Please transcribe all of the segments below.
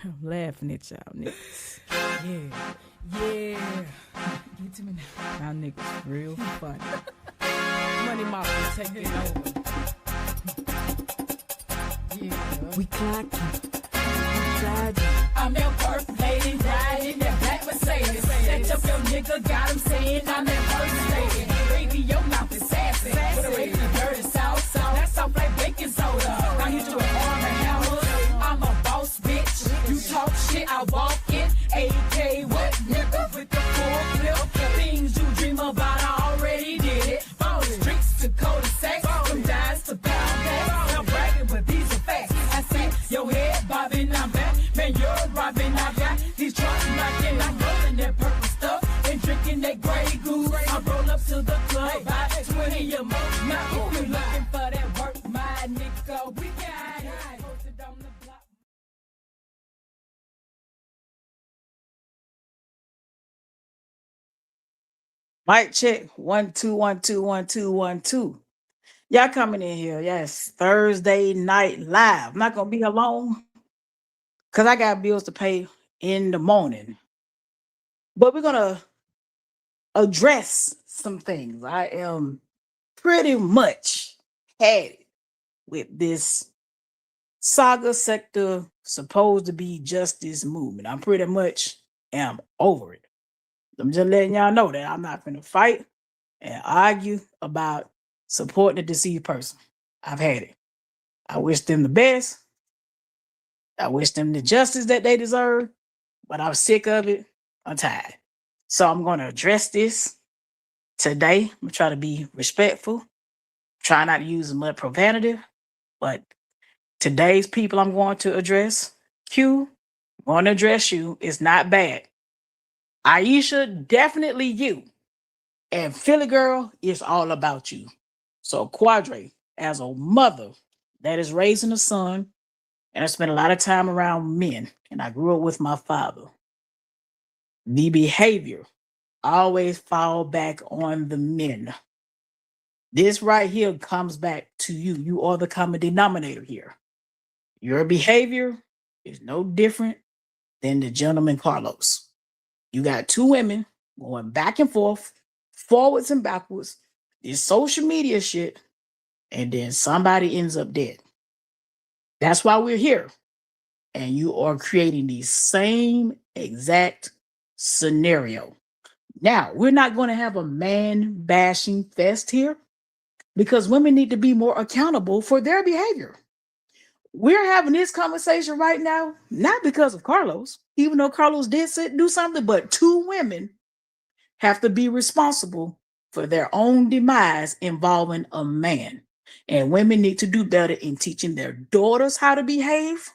I'm laughing at y'all niggas. Yeah. Get to me now. Y'all niggas real funny. Money Mafia taking over. Yeah. We clocking. I'm your first lady, riding in that black Mercedes. Set up your nigga, got him saying I'm that first lady. Baby, your mouth is sassy. With a rape and dirty sauce. That soft like baking soda. Now hit you with arm and hammer. I'm a boss, bitch. You talk shit, I walk it. AK, what nigga with the full clip? Things you dream about, I already did it. From the streets to cul-de-sacs, from dimes to pound bags. I'm bragging, but these are facts. I see your head bobbing, I'm back. Man, you're robbing, I got these trucks knocking. I'm rolling that purple stuff and drinking that gray goose. I roll up to the club, buy 20 a month. Now, if you looking for that work, my nigga, we got it. Posted on the block. Mic check. 1 2 1 2 1 2 1 2. Y'all coming in here. Yes. Thursday night live. I'm not gonna be alone because I got bills to pay in the morning. But we're gonna address some things. I am pretty much had it with this saga sector supposed to be justice movement. I'm pretty much am over it. I'm just letting y'all know that I'm not gonna fight and argue about supporting a deceived person. I've had it. I wish them the best. I wish them the justice that they deserve, but I'm sick of it. I'm tired. So I'm going to address this today. I'm going to try to be respectful. Try not to use as much profanity, but today's people I'm going to address, Q, I'm going to address you. It's not bad. Aisha, definitely you. And Philly Girl, it's all about you. So Quadre, as a mother that is raising a son, and I spent a lot of time around men, and I grew up with my father. The behavior always fall back on the men. This right here comes back to you. You are the common denominator here. Your behavior is no different than the gentleman Carlos. You got two women going back and forth, forwards and backwards, this social media shit, and then somebody ends up dead. That's why we're here. And you are creating the same exact scenario. Now, we're not going to have a man bashing fest here because women need to be more accountable for their behavior. We're having this conversation right now, not because of Carlos, even though Carlos did do something, but two women have to be responsible for their own demise involving a man. And women need to do better in teaching their daughters how to behave,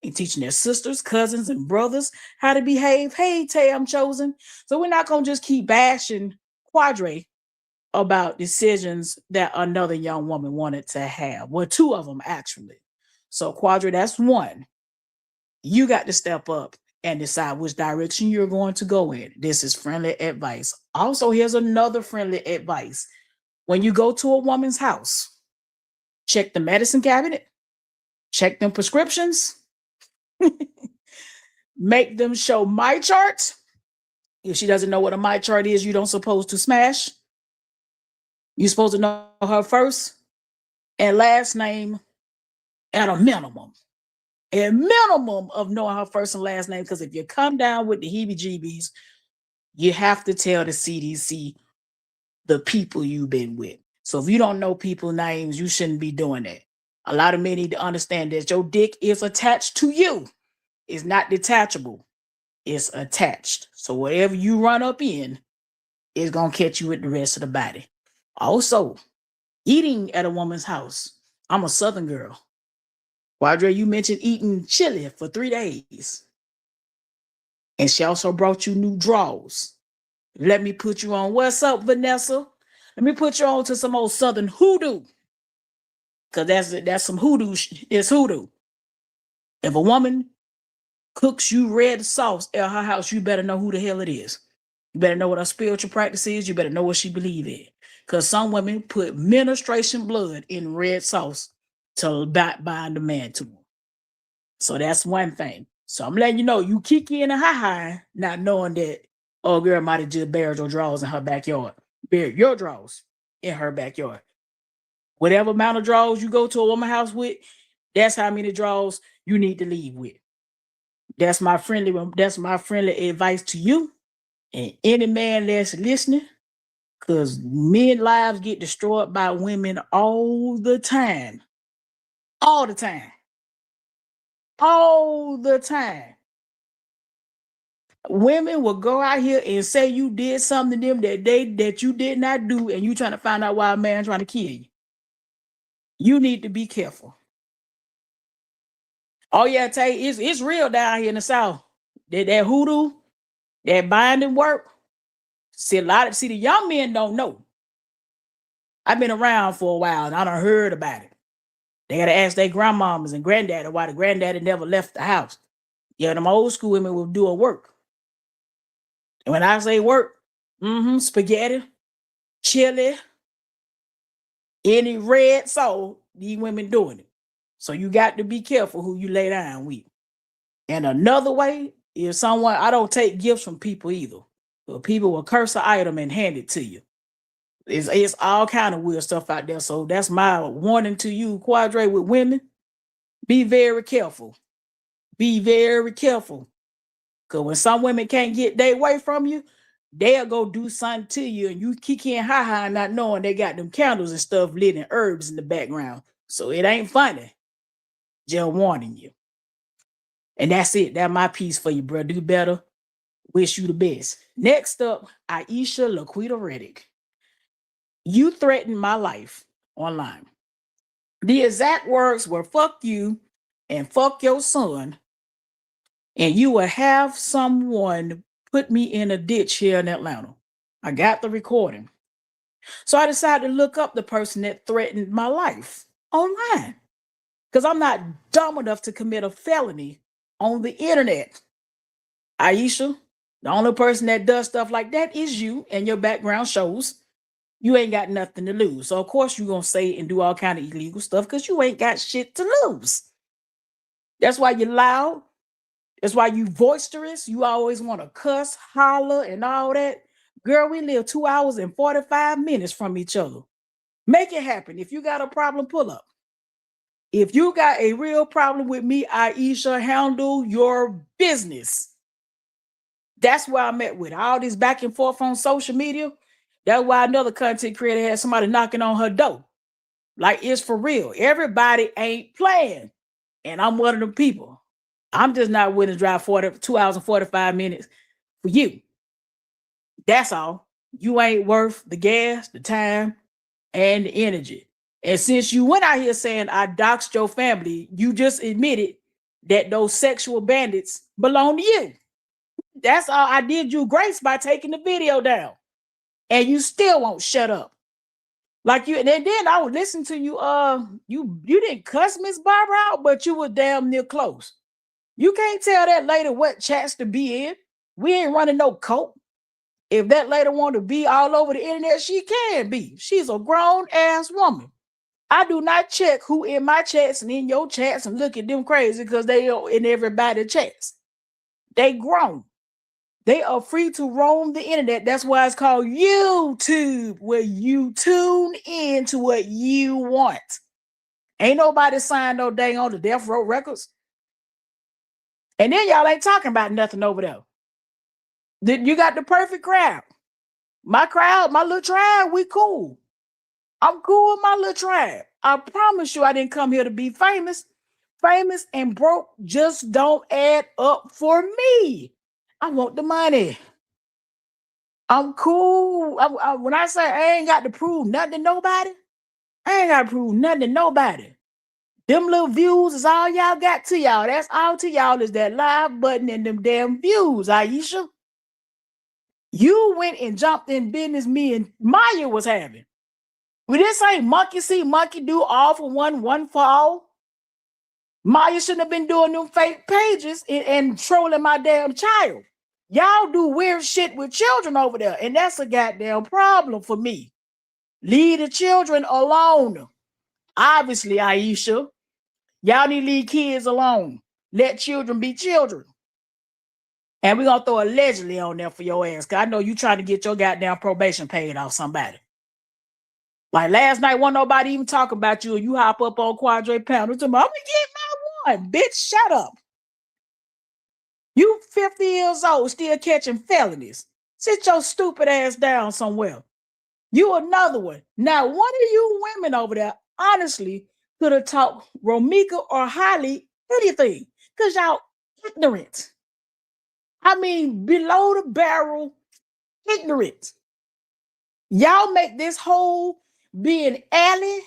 in teaching their sisters, cousins, and brothers how to behave. Hey, Tay, I'm chosen. So we're not going to just keep bashing Quadre about decisions that another young woman wanted to have. Well, two of them, actually. So, Quadre, that's one. You got to step up and decide which direction you're going to go in. This is friendly advice. Also, here's another friendly advice. When you go to a woman's house, check the medicine cabinet, check them prescriptions, make them show my chart. If she doesn't know what a my chart is, you don't supposed to smash. You're supposed to know her first and last name at a minimum. A minimum of knowing her first and last name, because if you come down with the heebie-jeebies, you have to tell the CDC the people you've been with. So if you don't know people's names, you shouldn't be doing that. A lot of men need to understand that your dick is attached to you. It's not detachable. It's attached. So whatever you run up in is going to catch you with the rest of the body. Also, eating at a woman's house. I'm a Southern girl. Quadre, you mentioned eating chili for 3 days. And she also brought you new drawers. Let me put you on. What's up, Vanessa? Let me put you on to some old Southern hoodoo. Because that's some hoodoo. It's hoodoo. If a woman cooks you red sauce at her house, you better know who the hell it is. You better know what her spiritual practice is. You better know what she believes in. Because some women put menstruation blood in red sauce to bind the man to them. So that's one thing. So I'm letting you know, you kiki in a high, not knowing that, oh, girl might have just buried your drawers in her backyard. Buried your drawers in her backyard. Whatever amount of drawers you go to a woman house with, that's how many drawers you need to leave with. That's my friendly advice to you and any man that's listening, because men lives get destroyed by women all the time. All the time. All the time. Women will go out here and say you did something to them that you did not do, and you trying to find out why a man trying to kill you. You need to be careful. Oh yeah, Tay, it's real down here in the South. That hoodoo, that binding work. See the young men don't know. I've been around for a while and I done heard about it. They gotta ask their grandmamas and granddaddy why the granddaddy never left the house. Yeah, them old school women were doing work. And when I say work, spaghetti, chili, any red sauce, these women doing it. So you got to be careful who you lay down with. And another way is someone, I don't take gifts from people either. But people will curse an item and hand it to you. It's all kind of weird stuff out there. So that's my warning to you, Quadre, with women. Be very careful. Be very careful. Because when some women can't get their way from you, they'll go do something to you and you kicking ha not knowing they got them candles and stuff lit and herbs in the background. So it ain't funny. Just warning you. And that's it. That's my piece for you, bro. Do better. Wish you the best. Next up, Aisha Laquita Reddick. You threatened my life online. The exact words were fuck you and fuck your son, and you will have someone put me in a ditch here in Atlanta. I got the recording. So I decided to look up the person that threatened my life online, because I'm not dumb enough to commit a felony on the internet. Aisha, the only person that does stuff like that is you, and your background shows you ain't got nothing to lose. So of course you're gonna say and do all kind of illegal stuff because you ain't got shit to lose. That's why you're loud. That's why you boisterous. You always want to cuss, holler, and all that. Girl, we live 2 hours and 45 minutes from each other. Make it happen. If you got a problem, pull up. If you got a real problem with me, Aisha, handle your business. That's where I'm at with all this back and forth on social media. That's why another content creator had somebody knocking on her door. Like, it's for real. Everybody ain't playing. And I'm one of them people. I'm just not willing to drive 2 hours and 45 minutes for you. That's all. You ain't worth the gas, the time, and the energy. And since you went out here saying I doxed your family, you just admitted that those sexual bandits belong to you. That's all. I did you grace by taking the video down. And you still won't shut up. Like you, and then I would listen to you. You didn't cuss Miss Barbara out, but you were damn near close. You can't tell that lady what chats to be in. We ain't running no coat. If that lady want to be all over the internet, she can be. She's a grown ass woman. I do not check who in my chats and in your chats and look at them crazy because they are in everybody's chats. They grown. They are free to roam the internet. That's why it's called YouTube, where you tune in to what you want. Ain't nobody signed no dang on the Death Row Records. And then y'all ain't talking about nothing over there. You got the perfect crowd. My crowd, my little tribe, we cool. I'm cool with my little tribe. I promise you I didn't come here to be famous. Famous and broke just don't add up for me. I want the money. I'm cool. When I say I ain't got to prove nothing to nobody, I ain't got to prove nothing to nobody. Them little views is all y'all got to y'all. That's all to y'all is that live button and them damn views, Aisha. You went and jumped in business me and Maya was having. Well, this ain't monkey see, monkey do, all for one for all. Maya shouldn't have been doing them fake pages and trolling my damn child. Y'all do weird shit with children over there, and that's a goddamn problem for me. Leave the children alone. Obviously, Aisha, y'all need to leave kids alone. let children be children. And we're gonna throw allegedly on there for your ass. Cause I know you trying to get your goddamn probation paid off somebody. Like last night, wasn't nobody even talking about you, and you hop up on Quadre Panel. I'm gonna get my one. Bitch, shut up. You 50 years old, still catching felonies. Sit your stupid ass down somewhere. You another one. Now, one of you women over there, honestly, could have taught Romika or Holly anything. Because y'all ignorant. I mean, below the barrel, ignorant. Y'all make this whole being alley,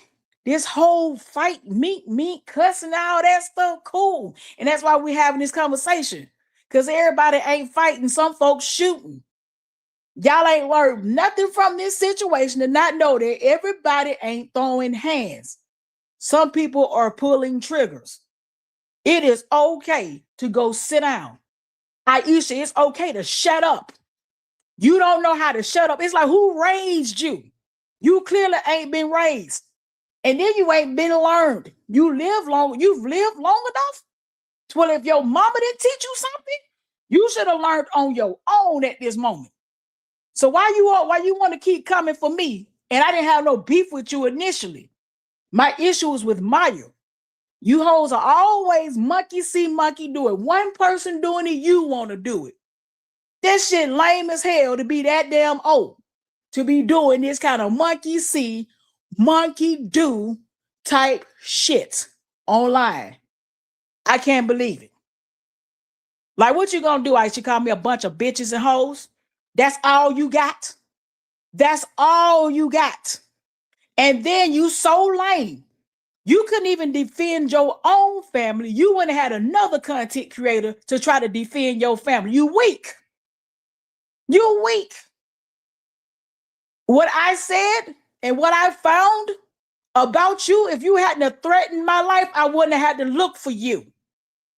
this whole fight, meat, cussing, all that stuff cool. And that's why we're having this conversation. Because everybody ain't fighting. Some folks shooting. Y'all ain't learned nothing from this situation to not know that everybody ain't throwing hands. Some people are pulling triggers. It is okay to go sit down. Aisha, it's okay to shut up. You don't know how to shut up. It's like, who raised you? You clearly ain't been raised. And then you ain't been learned. You've lived long enough. Well, if your mama didn't teach you something, you should have learned on your own at this moment. So why you want to keep coming for me? And I didn't have no beef with you initially. My issue is with Maya. You hoes are always monkey see, monkey do it. One person doing it, you want to do it. That shit lame as hell to be that damn old to be doing this kind of monkey see, monkey do type shit online. I can't believe it. Like, what you gonna do? I should call me a bunch of bitches and hoes? That's all you got? That's all you got. And then you so lame. You couldn't even defend your own family. You wouldn't have had another content creator to try to defend your family. You weak. You weak. What I said and what I found about you, if you hadn't threatened my life, I wouldn't have had to look for you.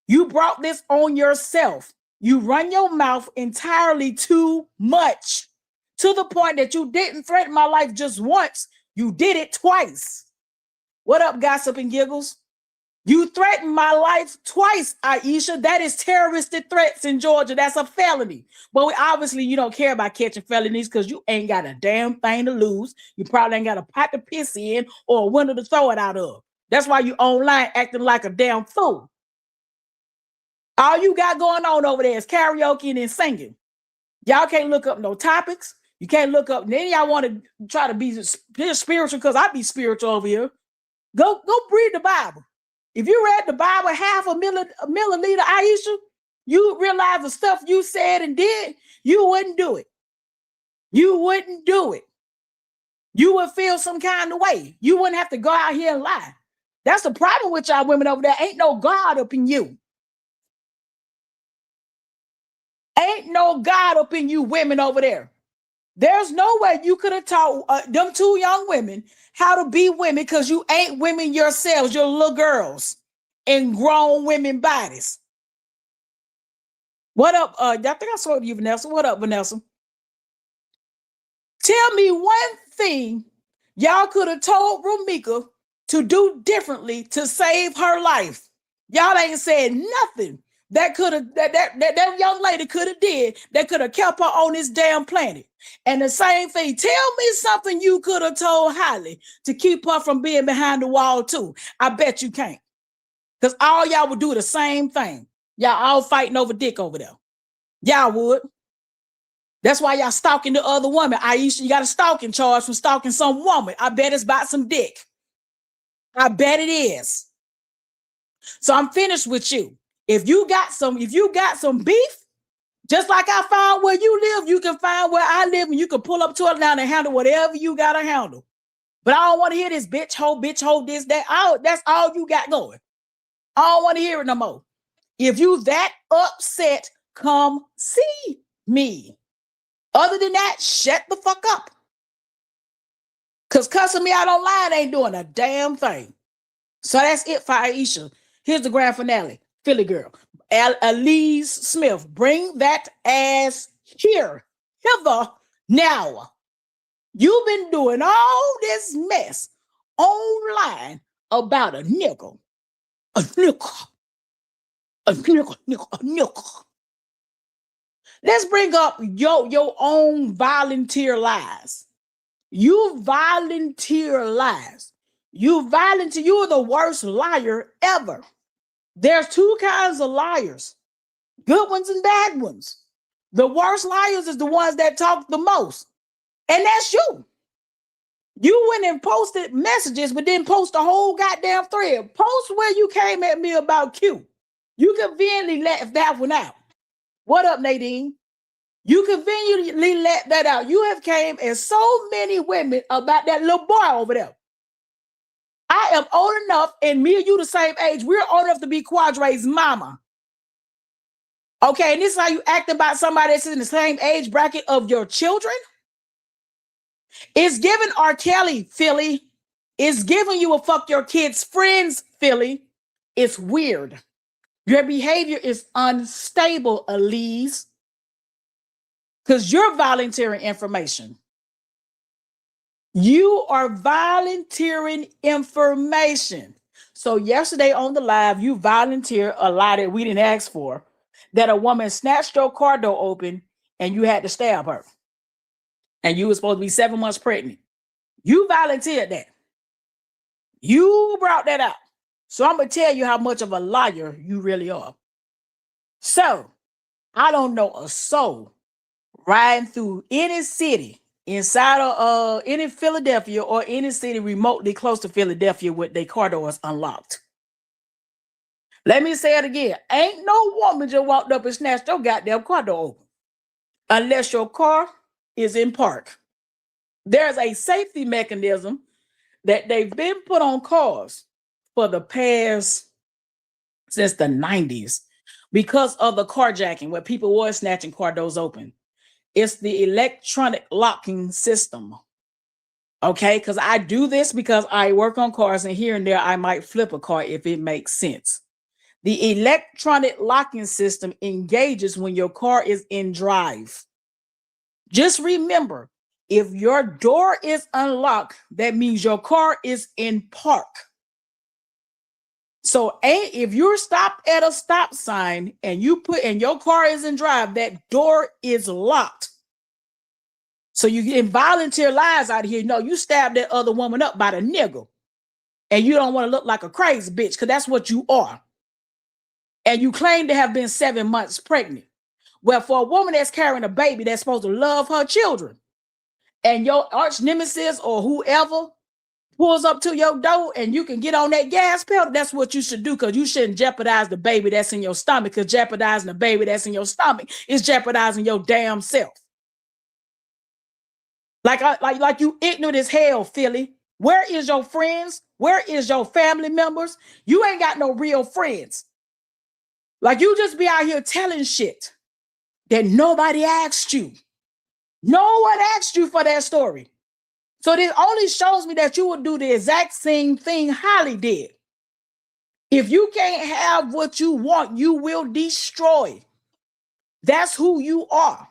You brought this on yourself. You run your mouth entirely too much to the point that you didn't threaten my life just once. You did it twice. What up, Gossip and Giggles? You threatened my life twice, Aisha. That is terroristic threats in Georgia. That's a felony. But obviously, you don't care about catching felonies because you ain't got a damn thing to lose. You probably ain't got a pot to piss in or a window to throw it out of. That's why you online acting like a damn fool. All you got going on over there is karaoke and singing. Y'all can't look up no topics. You can't look up. Then y'all want to try to be spiritual because I be spiritual over here. Go read the Bible. If you read the Bible half a milliliter, Aisha, you realize the stuff you said and did, you wouldn't do it. You wouldn't do it. You would feel some kind of way. You wouldn't have to go out here and lie. That's the problem with y'all women over there. Ain't no God up in you. Ain't no God up in you women over there. There's no way you could have taught them two young women how to be women because you ain't women yourselves. You're little girls in grown women bodies. What up? I think I saw you, Vanessa. What up, Vanessa? Tell me one thing y'all could have told Romika to do differently to save her life. Y'all ain't said nothing that could have that young lady could have did that could have kept her on this damn planet. And the same thing, tell me something you could have told Holly to keep her from being behind the wall too. I bet you can't. Because all y'all would do the same thing. Y'all all fighting over dick over there. Y'all would. That's why y'all stalking the other woman. Aisha, you got a stalking charge from stalking some woman. I bet it's about some dick. I bet it is. So I'm finished with you. If you got some beef, just like I found where you live, you can find where I live, and you can pull up to it down and handle whatever you gotta handle. But I don't want to hear this bitch hoe, this, that. That's all you got going. I don't want to hear it no more. If you that upset, come see me. Other than that, shut the fuck up. Because cussing me out online ain't doing a damn thing. So that's it for Aisha. Here's the grand finale. Philly girl. Elise Smith. Bring that ass here. Hither now. You've been doing all this mess online about a nickel. A nickel. A nickel. Let's bring up your own volunteer lies. You volunteer lies. You volunteer. You are the worst liar ever. There's two kinds of liars, good ones and bad ones. The worst liars is the ones that talk the most. And that's you. You went and posted messages, but didn't post the whole goddamn thread. Post where you came at me about Q. You conveniently left that one out. What up, Nadine? You conveniently let that out. You have came at so many women about that little boy over there. I am old enough, and me and you the same age. We're old enough to be Quadra's mama. Okay, and this is how you act about somebody that's in the same age bracket of your children? It's giving R. Kelly, Philly. It's giving you a fuck your kids' friends, Philly. It's weird. Your behavior is unstable, Elise. Because you're volunteering information. You are volunteering information. So yesterday on the live, you volunteered a lie that we didn't ask for, that a woman snatched your car door open and you had to stab her. And you were supposed to be 7 months pregnant. You volunteered that. You brought that out. So I'm going to tell you how much of a liar you really are. So I don't know a soul riding through any city inside of any Philadelphia or any city remotely close to Philadelphia with their car doors unlocked. Let me say it again. Ain't no woman just walked up and snatched your goddamn car door open unless your car is in park. There's a safety mechanism that they've been put on cars for the past, since the 90s, because of the carjacking where people were snatching car doors open. It's the electronic locking system. Okay, because I do this because I work on cars, and here and there I might flip a car if it makes sense. The electronic locking system engages when your car is in drive. Just remember, if your door is unlocked, that means your car is in park. So if you're stopped at a stop sign and your car is in drive, that door is locked. So you get volunteer lies out here. No, you stabbed that other woman up by the nigga. And you don't want to look like a crazy bitch, because that's what you are. And you claim to have been 7 months pregnant. Well, for a woman that's carrying a baby that's supposed to love her children, and your arch nemesis or whoever pulls up to your door and you can get on that gas pedal, that's what you should do, because you shouldn't jeopardize the baby that's in your stomach, because jeopardizing the baby that's in your stomach is jeopardizing your damn self. Like you ignorant as hell, Philly. Where is your friends? Where is your family members? You ain't got no real friends. Like, you just be out here telling shit that nobody asked you. No one asked you for that story. So this only shows me that you will do the exact same thing Holly did. If you can't have what you want, you will destroy. That's who you are.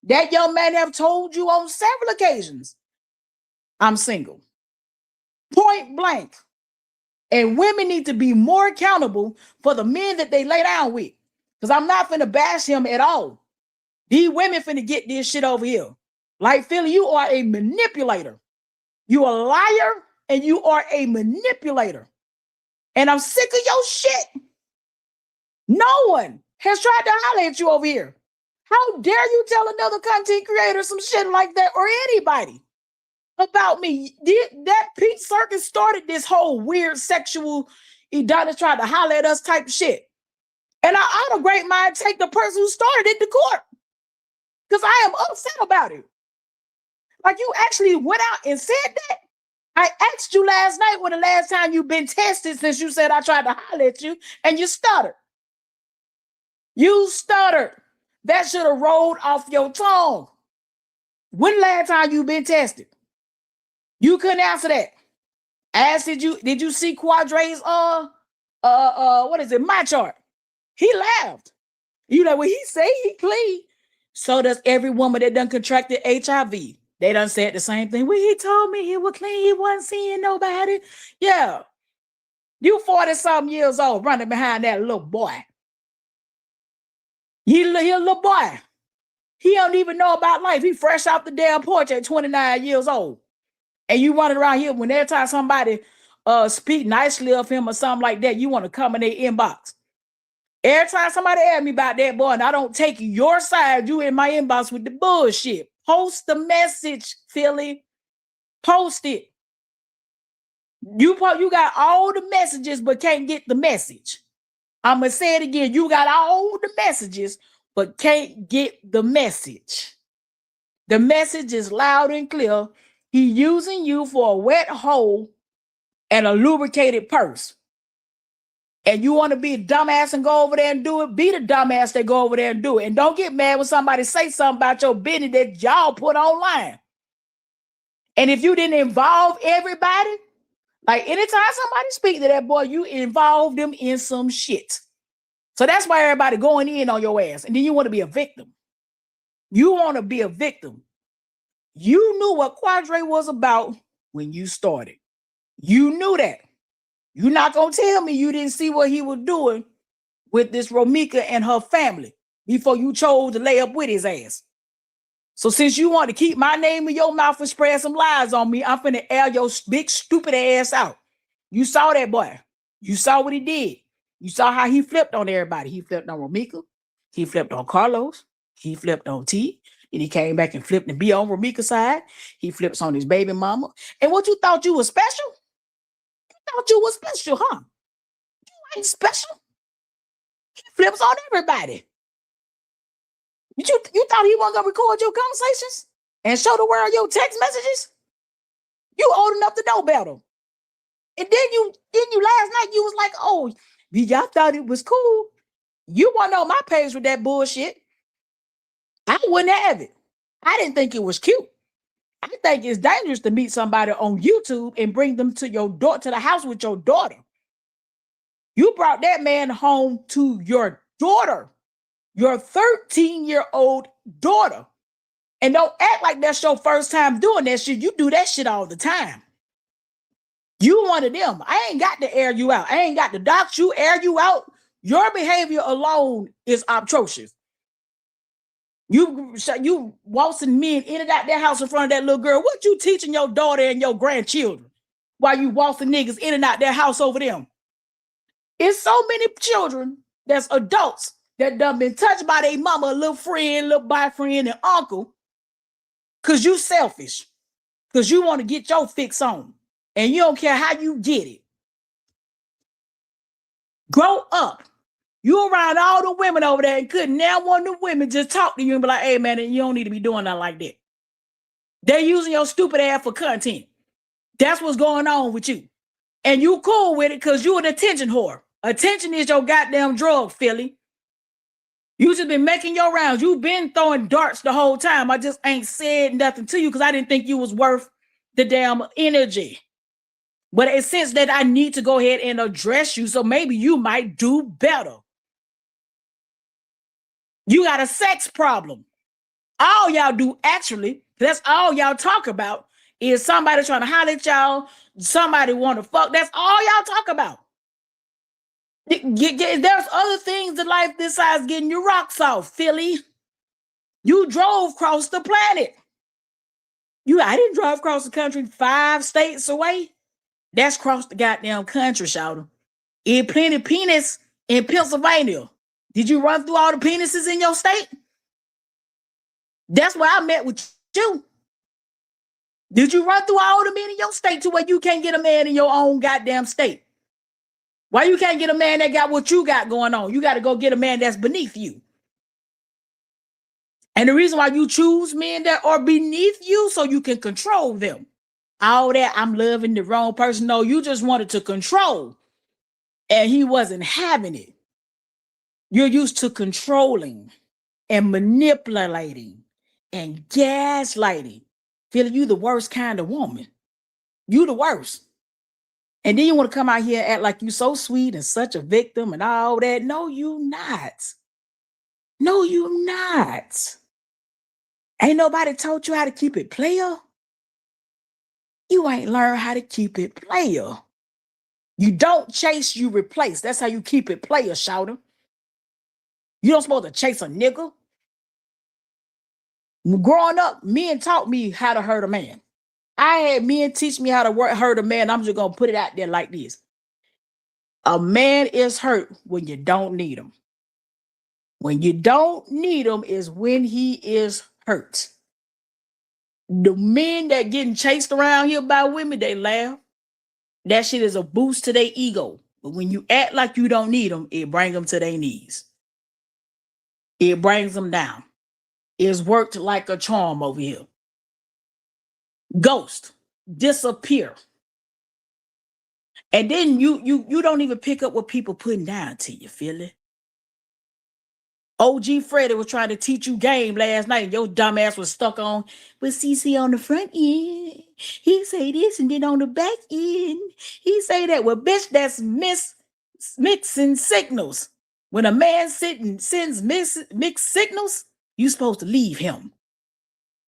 That young man have told you on several occasions, I'm single. Point blank. And women need to be more accountable for the men that they lay down with. Because I'm not finna bash him at all. These women finna get this shit over here. Like, Philly, you are a manipulator. You a liar and you are a manipulator. And I'm sick of your shit. No one has tried to holler at you over here. How dare you tell another content creator some shit like that, or anybody, about me? That Pete Circus started this whole weird sexual Adonis tried to holler at us type of shit. And I ought a great mind take the person who started it to court, because I am upset about it. Like, you actually went out and said that? I asked you last night when the last time you've been tested, since you said I tried to holler at you, and you stuttered. You stuttered. That should have rolled off your tongue. When last time you been tested? You couldn't answer that. I asked, did you see Quadra's what is it, my chart? He laughed. You know what he say? He clean. So does every woman that done contracted HIV. They done said the same thing. Well, he told me he was clean. He wasn't seeing nobody. Yeah. You 40-something years old running behind that little boy. He a little boy. He don't even know about life. He fresh off the damn porch at 29 years old. And you running around here when every time somebody speak nicely of him or something like that, you want to come in their inbox. Every time somebody ask me about that boy and I don't take your side, you in my inbox with the bullshit. Post the message, Philly. Post it. You got all the messages but can't get the message. I'm going to say it again. You got all the messages but can't get the message. The message is loud and clear. He using you for a wet hole and a lubricated purse. And you want to be a dumbass and go over there and do it, be the dumbass that go over there and do it. And don't get mad when somebody say something about your business that y'all put online. And if you didn't involve everybody, like anytime somebody speak to that boy, you involve them in some shit. So that's why everybody going in on your ass. And then you want to be a victim. You want to be a victim. You knew what Quadre was about when you started. You knew that. You're not going to tell me you didn't see what he was doing with this Romika and her family before you chose to lay up with his ass. So since you want to keep my name in your mouth and spread some lies on me, I'm finna air your big stupid ass out. You saw that boy. You saw what he did. You saw how he flipped on everybody. He flipped on Romika. He flipped on Carlos. He flipped on T. And he came back and flipped and be on Romika's side. He flips on his baby mama. And what you thought you was special? You thought you was special, huh? You ain't special. He flips on everybody. You thought he wasn't gonna record your conversations and show the world your text messages? You old enough to know better. And then you last night you was like, oh, y'all thought it was cool. You weren't on my page with that bullshit. I wouldn't have it. I didn't think it was cute. I think it's dangerous to meet somebody on YouTube and bring them to your door to the house with your daughter. You brought that man home to your daughter, your 13-year-old daughter. And don't act like that's your first time doing that shit. You do that shit all the time. You one of them. I ain't got to air you out. I ain't got to dox you, air you out. Your behavior alone is atrocious. You waltzing men in and out that house in front of that little girl. What you teaching your daughter and your grandchildren while you waltzing niggas in and out that house over them? It's so many children that's adults that done been touched by their mama, little friend, little boyfriend, and uncle, because you selfish, because you want to get your fix on, and you don't care how you get it. Grow up. You around all the women over there and couldn't now one of the women just talk to you and be like, hey, man, you don't need to be doing nothing like that. They're using your stupid ass for content. That's what's going on with you. And you cool with it because you an attention whore. Attention is your goddamn drug, Philly. You just been making your rounds. You've been throwing darts the whole time. I just ain't said nothing to you because I didn't think you was worth the damn energy. But it's since that I need to go ahead and address you, so maybe you might do better. You got a sex problem. All y'all do, actually, that's all y'all talk about, is somebody trying to holler at y'all, somebody want to fuck. That's all y'all talk about. There's other things in life besides getting your rocks off, Philly. You drove across the planet. I didn't drive across the country 5 states away. That's across the goddamn country, shouter. In plenty penis in Pennsylvania. Did you run through all the penises in your state? That's where I met with you. Did you run through all the men in your state to where you can't get a man in your own goddamn state? Why you can't get a man that got what you got going on? You got to go get a man that's beneath you. And the reason why you choose men that are beneath you so you can control them. All that, I'm loving the wrong person. No, you just wanted to control. And he wasn't having it. You're used to controlling and manipulating and gaslighting. Feeling you the worst kind of woman. You the worst. And then you want to come out here and act like you so sweet and such a victim and all that. No, you not. No, you not. Ain't nobody told you how to keep it player. You ain't learned how to keep it player. You don't chase, you replace. That's how you keep it player, shouter. You don't supposed to chase a nigga. Growing up, men taught me how to hurt a man. I had men teach me how to hurt a man. I'm just gonna put it out there like this. A man is hurt when you don't need him. When you don't need him is when he is hurt. The men that getting chased around here by women, they laugh. That shit is a boost to their ego. But when you act like you don't need them, it brings them to their knees. It brings them down. It's worked like a charm over here. Ghost, disappear. And then you don't even pick up what people putting down to you, feel it? OG Freddie was trying to teach you game last night, and your dumbass was stuck on, but CC on the front end, he say this, and then on the back end, he say that. Well, bitch, that's mixing signals. When a man sends mixed signals, you supposed to leave him.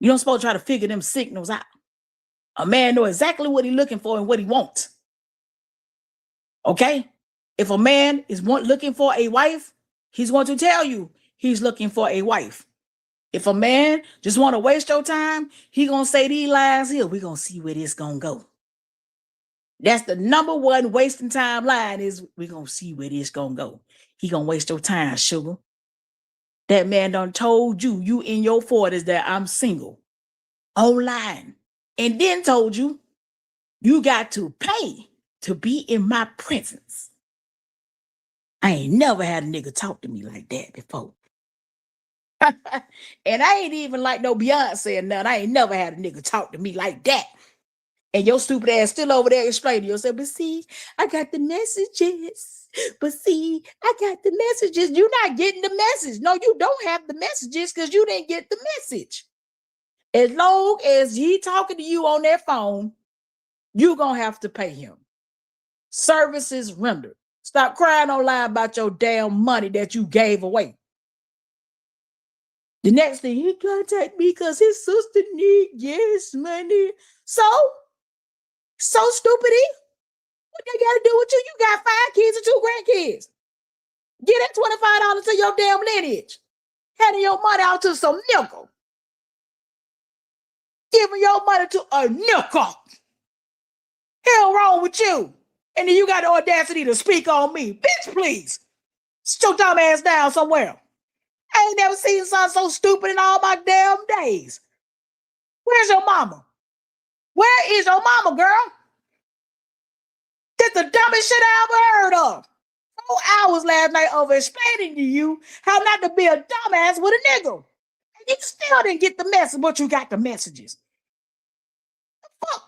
You don't supposed to try to figure them signals out. A man know exactly what he's looking for and what he wants. Okay? If a man is looking for a wife, he's going to tell you he's looking for a wife. If a man just want to waste your time, he going to say these lines here. We're going to see where this going to go. That's the number one wasting time line is we're going to see where this going to go. He going to waste your time, sugar. That man done told you in your 40s that I'm single. Online. And then told you got to pay to be in my presence. I ain't never had a nigga talk to me like that before. And I ain't even like no Beyonce or nothing. I ain't never had a nigga talk to me like that. And your stupid ass still over there explaining yourself. But see, I got the messages. But see, I got the messages. You're not getting the message. No, you don't have the messages because you didn't get the message. As long as he talking to you on that phone, you're going to have to pay him. Services rendered. Stop crying online about your damn money that you gave away. The next thing, he contact me because his sister need gas money. So stupid. What they got to do with you? You got 5 kids and 2 grandkids. Get that $25 to your damn lineage. Handing your money out to some nickel. Giving your money to a nickel. Hell wrong with you. And then you got the audacity to speak on me. Bitch, please. Sit your dumb ass down somewhere. I ain't never seen something so stupid in all my damn days. Where's your mama? Where is your mama, girl? That's the dumbest shit I ever heard of. 4 hours last night over explaining to you how not to be a dumbass with a nigga. And you still didn't get the message, but you got the messages. The fuck?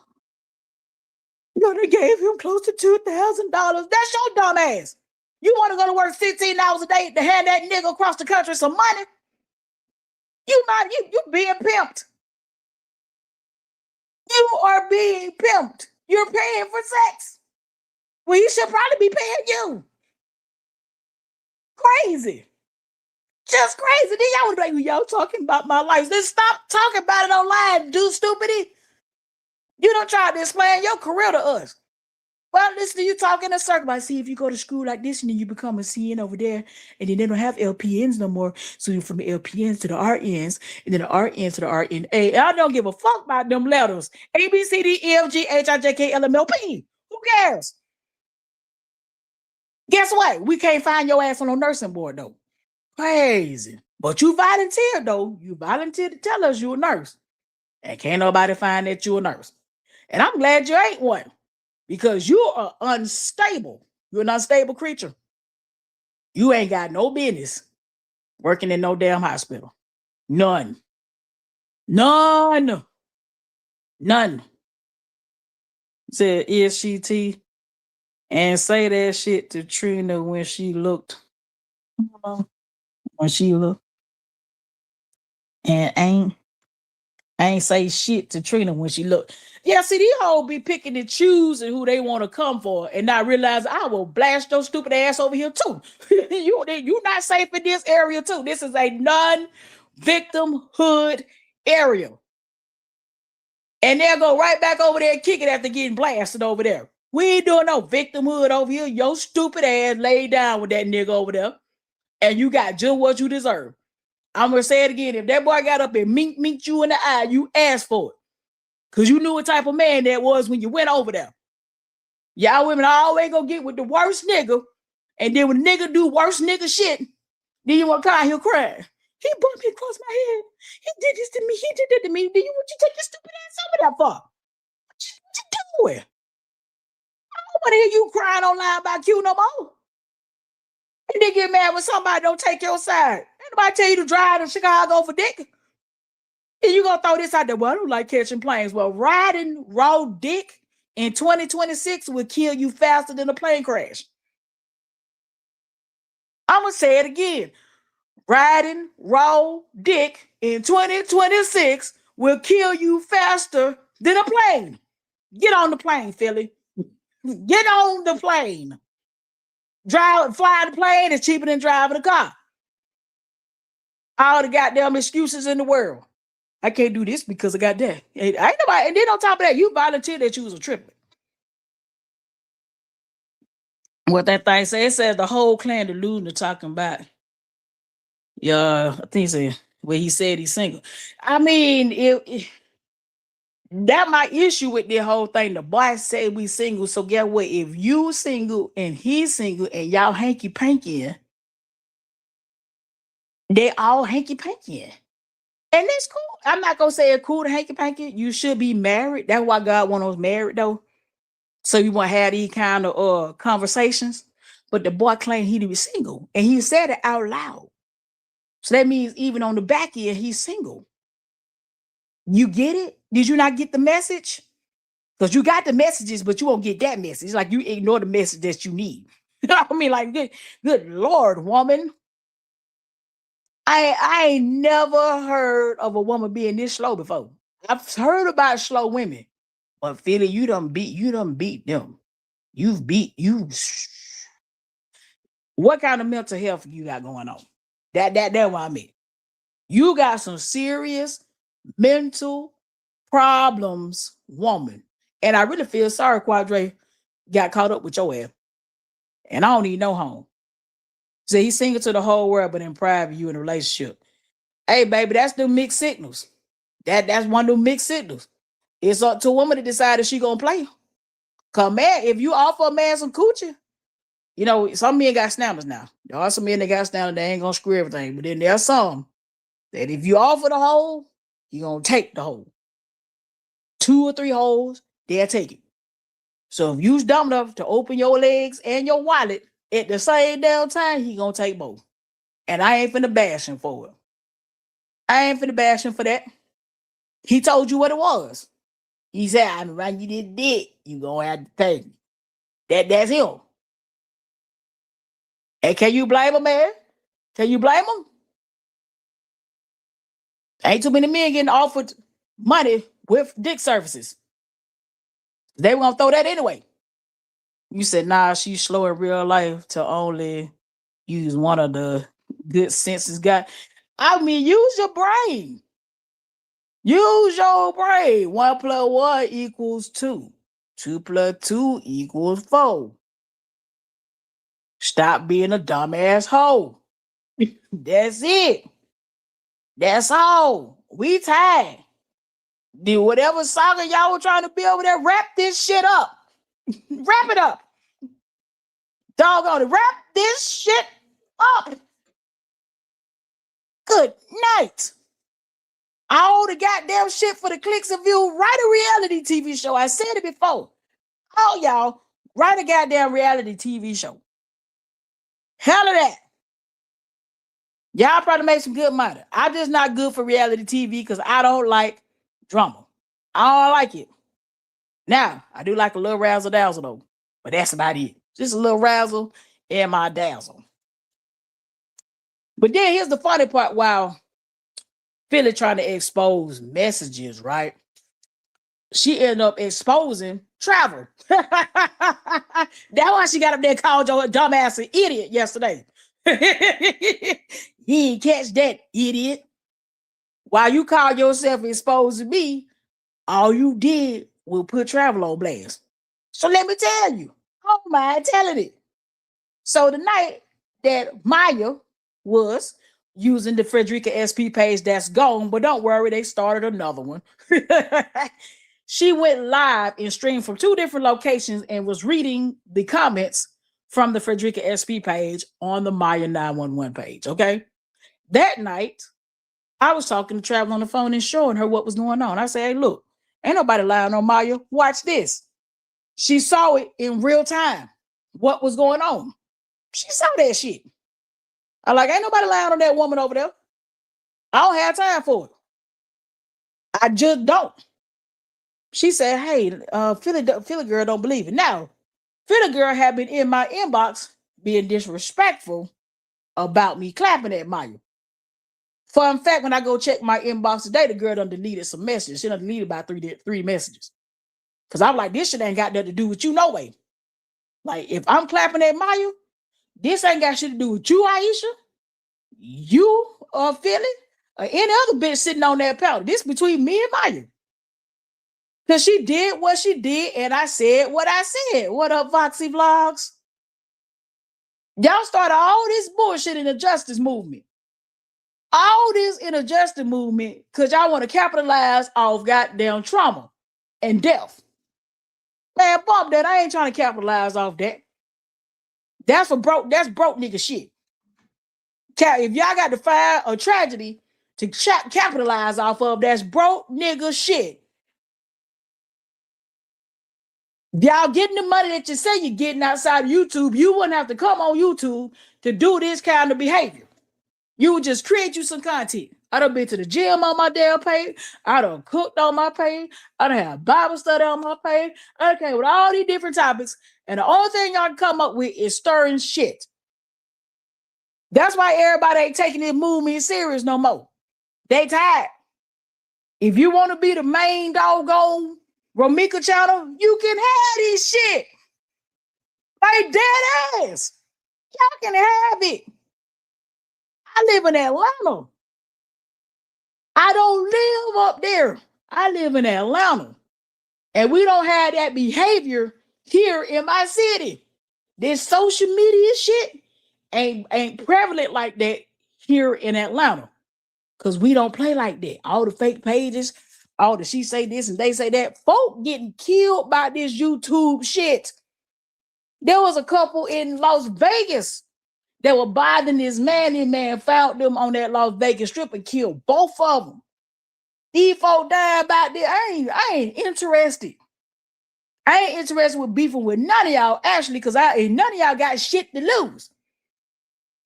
You know, they gave him close to $2,000. That's your dumb ass. You want to go to work 16 hours a day to hand that nigga across the country some money? You being pimped. You are being pimped. You're paying for sex. Well, he should probably be paying you. Crazy. Just crazy. Then y'all would be like, well, y'all talking about my life. Then stop talking about it online, dude, stupidity. You don't try to explain your career to us. Well, listen to you talking in a circle. I see if you go to school like this and then you become a CN over there and then they don't have LPNs no more. So you're from the LPNs to the RNs and then the RNs to the RNA. I don't give a fuck about them letters. A, B, C, D, E, F, G, H, I, J, K, L, M, N, P. Who cares? Guess what? We can't find your ass on a nursing board though. Crazy. But you volunteered though. You volunteered to tell us you're a nurse. And can't nobody find that you're a nurse. And I'm glad you ain't one. Because you are unstable. You're an unstable creature. You ain't got no business working in no damn hospital. None. None. None. Said ESGT and say that shit to Trina when she looked. When she looked. And ain't say shit to Trina when she looked. Yeah, see, these hoes be picking and choosing who they want to come for and not realize I will blast your stupid ass over here too. you not safe in this area too. This is a non-victimhood area. And they'll go right back over there and kick it after getting blasted over there. We ain't doing no victimhood over here. Your stupid ass laid down with that nigga over there. and you got just what you deserve. I'm gonna say it again. If that boy got up and meet you in the eye, you asked for it. Cause you knew what type of man that was when you went over there. Y'all women always gonna get with the worst nigga. And then when the nigga do worse nigga shit, then you want to come out here crying. He bumped me across my head. He did this to me. He did that to me. Then you what you take your stupid ass over there for? What you doing? I don't want to hear you crying online about Q no more. And then get mad when somebody don't take your side. Anybody tell you to drive to Chicago for dick? And you gonna throw this out there? Well, I don't like catching planes. Well, riding raw dick in 2026 will kill you faster than a plane crash. I'm gonna say it again. Riding raw dick in 2026 will kill you faster than a plane. Get on the plane, Philly. Get on the plane. Fly the plane is cheaper than driving a car. All the goddamn excuses in the world. I can't do this because I got that. Ain't nobody, and then on top of that, you volunteered that you was a triplet. What that thing says, it says the whole clan delusion talking about. Yeah, I think so. Where he said he's single. I mean, that my issue with the whole thing. The boy said we single. So get what? If you single and he's single and y'all hanky panky, they all hanky panky. And that's cool. I'm not gonna say it's cool to hanky panky. You should be married. That's why God want us married though. So you want to have these kind of conversations. But the boy claimed he was single. And he said it out loud. So that means even on the back end, he's single. You get it? Did you not get the message? Because you got the messages, but you won't get that message. It's like you ignore the message that you need. You know what I mean? Like, good Lord, woman. I ain't never heard of a woman being this slow before. I've heard about slow women. But Philly, you done beat them. What kind of mental health you got going on? That's what I mean. You got some serious mental problems, woman. And I really feel sorry Quadre got caught up with your ass. And I don't even know home. So he's single to the whole world, but in private, you in a relationship. Hey, baby, that's the mixed signals. That's one of the mixed signals. It's up to a woman to decide if she gonna play. Cause man, if you offer a man some coochie, you know, some men got snappers now. There are some men that got snappers, they ain't gonna screw everything. But then there's some that if you offer the hole, you're gonna take the hole. 2 or 3 holes, they'll take it. So if you's dumb enough to open your legs and your wallet at the same damn time, he gonna take both. And I ain't finna bash him for it. I ain't finna bash him for that. He told you what it was. He said, I'm running you this dick. You gonna have to take it. That's him. And can you blame him, man? Can you blame him? Ain't too many men getting offered money with dick services. They were gonna throw that anyway. You said, nah, she's slow in real life to only use one of the good senses got. I mean, use your brain. Use your brain. 1 + 1 equals 2. 2 + 2 equals 4. Stop being a dumbass hoe. That's it. That's all. We tired. Do whatever saga y'all were trying to be over there, wrap this shit up. Wrap it up. Doggone it. Wrap this shit up. Good night. All the goddamn shit for the clicks and views. Write a reality TV show. I said it before. All y'all, write a goddamn reality TV show. Hell of that. Y'all probably make some good money. I'm just not good for reality TV because I don't like drama. I don't like it. Now, I do like a little razzle dazzle though, but that's about it. Just a little razzle and my dazzle. But then here's the funny part while Philly trying to expose messages, right? She ended up exposing travel. That's why she got up there and called your dumbass an idiot yesterday. He ain't catch that, idiot. While you call yourself exposing me, all you did was put travel on blast. So let me tell you, I don't mind telling it. So the night that Maya was using the Frederica SP page that's gone, but don't worry, they started another one. She went live and streamed from two different locations and was reading the comments from the Frederica SP page on the Maya 911 page. Okay. That night, I was talking to Travel on the phone and showing her what was going on. I said, hey, look, ain't nobody lying on Maya. Watch this. She saw it in real time. What was going on? She saw that shit. I like, ain't nobody lying on that woman over there. I don't have time for it. I just don't. She said, hey, Philly girl don't believe it. Now, Philly girl had been in my inbox being disrespectful about me clapping at Maya. Fun fact, when I go check my inbox today, the girl done deleted some messages. She done deleted about three messages. Because I'm like, this shit ain't got nothing to do with you, no way. Like, if I'm clapping at Maya, this ain't got shit to do with you, Aisha, you, Philly, or any other bitch sitting on that panel. This between me and Maya. Because she did what she did, and I said what I said. What up, Foxy Vlogs? Y'all started all this bullshit in the justice movement. All this in the justice movement because y'all want to capitalize off goddamn trauma and death. Man, bump that. I ain't trying to capitalize off that. That's for broke. That's broke nigga shit. If y'all got to find a tragedy to capitalize off of, that's broke nigga shit. Y'all getting the money that you say you're getting outside of YouTube, you wouldn't have to come on YouTube to do this kind of behavior. You would just create you some content. I done been to the gym on my damn page. I done cooked on my page. I done had Bible study on my page. I done came with all these different topics. And the only thing y'all can come up with is stirring shit. That's why everybody ain't taking this movement serious no more. They tired. If you want to be the main doggone Romika channel, you can have this shit. Like dead ass. Y'all can have it. I live in Atlanta. I don't live up there. I live in Atlanta. And we don't have that behavior here in my city. This social media shit ain't prevalent like that here in Atlanta. Because we don't play like that. All the fake pages, all the she say this and they say that. Folk getting killed by this YouTube shit. There was a couple in Las Vegas that were bothering this man. This man found them on that Las Vegas strip and killed both of them. These folk died about this. I ain't interested. I ain't interested with beefing with none of y'all, actually, because none of y'all got shit to lose.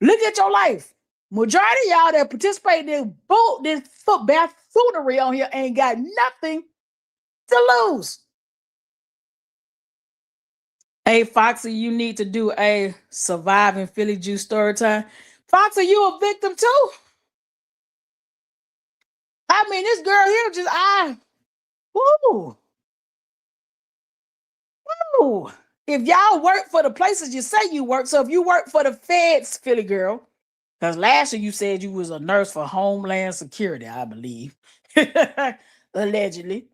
Look at your life. Majority of y'all that participate in this buffoonery on here ain't got nothing to lose. Hey, Foxy, you need to do a surviving Philly juice story time. Foxy, you a victim too? I mean, this girl here just, woo. Woo. If y'all work for the places you say you work, so if you work for the feds, Philly girl, because last year you said you was a nurse for Homeland Security, I believe, allegedly.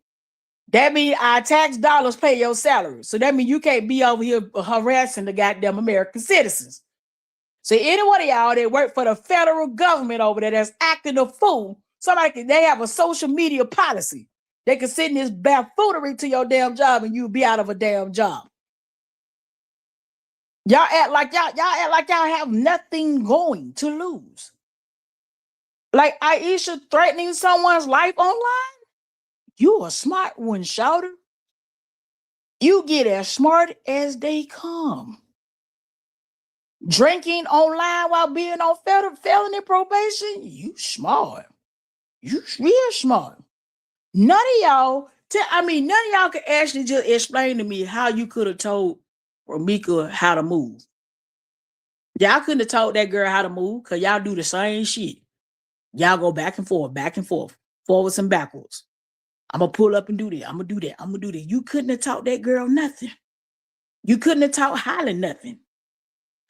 That means our tax dollars pay your salary. So that means you can't be over here harassing the goddamn American citizens. So any one of y'all that work for the federal government over there that's acting a fool, they have a social media policy. They can send this buffoonery to your damn job and you'll be out of a damn job. Y'all act like y'all have nothing going to lose. Like Aisha threatening someone's life online? You a smart one, shouter. You get as smart as they come. Drinking online while being on felony probation? You smart. You real smart. None of y'all can actually just explain to me how you could have told Romika how to move. Y'all couldn't have told that girl how to move because y'all do the same shit. Y'all go back and forth, forwards and backwards. I'm going to pull up and do that. I'm going to do that. I'm going to do that. You couldn't have taught that girl nothing. You couldn't have taught Holly nothing.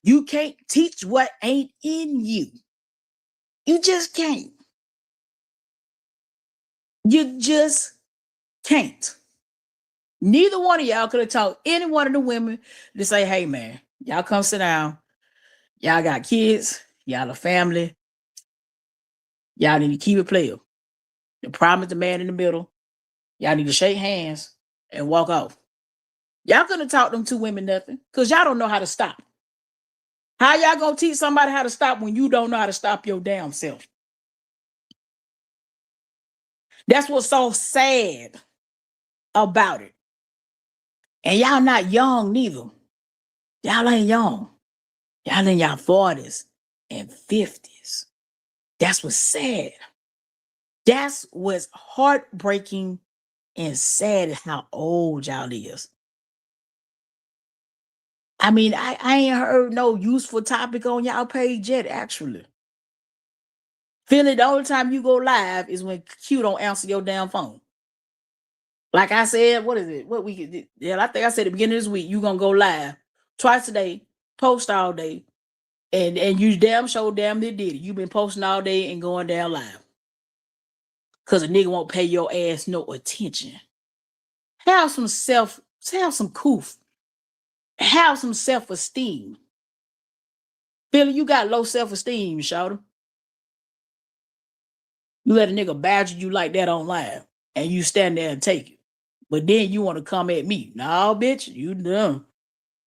You can't teach what ain't in you. You just can't. You just can't. Neither one of y'all could have taught any one of the women to say, hey, man, y'all come sit down. Y'all got kids. Y'all a family. Y'all need to keep it playing. The problem is the man in the middle. Y'all need to shake hands and walk off. Y'all gonna talk them two women nothing because y'all don't know how to stop. How y'all gonna teach somebody how to stop when you don't know how to stop your damn self? That's what's so sad about it. And y'all not young neither. Y'all ain't young. Y'all in y'all 40s and 50s. That's what's sad. That's what's heartbreaking and sad is how old y'all is. I mean, I ain't heard no useful topic on y'all page yet, actually. Feeling the only time you go live is when Q don't answer your damn phone. Like I said, what is it? What we could? Yeah, I think I said at the beginning of this week, you gonna go live twice a day, post all day, and you damn sure damn near did it. You been posting all day and going down live. Cause a nigga won't pay your ass no attention. Have some coof. Have some self-esteem. Billy, you got low self-esteem, shouter. You let a nigga badger you like that online and you stand there and take it. But then you want to come at me. No, bitch, you dumb.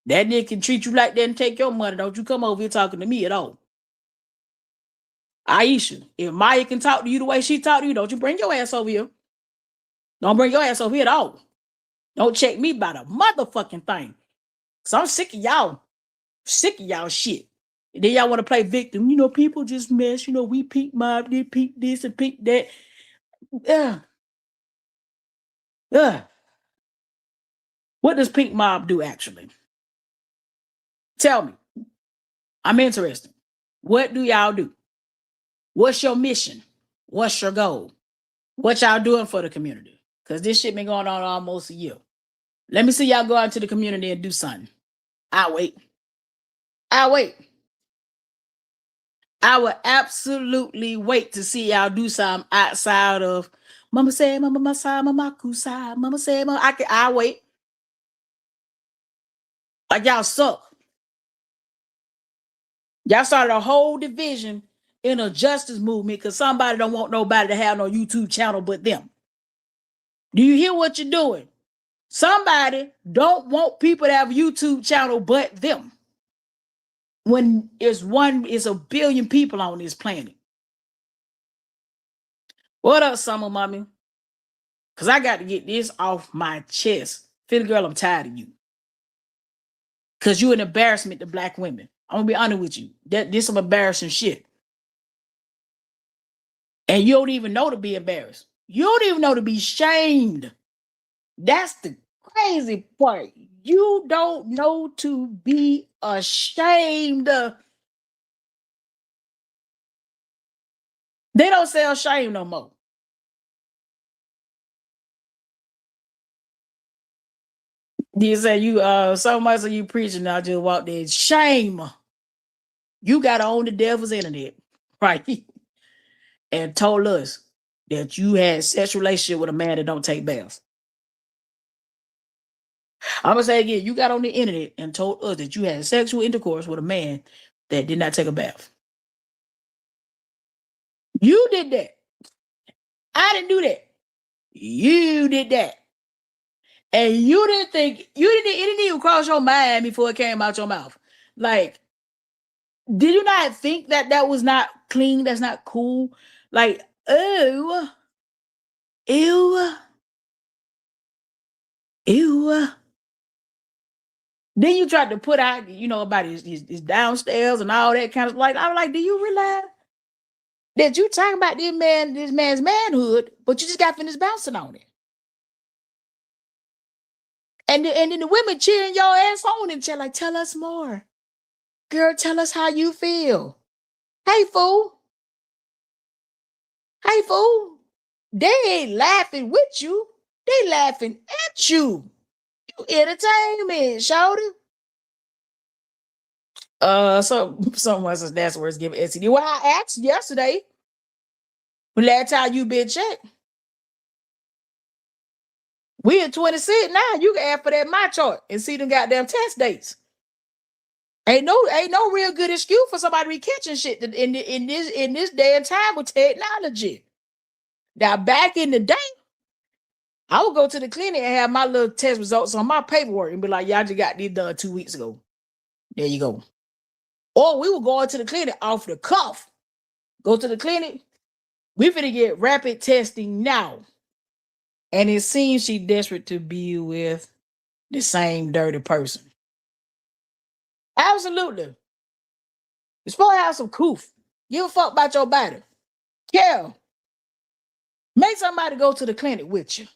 That nigga can treat you like that and take your money. Don't you come over here talking to me at all. Aisha, if Maya can talk to you the way she talk to you, don't you bring your ass over here. Don't bring your ass over here at all. Don't check me by the motherfucking thing. So I'm sick of y'all. Sick of y'all shit. And then y'all want to play victim. You know, people just mess. You know, we peak mob, they peak this and peak that. Ugh. Ugh. What does pink mob do actually? Tell me. I'm interested. What do y'all do? What's your mission? What's your goal? What y'all doing for the community? Because this shit been going on almost a year. Let me see y'all go out to the community and do something. I'll wait. I'll wait. I will absolutely wait to see y'all do something outside of Mama said, Mama Masai, Mama Kusai, Mama said, Mama. I'll wait. Like y'all suck. Y'all started a whole division in a justice movement because somebody don't want nobody to have no YouTube channel but them. Do you hear what you're doing? Somebody don't want people to have a YouTube channel but them. When it's a billion people on this planet. What up, Summer Mommy? Because I got to get this off my chest. Philly girl, I'm tired of you. Because you're an embarrassment to black women. I'm going to be honest with you. This some embarrassing shit. And you don't even know to be embarrassed. You don't even know to be shamed. That's the crazy part. You don't know to be ashamed. They don't sell shame no more. You say you so much of you preaching, I just walked in. Shame. You gotta own the devil's internet, right? And told us that you had sexual relationship with a man that don't take baths. I'm gonna say again, you got on the internet and told us that you had sexual intercourse with a man that did not take a bath. You did that. I didn't do that. You did that. And you didn't think it didn't even cross your mind before it came out your mouth. Like, did you not think that was not clean? That's not cool. Like, ew, ew, ew. Then you tried to put out, about his downstairs and all that kind of like. I was like, do you realize that you talking about this man's manhood, but you just got finished bouncing on it? And then the women cheering your ass on and like, tell us more. Girl, tell us how you feel. Hey, fool. Hey, fool. They ain't laughing with you. They laughing at you. You entertainment, shouty. Someone says that's where it's giving STD. Well, I asked yesterday. Last time you been checked. We in 26 now. You can ask for that my chart and see them goddamn test dates. Ain't no real good excuse for somebody to be catching shit in this day and time with technology. Now, back in the day, I would go to the clinic and have my little test results on my paperwork and be like, "Y'all just got these done 2 weeks ago. There you go." Or we would go into the clinic off the cuff. Go to the clinic. We finna get rapid testing now. And it seems she desperate to be with the same dirty person. Absolutely. You're supposed to have some coof. Give a fuck about your body. Care. Make somebody go to the clinic with you.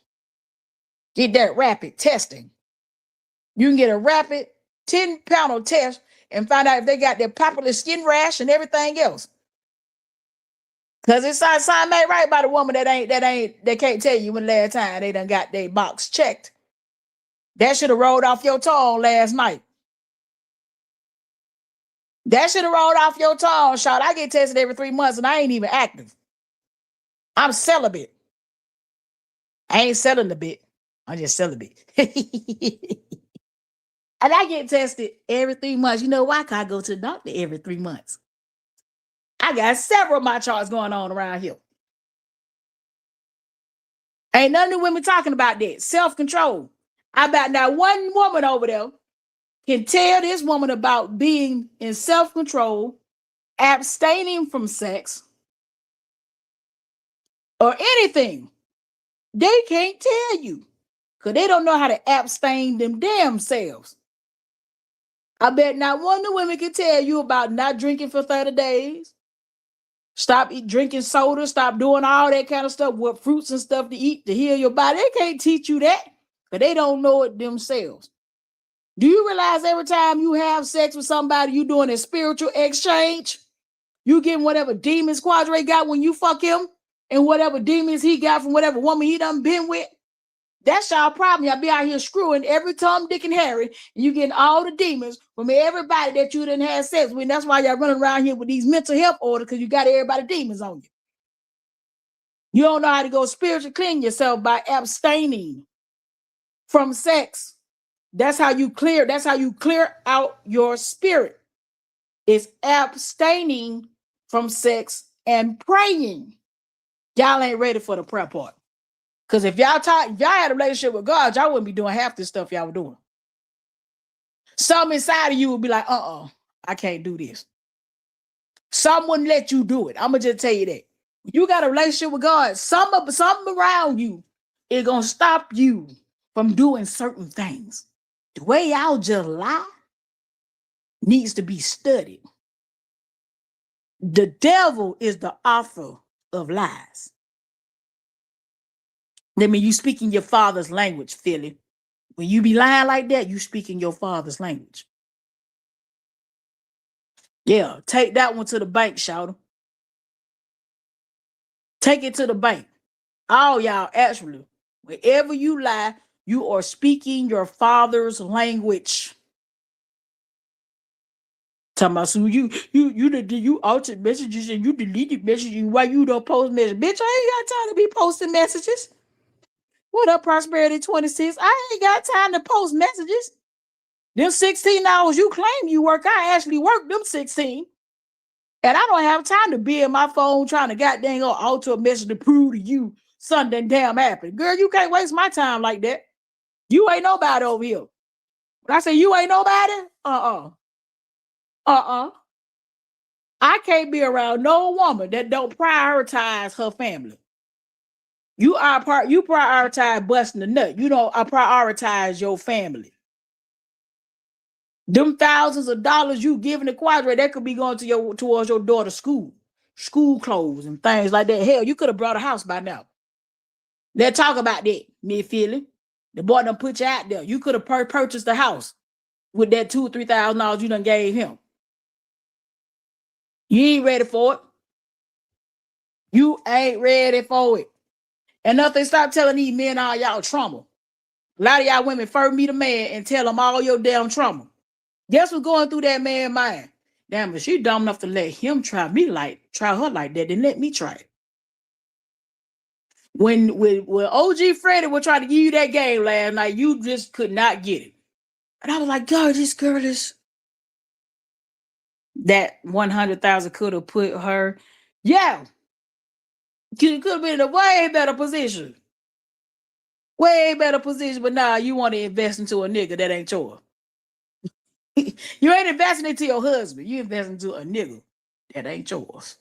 Get that rapid testing. You can get a rapid 10-panel test and find out if they got their popular skin rash and everything else. Cause it's something made right by the woman they can't tell you when the last time they done got their box checked. That should have rolled off your tongue last night. That should have rolled off your tongue, shot. I get tested every 3 months and I ain't even active. I'm celibate. I ain't selling the bit. I'm just celibate. And I get tested every 3 months. You know why? Cause I go to the doctor every 3 months. I got several of my charts going on around here. Ain't none of the women talking about that. Self-control. I bet not one woman over there can tell this woman about being in self-control, abstaining from sex, or anything. They can't tell you because they don't know how to abstain them damn selves. I bet not one of the women can tell you about not drinking for 30 days. Stop drinking soda. Stop doing all that kind of stuff with fruits and stuff to eat to heal your body. They can't teach you that because they don't know it themselves. Do you realize every time you have sex with somebody, you doing a spiritual exchange? You getting whatever demons Quadre got when you fuck him and whatever demons he got from whatever woman he done been with. That's y'all problem. Y'all be out here screwing every Tom, Dick, and Harry, and you getting all the demons from everybody that you didn't have sex with. And that's why y'all running around here with these mental health orders because you got everybody demons on you. You don't know how to go spiritually clean yourself by abstaining from sex. That's how you clear out your spirit. It's abstaining from sex and praying. Y'all ain't ready for the prayer part. Because if y'all had a relationship with God, y'all wouldn't be doing half this stuff y'all were doing. Some inside of you would be like, I can't do this. Some wouldn't let you do it. I'm going to just tell you that. You got a relationship with God, something around you is going to stop you from doing certain things. The way y'all just lie needs to be studied. The devil is the author of lies. That means you speaking your father's language, Philly. When you be lying like that, you speaking your father's language. Yeah, take that one to the bank, shouter. Take it to the bank. All y'all, actually, wherever you lie, you are speaking your father's language. Talking about so you altered messages and you deleted messages while you don't post messages. Bitch, I ain't got time to be posting messages. What up, Prosperity 26? I ain't got time to post messages. Them 16 hours you claim you work, I actually work them 16. And I don't have time to be in my phone trying to goddamn alter a message to prove to you something damn happened. Girl, you can't waste my time like that. You ain't nobody over here. When I say you ain't nobody, I can't be around no woman that don't prioritize her family. You prioritize busting the nut. You don't prioritize your family. Them thousands of dollars you giving the Quadre, that could be going to towards your daughter's school clothes and things like that. Hell, you could have brought a house by now. Let's talk about that, me feeling. The boy done put you out there. You could have purchased the house with that $2,000 or $3,000 you done gave him. You ain't ready for it. You ain't ready for it. And nothing, stop telling these men all y'all trauma. A lot of y'all women first meet a man and tell him all your damn trauma. Guess what's going through that man's mind? Damn, if she dumb enough to let him try her like that, then let me try it. When OG Freddie would try to give you that game last night, you just could not get it. And I was like, God, this girl is That 100,000 could have put her, yeah, could have been in a way better position. Way better position, but now you want to invest into a nigga that ain't yours. You ain't investing into your husband. You investing into a nigga that ain't yours.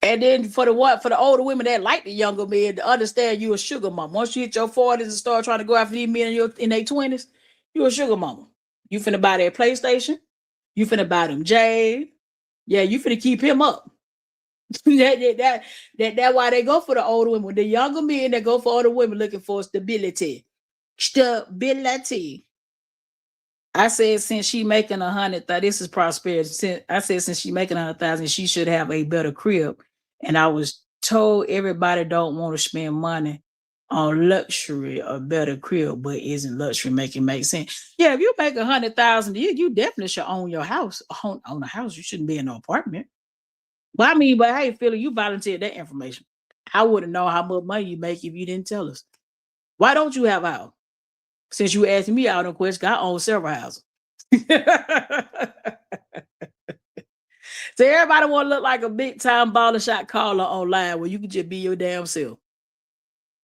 And then for the older women that like the younger men to understand you a sugar mama. Once you hit your 40s and start trying to go after these men in their 20s, you a sugar mama. You finna buy that PlayStation. You finna buy them Jade. Yeah, you finna keep him up. That why they go for the older women. The younger men that go for older women looking for stability. Stability. I said since she making 100,000, this is prosperity. I said since she making 100,000, she should have a better crib. And I was told everybody don't want to spend money on luxury or better crib, but isn't luxury making make sense? Yeah, if you make 100,000, you definitely should own your house. Own a house. You shouldn't be in an apartment. But I mean, but hey, Philly, you volunteered that information. I wouldn't know how much money you make if you didn't tell us. Why don't you have a house? Since you asked me out on question, I own several houses. So everybody want to look like a big time baller shot caller online where you can just be your damn self.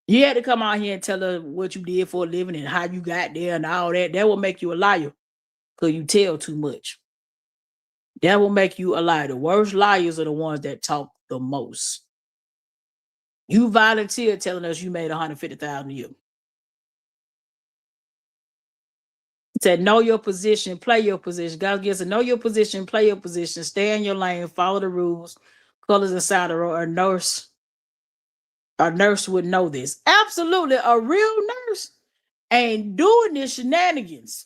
You had to come out here and tell her what you did for a living and how you got there and all that. That will make you a liar because you tell too much. That will make you a liar. The worst liars are the ones that talk the most. You volunteered telling us you made 150,000 a year. Said know your position, play your position. God gives a know your position, play your position, stay in your lane, follow the rules, colors inside the road. A nurse would know this. Absolutely, a real nurse ain't doing this shenanigans.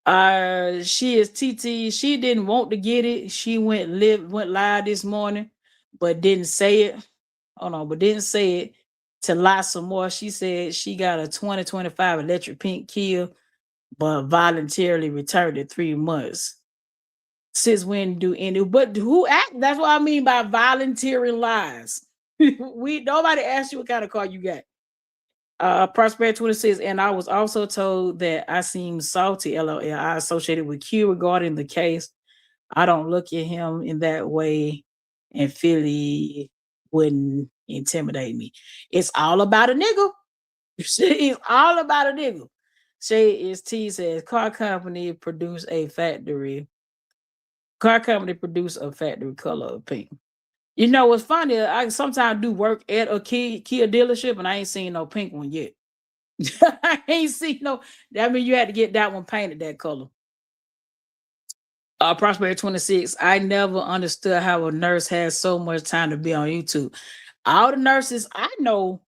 She is TT. She didn't want to get it. She went live this morning, but didn't say it. Hold on, but didn't say it to lie some more. She said she got a 2025 electric pink Kia, but voluntarily returned it 3 months. Since when do any? But who act? That's what I mean by volunteering lies. We nobody asked you what kind of car you got. Prosperity 26, and I was also told that I seem salty. LOL. I associated with Q regarding the case. I don't look at him in that way, and Philly wouldn't intimidate me. It's all about a nigga. It's all about a nigga. Shay is T says car company produce a factory. Car company produce a factory color of pink. You know what's funny? I sometimes do work at a Kia dealership, and I ain't seen no pink one yet. I ain't seen no. That mean you had to get that one painted that color. Prosperity 26. I never understood how a nurse has so much time to be on YouTube. All the nurses I know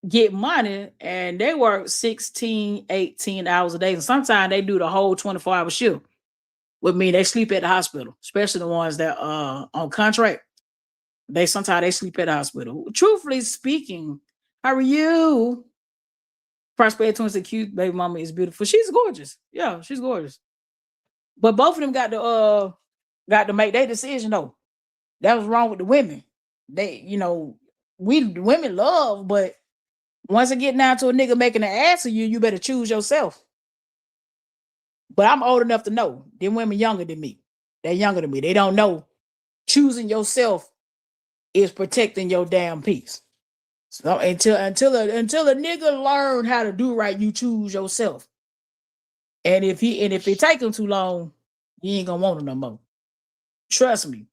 get money and they work 16, 18 hours a day. And sometimes they do the whole 24-hour shift. With me, they sleep at the hospital, especially the ones that on contract. They sometimes they sleep at the hospital. Truthfully speaking, how are you? Prosperity 26 cute baby mama is beautiful. She's gorgeous. Yeah, she's gorgeous. But both of them got to make their decision though. That was wrong with the women. They, we women love, but once it get down to a nigga making an ass of you, you better choose yourself. But I'm old enough to know them women younger than me. They're younger than me. They don't know choosing yourself is protecting your damn peace. So until a nigga learn how to do right, you choose yourself. And if it take him too long, you ain't gonna want him no more. Trust me.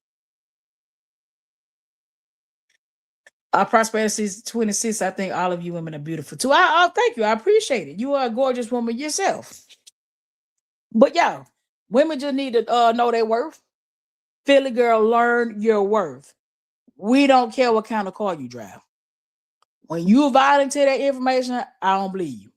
Prosperity 26. I think all of you women are beautiful too. I thank you. I appreciate it. You are a gorgeous woman yourself. But yeah, women just need to know their worth. Philly girl, learn your worth. We don't care what kind of car you drive. When you volunteer that information, I don't believe you.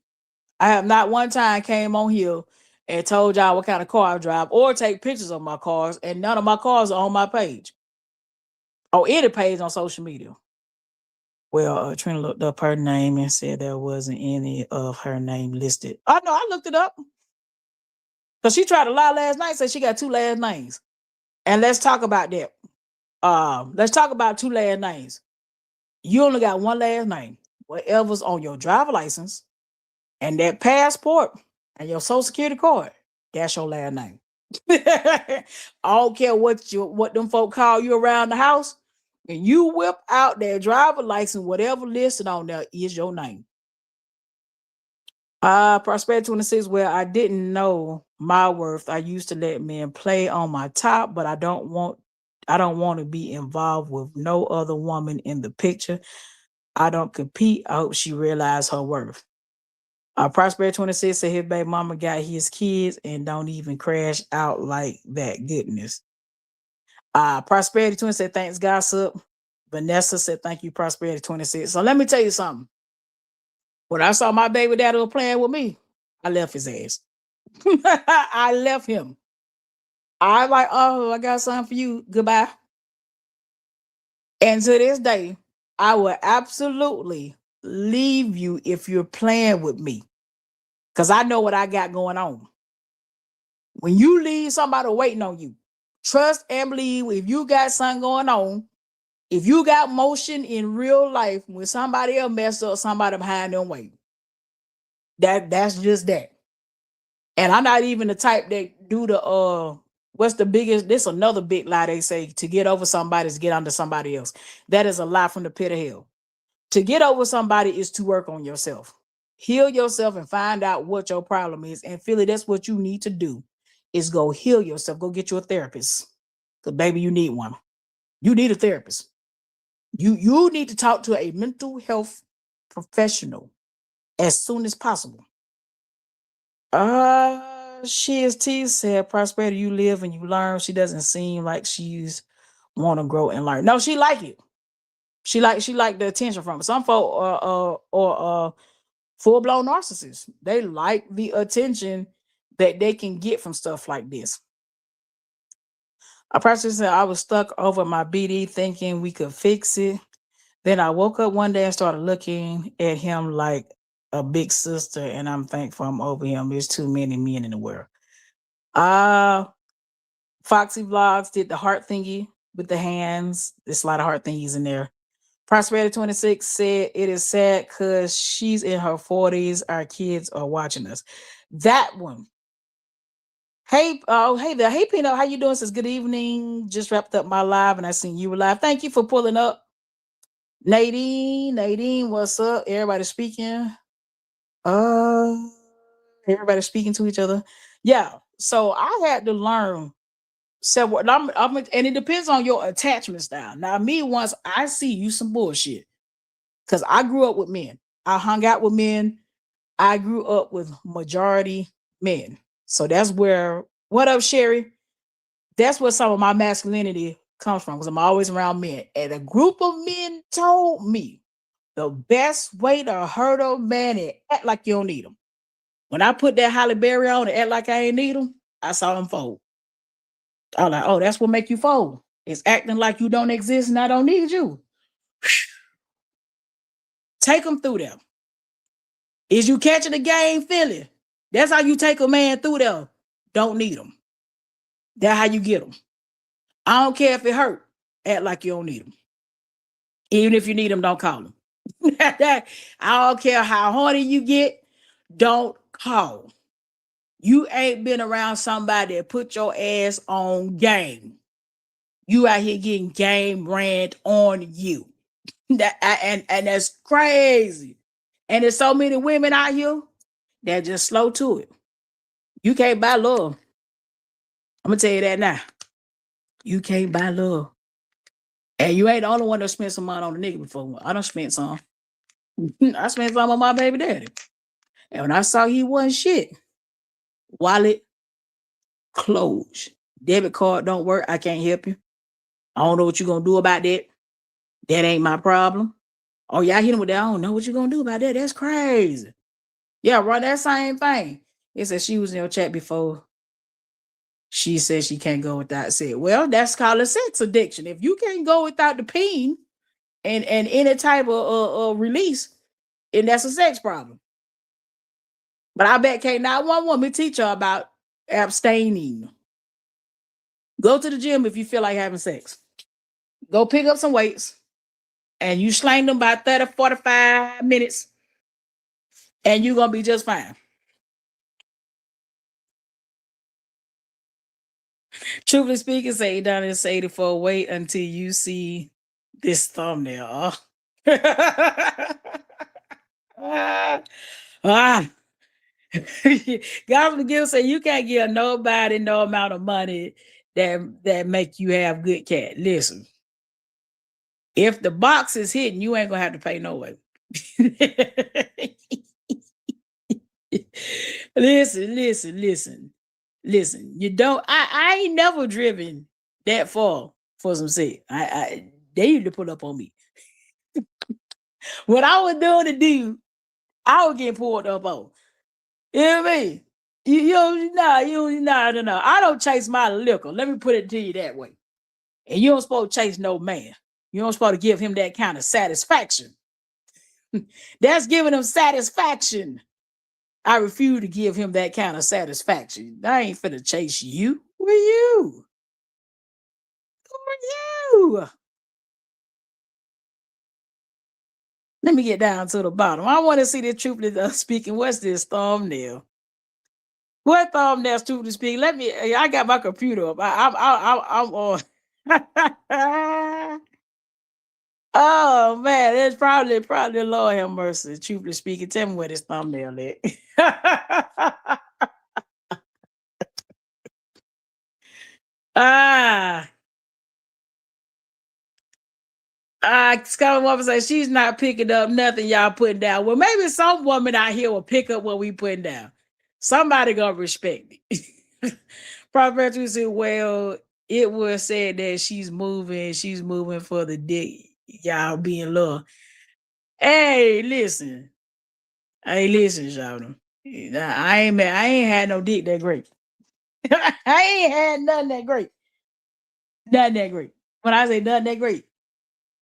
I have not one time came on here and told y'all what kind of car I drive or take pictures of my cars, and none of my cars are on my page or any page on social media. Well, Trina looked up her name and said there wasn't any of her name listed. Oh no, I looked it up because she tried to lie last night. Said she got two last names, and let's talk about that. Let's talk about two last names. You only got one last name. Whatever's on your driver license and that passport and your social security card, that's your last name. I don't care what them folk call you around the house. And you whip out that driver license, whatever listed on there is your name. Prosperity 26, where I didn't know my worth. I used to let men play on my top, but I don't want to be involved with no other woman in the picture. I don't compete. I hope she realized her worth. Prosperity 26 said his baby mama got his kids and don't even crash out like that. Goodness. Prosperity 26 said thanks, gossip. Vanessa said thank you, Prosperity 26. So let me tell you something. When I saw my baby daddy was playing with me, I left his ass. I left him. I like, oh, I got something for you. Goodbye. And to this day, I will absolutely leave you if you're playing with me. Because I know what I got going on. When you leave somebody waiting on you, trust and believe if you got something going on, if you got motion in real life, when somebody else messed up, somebody behind them waiting. That's just that. And I'm not even the type that do the what's the biggest, this another big lie they say, to get over somebody is get under somebody else. That is a lie from the pit of hell. To get over somebody is to work on yourself. Heal yourself and find out what your problem is. And Philly, that's what you need to do is go heal yourself. Go get you a therapist. Because baby, you need one. You need a therapist. You need to talk to a mental health professional as soon as possible. She is T said, Prosperity, you live and you learn. She doesn't seem like she's want to grow and learn. No, she like it. She like the attention from it. Some folk or full blown narcissists. They like the attention that they can get from stuff like this. A person said I was stuck over my BD thinking we could fix it. Then I woke up one day and started looking at him like a big sister, and I'm thankful I'm over him. There's too many men in the world. Foxy Vlogs did the heart thingy with the hands. There's a lot of heart thingies in there. Prosperity 26 said it is sad because she's in her 40s. Our kids are watching us. That one. Hey, hey there. Hey, Pino, how you doing? Says good evening. Just wrapped up my live and I seen you were live. Thank you for pulling up. Nadine, what's up? Everybody speaking. Everybody speaking to each other. Yeah. So I had to learn several, and it depends on your attachment style. Now, me, once I see you some bullshit, because I grew up with men. I hung out with men. I grew up with majority men. So that's where, what up, Sherry? That's where some of my masculinity comes from, because I'm always around men. And a group of men told me the best way to hurt a man is act like you don't need him. When I put that Halle Berry on and act like I ain't need him, I saw him fold. I was like, oh, that's what make you fold. It's acting like you don't exist and I don't need you. Take them through there. Is you catching the game, Philly? That's how you take a man through there. Don't need them. That's how you get them. I don't care if it hurt. Act like you don't need them. Even if you need them, don't call them. I don't care how horny you get. Don't call. You ain't been around somebody that put your ass on game. You out here getting game ran on you. And that's crazy. And there's so many women out here that just slow to it. You can't buy love. I'm gonna tell you that now. You can't buy love. And you ain't the only one that spent some money on a nigga before. I done spent some. I spent some on my baby daddy. And when I saw he wasn't shit, wallet closed. Debit card don't work. I can't help you. I don't know what you're gonna do about that. That ain't my problem. Oh, y'all hit him with that. I don't know what you're gonna do about that. That's crazy. Yeah, run that same thing. It said she was in your chat before. She said she can't go without sex. Well, that's called a sex addiction. If you can't go without the peen and any type of release, and that's a sex problem. But I bet can't not one woman teach her about abstaining. Go to the gym if you feel like having sex. Go pick up some weights and you slang them by 30, 45 minutes and you're going to be just fine. Truthfully speaking, say down and say it for wait until you see this thumbnail. ah, ah. God forgive say you can't give nobody no amount of money that make you have good cat. Listen, if the box is hidden, you ain't gonna have to pay no way. listen. You don't. I ain't never driven that far for some sex. They used to put up on me. What I was doing to do, I was getting pulled up on. You know what I mean? No. I don't chase my liquor. Let me put it to you that way. And you don't supposed to chase no man. You don't supposed to give him that kind of satisfaction. That's giving him satisfaction. I refuse to give him that kind of satisfaction. I ain't finna chase you. Who are you? Who are you? Let me get down to the bottom. I want to see the truthfully speaking. What's this thumbnail? What thumbnail truthfully speaking? Let me. I got my computer up. I'm on. Oh man, it's probably Lord have mercy. Truthfully speaking, tell me where this thumbnail at. ah. Scott woman say she's not picking up nothing y'all putting down. Well, maybe some woman out here will pick up what we putting down. Somebody gonna respect it. Prophet said, well, it was said that she's moving for the dick. Y'all being love. Hey, listen. Hey, listen, y'all. I ain't had no dick that great. I ain't had nothing that great. Nothing that great. When I say nothing that great,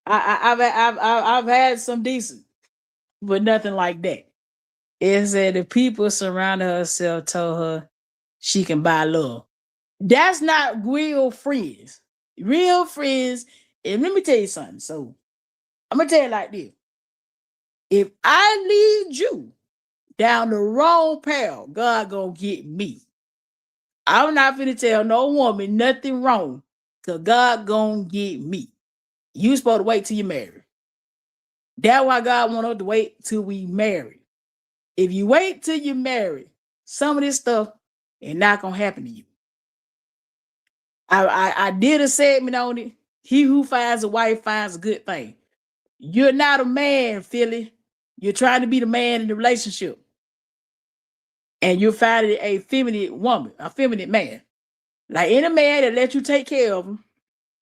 I've had some decent, but nothing like that. It said the people surrounding herself told her she can buy love. That's not real friends. Real friends, and let me tell you something. So I'm gonna tell you like this. If I lead you down the wrong path, God gonna get me. I'm not gonna tell no woman nothing wrong, cause God gonna get me. You supposed to wait till you marry. That's why God want us to wait till we marry. If you wait till you marry, some of this stuff is not gonna happen to you. I did a segment on it. He who finds a wife finds a good thing. You're not a man, Philly. You're trying to be the man in the relationship. And you're finding a feminine woman, a feminine man. Like any man that lets you take care of him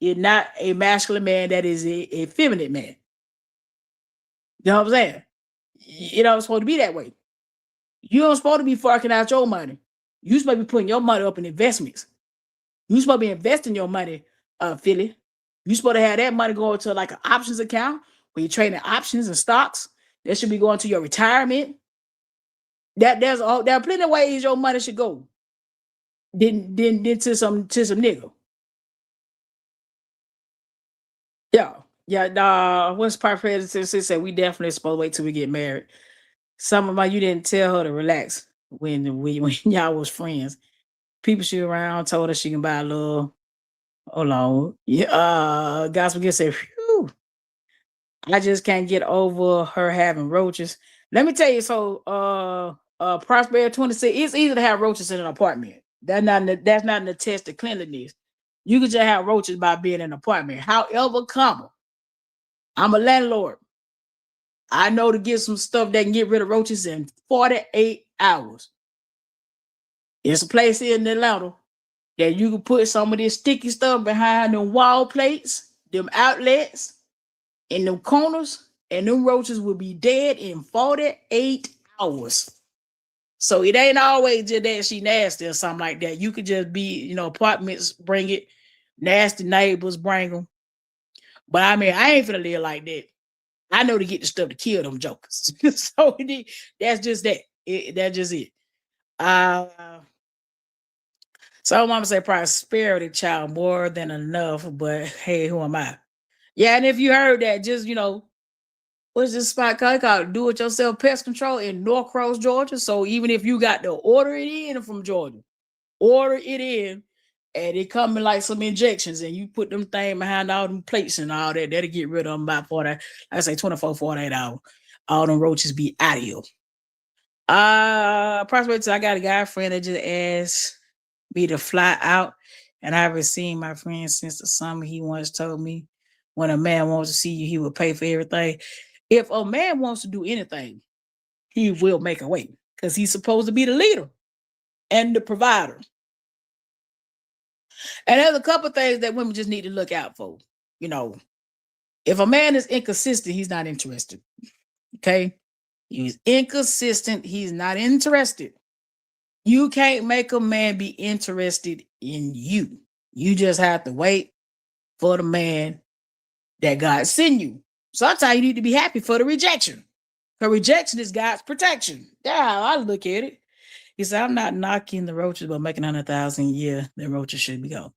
is not a masculine man, that is a feminine man. You know what I'm saying? You know, it's supposed to be that way. You don't supposed to be forking out your money. You supposed to be putting your money up in investments. You supposed to be investing your money, Philly. You supposed to have that money going to like an options account where you're trading options and stocks. That should be going to your retirement. There are plenty of ways your money should go. Then to some nigga. Yeah. Yeah, what's part president said we definitely supposed to wait till we get married. Some of my you didn't tell her to relax when y'all was friends. People she around told her she can buy a little. Hold on. Yeah, Gospel Gift said, phew, I just can't get over her having roaches. Let me tell you, so Prosperity 26, it's easy to have roaches in an apartment. That's not an attest to cleanliness. You can just have roaches by being in an apartment. However, I'm a landlord. I know to get some stuff that can get rid of roaches in 48 hours. It's a place here in Atlanta that you can put some of this sticky stuff behind them wall plates, them outlets, in them corners, and them roaches will be dead in 48 hours. So it ain't always just that she nasty or something like that. You could just be, apartments bring it, nasty neighbors bring them. But I mean, I ain't finna live like that. I know to get the stuff to kill them jokers. So that's just that. That's just it. So mama say prosperity child more than enough, but hey, who am I? Yeah, and if you heard that, just what's this spot called? Do it yourself pest control in Norcross, Georgia. So even if you got to order it in from Georgia, order it in. And it come in like some injections, and you put them thing behind all them plates and all that. That'll get rid of them by 40. I say 24, 48 hours. All them roaches be out of here. Approximately, I got a guy friend that just asked me to fly out, and I haven't seen my friend since the summer. He once told me, when a man wants to see you, he will pay for everything. If a man wants to do anything, he will make a way because he's supposed to be the leader and the provider. And there's a couple things that women just need to look out for. You know, if a man is inconsistent, he's not interested. Okay. He's inconsistent. He's not interested. You can't make a man be interested in you. You just have to wait for the man that God sent you. Sometimes you need to be happy for the rejection. Because rejection is God's protection. That's how I look at it. He said, I'm not knocking the roaches, but making 100,000 a year, the roaches should be gone.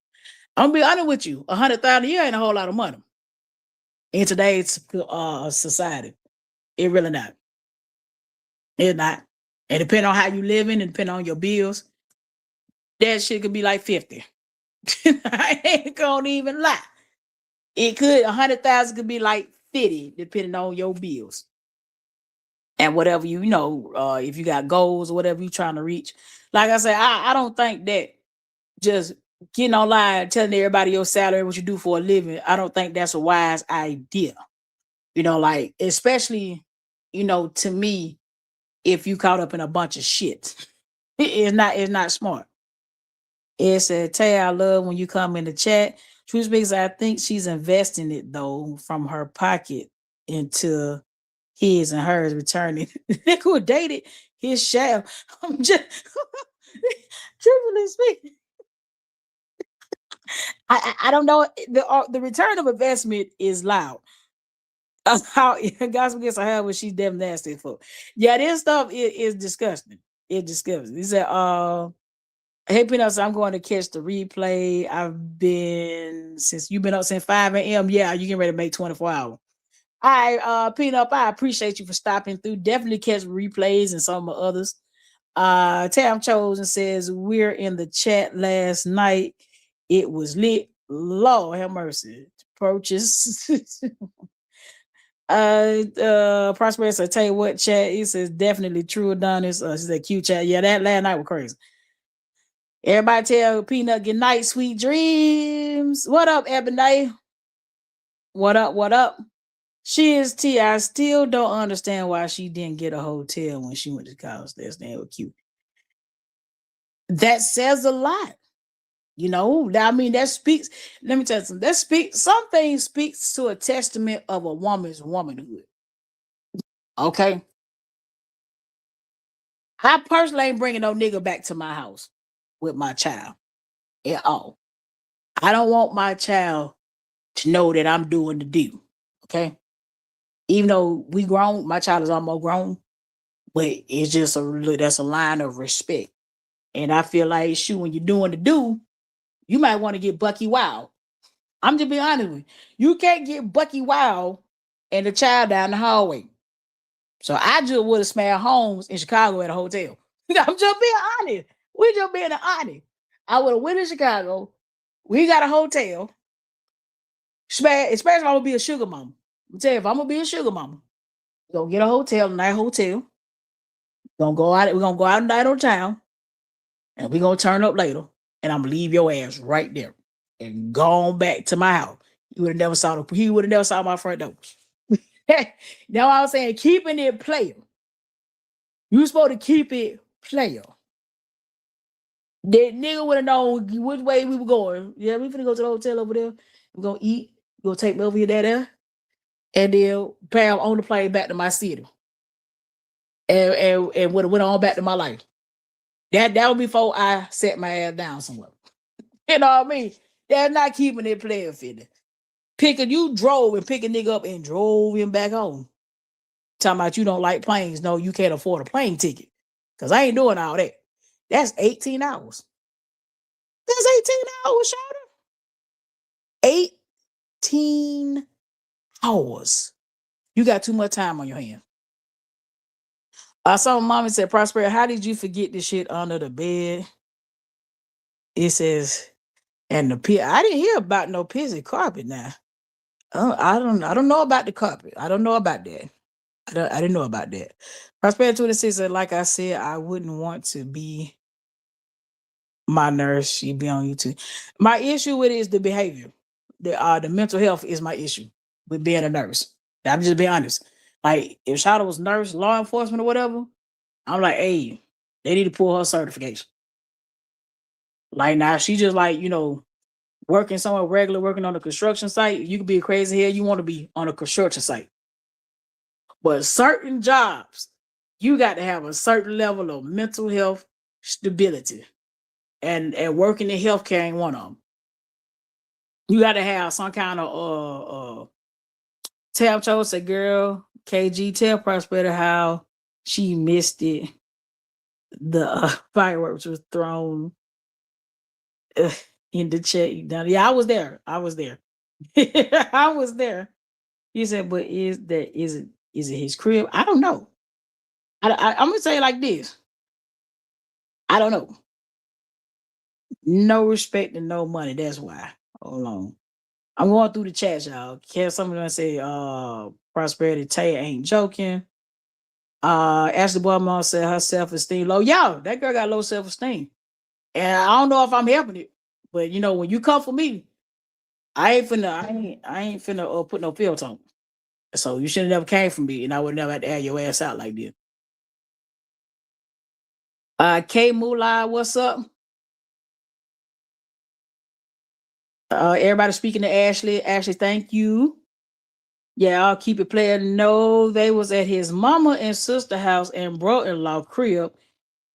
I'm gonna be honest with you. 100,000 a year ain't a whole lot of money in today's society. It really not. It's not. And depending on how you living and depending on your bills, that shit could be like 50. I ain't gonna even lie. It could 100,000 could be like 50, depending on your bills. And whatever you know, if you got goals or whatever you're trying to reach. Like I said, I don't think that just getting online, telling everybody your salary, what you do for a living, I don't think that's a wise idea. You know, like, especially, to me, if you caught up in a bunch of shit. It's not smart. It said, Tay, I love when you come in the chat. Truth speaks, I think she's investing it though from her pocket into his and hers returning. Liquidated his share. I'm just truthfully speaking. I don't know. The return of investment is loud. That's how gospel gets a hell when she's damn nasty for. Yeah, this stuff is disgusting. It's disgusting. He said, hey Peanuts, I'm going to catch the replay. Since you've been up since 5 a.m. Yeah, you getting ready to make 24 hours. All right, Peanut, I appreciate you for stopping through. Definitely catch replays and some of the others. Tam Chosen says, we're in the chat last night. It was lit. Lord have mercy. Approaches. Prosperous, I tell you what, chat. He says definitely true Adonis. She said cute chat. Yeah, that last night was crazy. Everybody tell Peanut good night, sweet dreams. What up, Ebony? What up? What up? She is T. I still don't understand why she didn't get a hotel when she went to college. That's damn cute. That says a lot. I mean, that speaks. Let me tell you something. Some things speaks to a testament of a woman's womanhood. Okay. I personally ain't bringing no nigga back to my house with my child at all. I don't want my child to know that I'm doing the deal. Okay. Even though we grown, my child is almost grown, but it's just that's a line of respect. And I feel like, shoot, when you're doing the do, you might want to get Bucky Wild. I'm just being honest with you. You can't get Bucky Wild and the child down the hallway. So I just would have smashed homes in Chicago at a hotel. I'm just being honest. We just being honest. I would have went to Chicago. We got a hotel. Especially if I'm gonna be a sugar mama. I'm tell you, if I'm gonna be a sugar mama, we're gonna get a hotel, a nice hotel. We're gonna go out night on town, and we're gonna turn up later. And I'm gonna leave your ass right there and go on back to my house. He would have never saw my front door. Now I was saying, keeping it player. You supposed to keep it player. That nigga would have known which way we were going. Yeah, we finna go to the hotel over there. We're gonna eat. You're gonna take me over here, there. And then bam, on the plane back to my city. And would have went on back to my life. That was before I set my ass down somewhere. You know what I mean? They're not keeping it player fitting. You drove and pick a nigga up and drove him back home. Talking about you don't like planes. No, you can't afford a plane ticket. Because I ain't doing all that. That's 18 hours. That's 18 hours, Shawty. 18 hours. You got too much time on your hand. I saw mommy said, Prosper, how did you forget this shit under the bed? It says, And I didn't hear about no pissy carpet now. I don't know about the carpet. I don't know about that. I didn't know about that. Prosperity 26 said, like I said, I wouldn't want to be my nurse. She'd be on YouTube. My issue with it is the behavior. The mental health is my issue with being a nurse. I'm just being honest. Like if Shada was nurse, law enforcement, or whatever, I'm like, hey, they need to pull her certification. Like now, she just like working somewhere regular, working on a construction site. You could be a crazy head. You want to be on a construction site, but certain jobs, you got to have a certain level of mental health stability, and working in healthcare ain't one of them. You got to have some kind of Tab Cho said, girl, KG, tell Prosperity how she missed it. The fireworks was thrown uh, in the chat. Yeah, I was there. I was there. I was there. He said, but is it his crib? I don't know. I'm gonna say it like this. I don't know. No respect and no money. That's why. Hold on. I'm going through the chat, y'all. Can someone say Prosperity Tay ain't joking? Ashley Boymont said her self-esteem low. Yo, that girl got low self-esteem. And I don't know if I'm helping it. But when you come for me, I ain't finna put no filter on. So you should have never came from me, and I would never have to air your ass out like this. K Moolah, what's up? Everybody speaking to Ashley. Ashley, thank you. Yeah, I'll keep it playing. No, they was at his mama and sister house and bro-in-law crib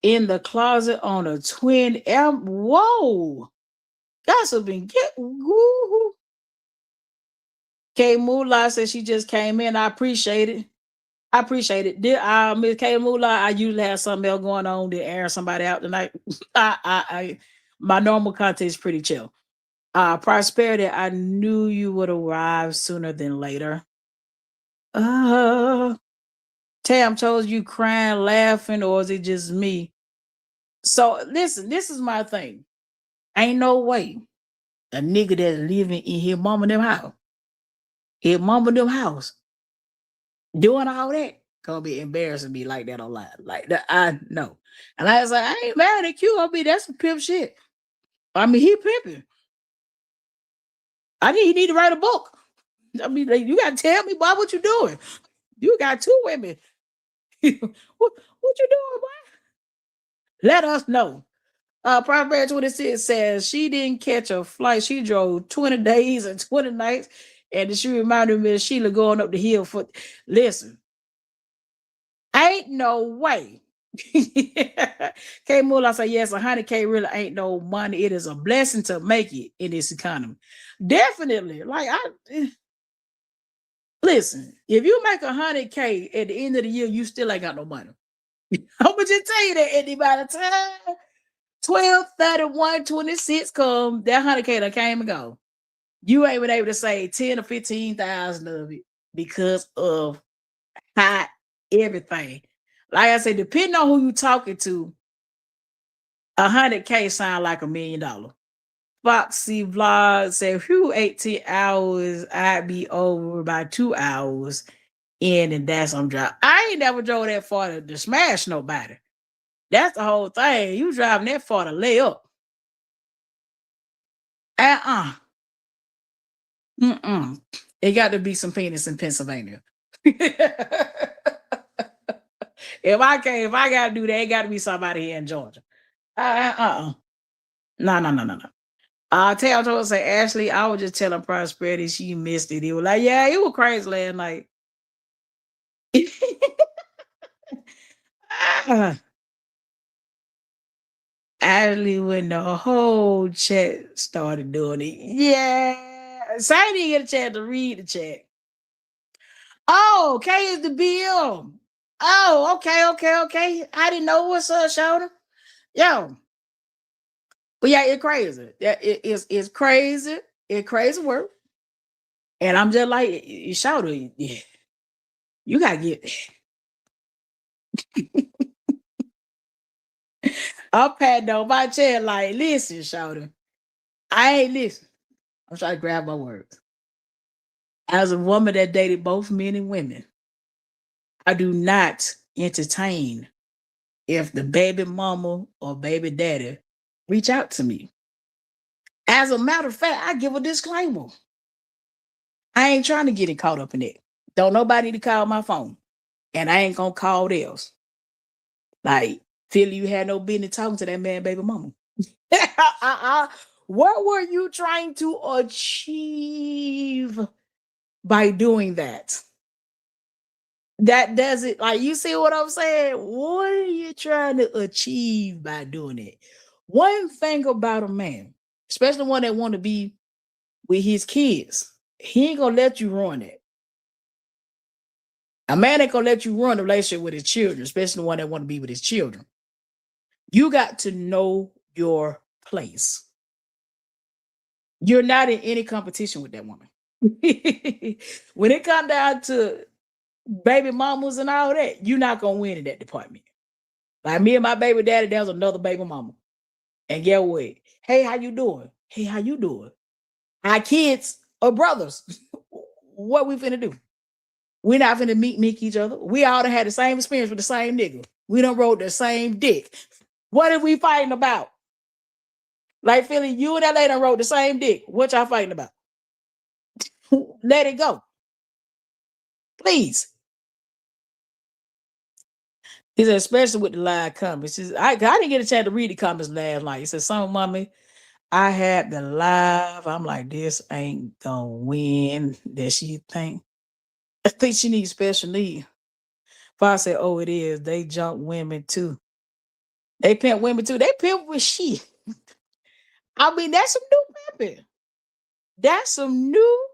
in the closet on a twin M. Whoa. That's a been get woo. K Moolah said she just came in. I appreciate it. I appreciate it. Miss K Moolah, I usually have something else going on to air somebody out tonight. My normal content is pretty chill. Prosperity, I knew you would arrive sooner than later. Tam told you crying, laughing, or is it just me? So listen, this is my thing. Ain't no way a nigga that's living in his mama them house, doing all that gonna be embarrassing me like that online. Like that, I know. And I was like, I ain't mad at you. I mean, that's some pimp shit. I mean, he pimping. I think he need to write a book. I mean, like, you gotta tell me, boy, what you doing? You got two women. what you doing, boy? Let us know. Proverbs 26 says she didn't catch a flight. She drove 20 days and 20 nights. And she reminded me of Sheila going up the hill for listen. Ain't no way. K Moolah said, yes, 100K really ain't no money. It is a blessing to make it in this economy. Definitely. Like listen, if you make 100K at the end of the year, you still ain't got no money. I'm gonna just tell you that at the by the time 12, 31, 26 come, that 100K that came and go. You ain't been able to save 10 or 15,000 of it because of hot everything. Like I said, depending on who you talking to, 100K sound like $1,000,000. Foxy Vlog said, "Whew, 18 hours, I'd be over by 2 hours in, and that's on drive." I ain't never drove that far to smash nobody. That's the whole thing. You driving that far to lay up. Mm-mm. It got to be some penis in Pennsylvania. if I gotta do that, it gotta be somebody here in Georgia. No, no, no, no, no. Tail told say, Ashley, I was just telling Prosperity she missed it. He was like, yeah, it was crazy last night. Ashley, when the whole chat started doing it. Yeah. So I didn't get a chance to read the chat. Oh, K is the bill. Oh, okay. I didn't know what's up, shoulder. Yo. But yeah, it's crazy. Yeah, it's crazy. It's crazy work. And I'm just like, shoulder, yeah, you gotta get up pat on my chair, like, listen, shoulder. I ain't listen. I'm trying to grab my words. As a woman that dated both men and women, I do not entertain if the baby mama or baby daddy reach out to me. As a matter of fact, I give a disclaimer. I ain't trying to get it caught up in it. Don't nobody to call my phone. And I ain't gonna call theirs. Like, Philly, you had no business talking to that man, baby mama. What were you trying to achieve by doing that? That does it. Like, you see what I'm saying? What are you trying to achieve by doing it? One thing about a man, especially one that want to be with his kids, he ain't gonna let you ruin it. A man ain't gonna let you ruin the relationship with his children, especially the one that want to be with his children. You got to know your place. You're not in any competition with that woman. When it comes down to baby mamas and all that, you're not gonna win in that department. Like me and my baby daddy, there's another baby mama. And get what? Hey, how you doing? Hey, how you doing? Our kids are brothers. What we finna do? We not finna meet each other. We all done had the same experience with the same nigga. We done rode the same dick. What are we fighting about? Like Philly, you and that lady done rode the same dick. What y'all fighting about? Let it go. Please. He said, especially with the live comments. I didn't get a chance to read the comments last night. He said, some mommy, I had the live. I'm like, this ain't gonna win. That she think. I think she needs special need. If I said, oh, it is, they jump women too. They pimp women too. They pimp with shit. I mean, that's some new pimping. That's some new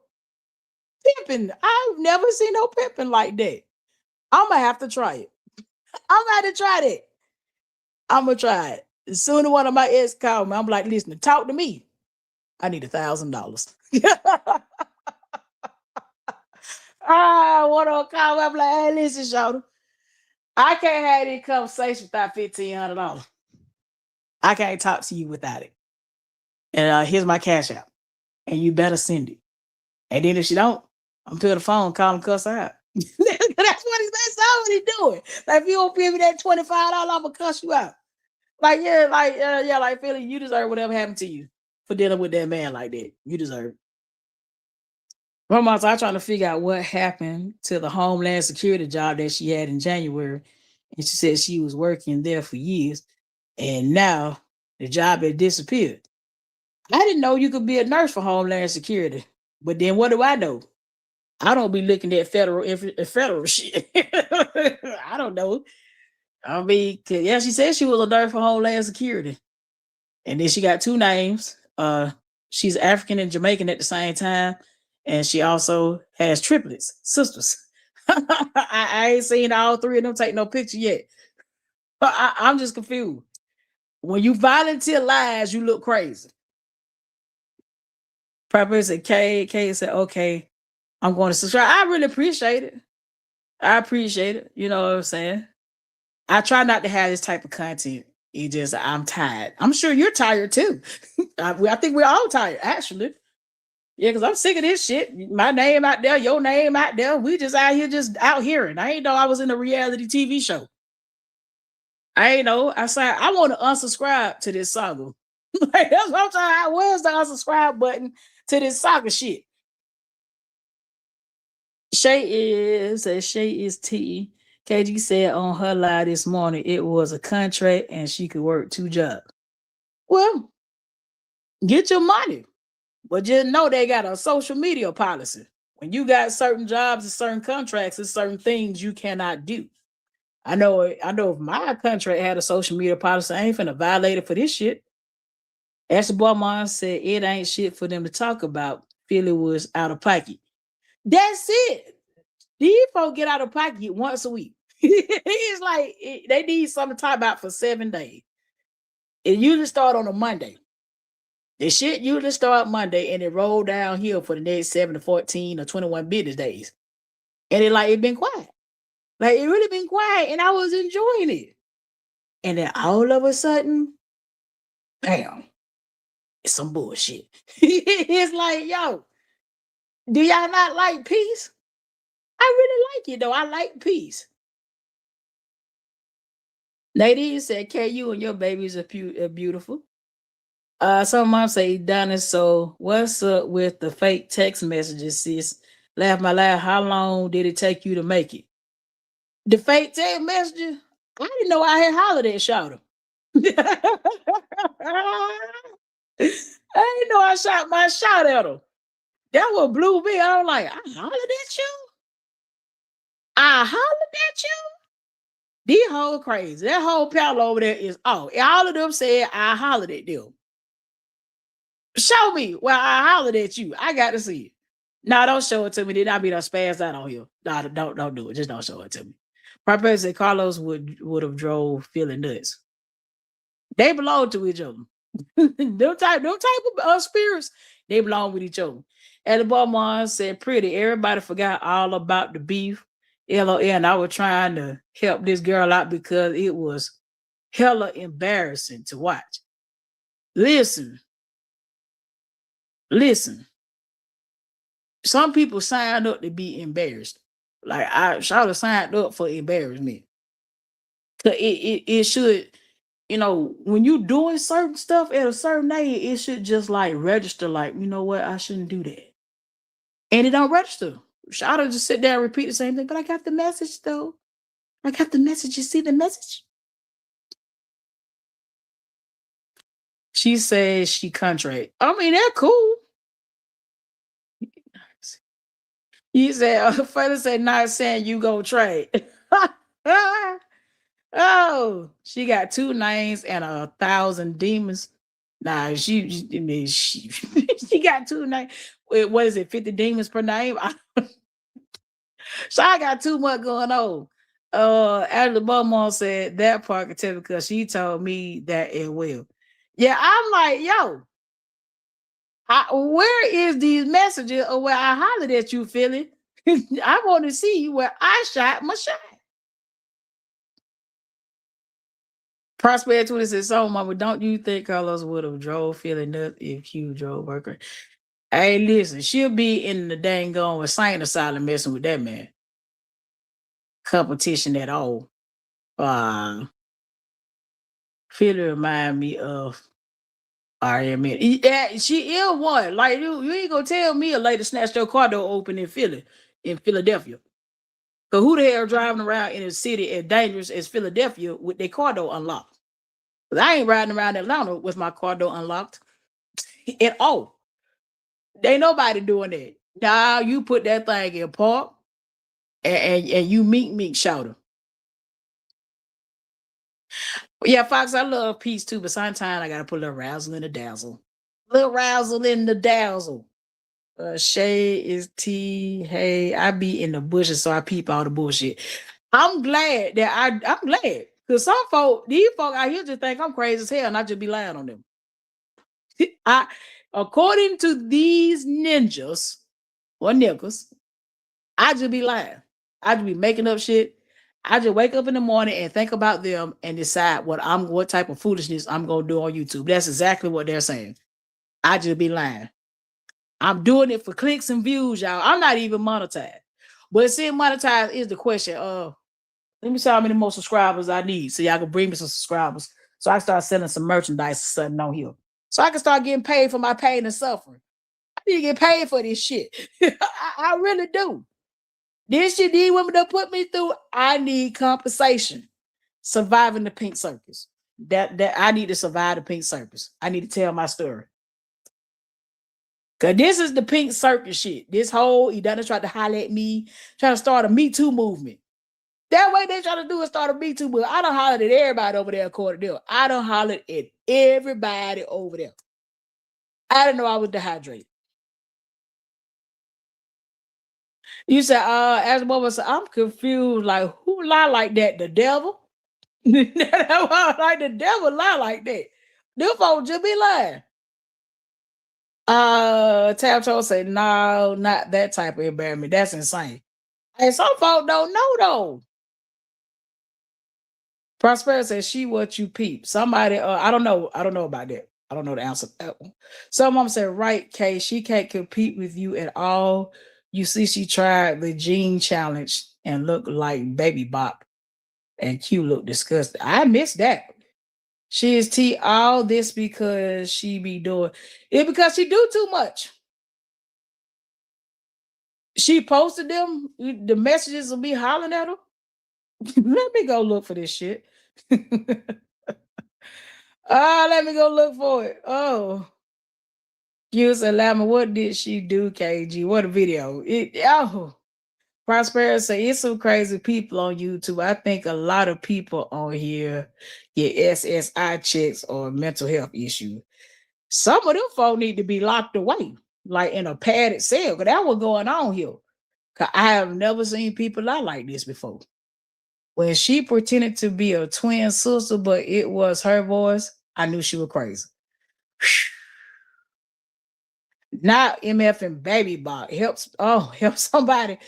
pimping. I've never seen no pimping like that. I'm gonna have to try it. I'm gonna have to try that. I'm gonna try it. As soon as one of my ex called me, I'm like, listen, talk to me. I need $1,000. One of them call me, I'm like, hey, listen, Shawty, I can't have this conversation without $1,500. I can't talk to you without it. And here's my cash app. And you better send it. And then if she don't, I'm picking the phone, call and cuss her out. That's all he doing. Like if you don't pay me that $25, I'm gonna cuss you out. Like like Philly, you deserve whatever happened to you for dealing with that man like that. You deserve it. Grandma's I trying to figure out what happened to the Homeland Security job that she had in January. And she said she was working there for years. And now the job had disappeared. I didn't know you could be a nurse for Homeland Security. But then what do I know? I don't be looking at federal shit. I don't know. I mean, yeah, she said she was a nurse for Homeland Security. And then she got two names. She's African and Jamaican at the same time. And she also has triplets, sisters. I ain't seen all three of them take no picture yet. But I'm just confused. When you volunteer lies, you look crazy. Probably said K said, okay, I'm going to subscribe. I really appreciate it. I appreciate it. You know what I'm saying? I try not to have this type of content. It just, I'm tired. I'm sure you're tired too. I think we're all tired, actually. Yeah, because I'm sick of this shit. My name out there, your name out there. We just out here, just out hearing. I ain't know I was in a reality TV show. I ain't know. I said, I want to unsubscribe to this saga. Like, that's what I'm trying. Where's the unsubscribe button to this saga shit? Shay is T. KG said on her live this morning it was a contract and she could work 2 jobs. Well, get your money. But just know they got a social media policy. When you got certain jobs and certain contracts and certain things you cannot do. I know if my contract had a social media policy, I ain't finna violate it for this shit. Ashley Beaumont said it ain't shit for them to talk about. Philly was out of pocket. That's it. These folks get out of pocket once a week. It's like they need something to talk about for 7 days. It usually start on a Monday. The shit usually start Monday and it roll downhill for the next 7 to 14 or 21 business days. And it been quiet. Like it really been quiet and I was enjoying it. And then all of a sudden, bam. It's some bullshit. It's like, yo, do y'all not like peace? I really like it though. I like peace. Nadine said, "Can you and your babies are beautiful?" Some mom say, "Donna, so what's up with the fake text messages, sis? Laugh my laugh. How long did it take you to make it? The fake text messages? I didn't know I had holiday shouter. I didn't know I shot my shot at them. That what blew me. I was like, I hollered at you. I hollered at you. The whole crazy. That whole pal over there is all of them said I hollered at them. Show me where I hollered at you. I got to see it. No, don't show it to me. Then I be done spaz out on here. No, don't do it. Just don't show it to me. Probably said Carlos would have drove feeling nuts. They belong to each other. them type of spirits, they belong with each other. And the Balmon said, "Pretty, everybody forgot all about the beef. LOL, and I was trying to help this girl out because it was hella embarrassing to watch. Listen, listen. Some people sign up to be embarrassed. Like I should have signed up for embarrassment. 'Cause it should, when you doing certain stuff at a certain age, it should just like register, like, you know what, I shouldn't do that. And it don't register. Shout out just sit there and repeat the same thing. But I got the message though. I got the message. You see the message? She says she contract. I mean, they're cool. You said, Fella said, not saying you go trade. Oh, she got two names and 1,000 demons. Nah, I mean, she got two names. Wait, what is it, 50 demons per name? So I got too much going on. Ashley Beaumont said that part could tell because she told me that as well. Yeah, I'm like, yo, where is these messages or where I hollered at you, Philly? I want to see where I shot my shot. Prosperity 20 says, so mama, don't you think Carlos would have drove feeling nuts if Hugh drove worker? Hey, listen, she'll be in the dang on insane asylum messing with that man. Competition at all. Philly remind me of RMN. Yeah, she is one. Like you ain't gonna tell me a lady snatched your car door open in Philadelphia. Cause who the hell driving around in a city as dangerous as Philadelphia with their car door unlocked? 'Cause I ain't riding around Atlanta with my car door unlocked at all. Ain't nobody doing that. Now you put that thing in park and you meek shouter. Yeah, Fox, I love peace too, but sometimes I gotta put a little razzle in the dazzle. Little razzle in the dazzle. Shay is T. Hey, I be in the bushes, so I peep all the bullshit. I'm glad that I'm glad. Because these folk out here just think I'm crazy as hell, and I just be lying on them. I according to these ninjas or niggas, I just be lying. I just be making up shit. I just wake up in the morning and think about them and decide what type of foolishness I'm gonna do on YouTube. That's exactly what they're saying. I just be lying. I'm doing it for clicks and views, y'all. I'm not even monetized. But seeing monetized is the question. Let me see how many more subscribers I need so y'all can bring me some subscribers so I can start selling some merchandise or something on here. So I can start getting paid for my pain and suffering. I need to get paid for this shit. I really do. This shit these women that put me through, I need compensation. Surviving the pink circus. That I need to survive the pink circus. I need to tell my story. Cause this is the pink circus shit. This whole he done tried to holler at me, trying to start a Me Too movement. That way they trying to do is start a Me Too movement. I don't holler at everybody over there according to them. I don't holler at everybody over there. I didn't know I was dehydrated. You said, as a woman said, I'm confused. Like, who lie like that? The devil? Like the devil lie like that. Them folks just be lying. Tab say, no, not that type of embarrassment. That's insane. And some folks don't know though. Prosperity says she what you peep. Somebody, I don't know. I don't know about that. I don't know the answer to that one. Some mom said, right, Kay, she can't compete with you at all. You see, she tried the gene challenge and looked like Baby Bop, and Q looked disgusted. I missed that. She is T all this because she be doing it because she do too much. She posted them, the messages will be hollering at her. Let me go look for this shit. Let me go look for it. Oh, you said, Lama, what did she do, KG? What a video. Prosperity say it's some crazy people on YouTube. I think a lot of people on here get SSI checks or mental health issue. Some of them folk need to be locked away, like in a padded cell. Cause that was going on here. Cause I have never seen people lie like this before. When she pretended to be a twin sister, but it was her voice, I knew she was crazy. Not MF and Baby Bot helps. Oh, help somebody.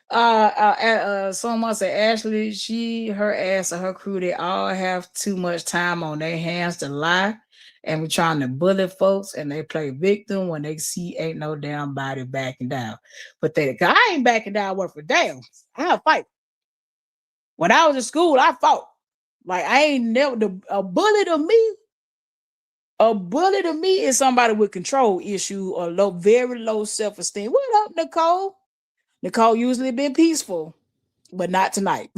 Someone said Ashley, her ass, and her crew, they all have too much time on their hands to lie, and we're trying to bully folks, and they play victim when they see ain't no damn body backing down. But I ain't backing down. Work for damn. I'll fight. When I was in school, I fought. Like I ain't never a bully to me. A bully to me is somebody with control issue or very low self-esteem. What up, Nicole? Nicole usually been peaceful, but not tonight.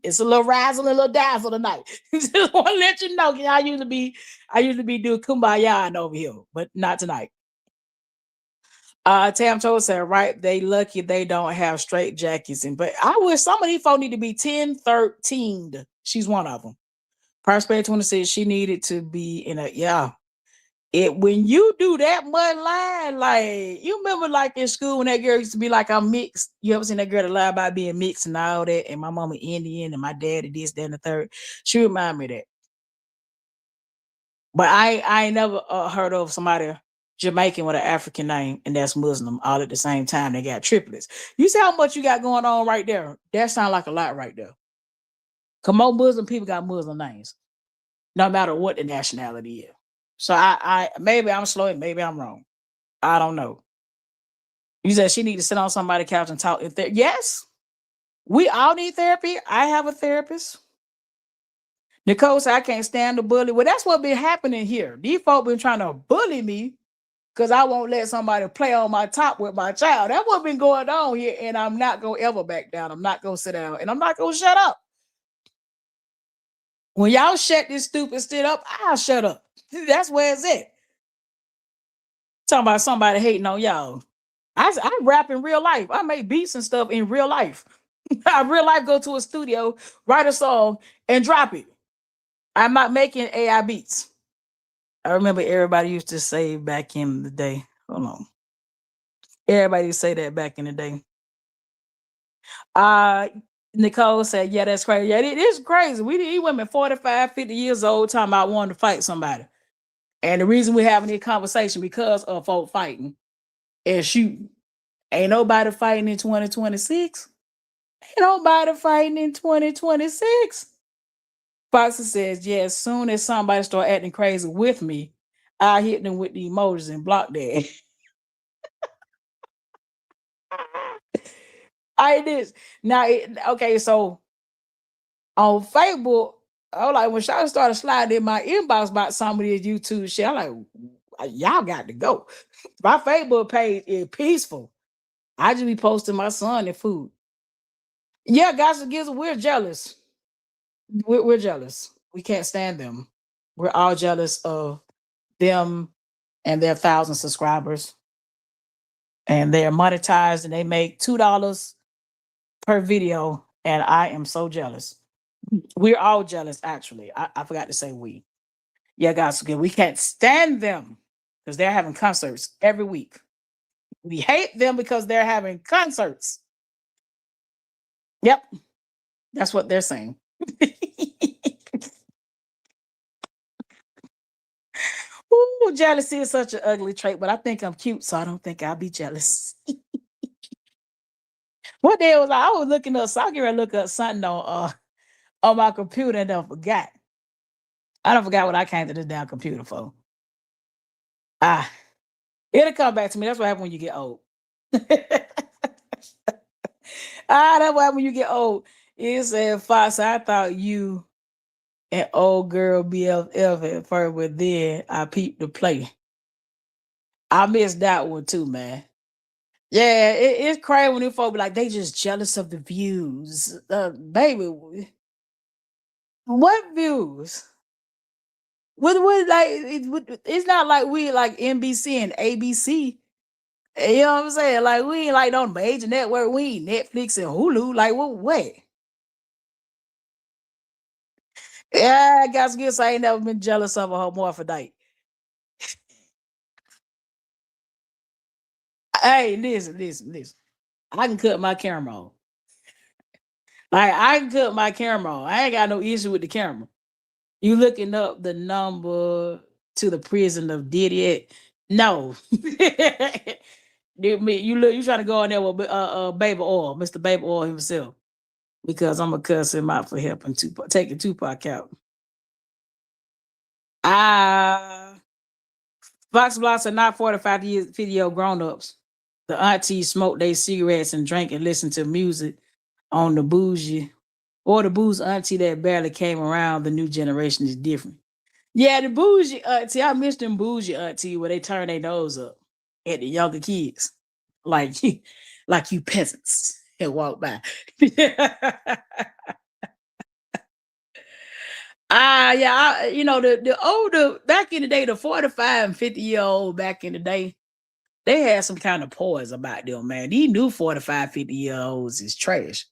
It's a little razzle and a little dazzle tonight. Just want to let you know. I usually be doing kumbaya over here, but not tonight. Tam told said, right, they lucky they don't have straight jackets. But I wish some of these folks need to be 10, 13. She's one of them. Prosperity 26, she needed to be in a, yeah. When you do that much line, like you remember like in school when that girl used to be like, I'm mixed. You ever seen that girl that lie about being mixed and all that? And my mama Indian and my daddy this, that, and the third. She remind me of that. But I ain't never heard of somebody Jamaican with an African name and that's Muslim all at the same time. They got triplets. You see how much you got going on right there? That sounds like a lot right there. Cause more Muslim people got Muslim names, no matter what the nationality is. So I maybe I'm slow and maybe I'm wrong. I don't know. You said she need to sit on somebody's couch and talk. Yes, we all need therapy. I have a therapist. Nicole said I can't stand the bully. Well, that's what been happening here. These folk been trying to bully me because I won't let somebody play on my top with my child. That's what been going on here, and I'm not gonna ever back down. I'm not gonna sit down, and I'm not gonna shut up. When y'all shut this stupid shit up, I'll shut up. That's where it's at. Talking about somebody hating on y'all. I rap in real life. I make beats and stuff in real life. I real life go to a studio, write a song, and drop it. I'm not making AI beats. I remember everybody used to say back in the day. Hold on. Everybody used to say that back in the day. Uh Nicole said, yeah, that's crazy. Yeah, it is crazy. We women 45, 50 years old talking about wanting to fight somebody. And the reason we're having this conversation because of folk fighting and shooting. Ain't nobody fighting in 2026. Ain't nobody fighting in 2026. Foxy says, yeah, as soon as somebody start acting crazy with me, I hit them with the emojis and block that. I this. Now, okay, so on Facebook, I was like, when Shawty started sliding in my inbox about some of this YouTube shit, I'm like, y'all got to go. My Facebook page is peaceful. I just be posting my son and food. Yeah, guys and girls, we're jealous. We're jealous. We can't stand them. We're all jealous of them and their 1,000 subscribers. And they're monetized and they make $2 per video. And I am so jealous. We're all jealous, actually. I forgot to say we. Yeah, guys, again, we can't stand them because they're having concerts every week. We hate them because they're having concerts. Yep, that's what they're saying. Ooh, jealousy is such an ugly trait, but I think I'm cute, so I don't think I'll be jealous. What day was I was looking up, so I get ready to look up something on my computer and I forgot. I don't forgot what I came to this damn computer for. Ah, it'll come back to me. That's what happens when you get old. That's what happens when you get old. It said, Fox, I thought you and old girl BFF at first, but then I peeped the play. I missed that one too, man. Yeah, it's crazy when you folks be like, they just jealous of the views. Baby, what views? What like it's not like we like NBC and ABC. You know what I'm saying? Like we ain't like on major network. We ain't Netflix and Hulu. Like what? Yeah, guess I ain't never been jealous of a hermaphrodite. Hey, listen. I can cut my camera on. Like I can cut my camera on. I ain't got no issue with the camera. You looking up the number to the prison of Diddy? No. You trying to go in there with Baby Oil, Mr. Baby Oil himself, because I'm gonna cuss him out for helping Tupac, taking Tupac out. Ah, Fox blocks are not 45 years video grown ups. The aunties smoke their cigarettes and drink and listen to music on the bougie or the booze auntie that barely came around. The new generation is different. Yeah, the bougie auntie. I miss them bougie auntie where they turn their nose up at the younger kids, like like you peasants, and walk by. Yeah, the older back in the day, the 45 and 50-year-old back in the day, they had some kind of poise about them, man. These new 45, 50-year-olds is trash.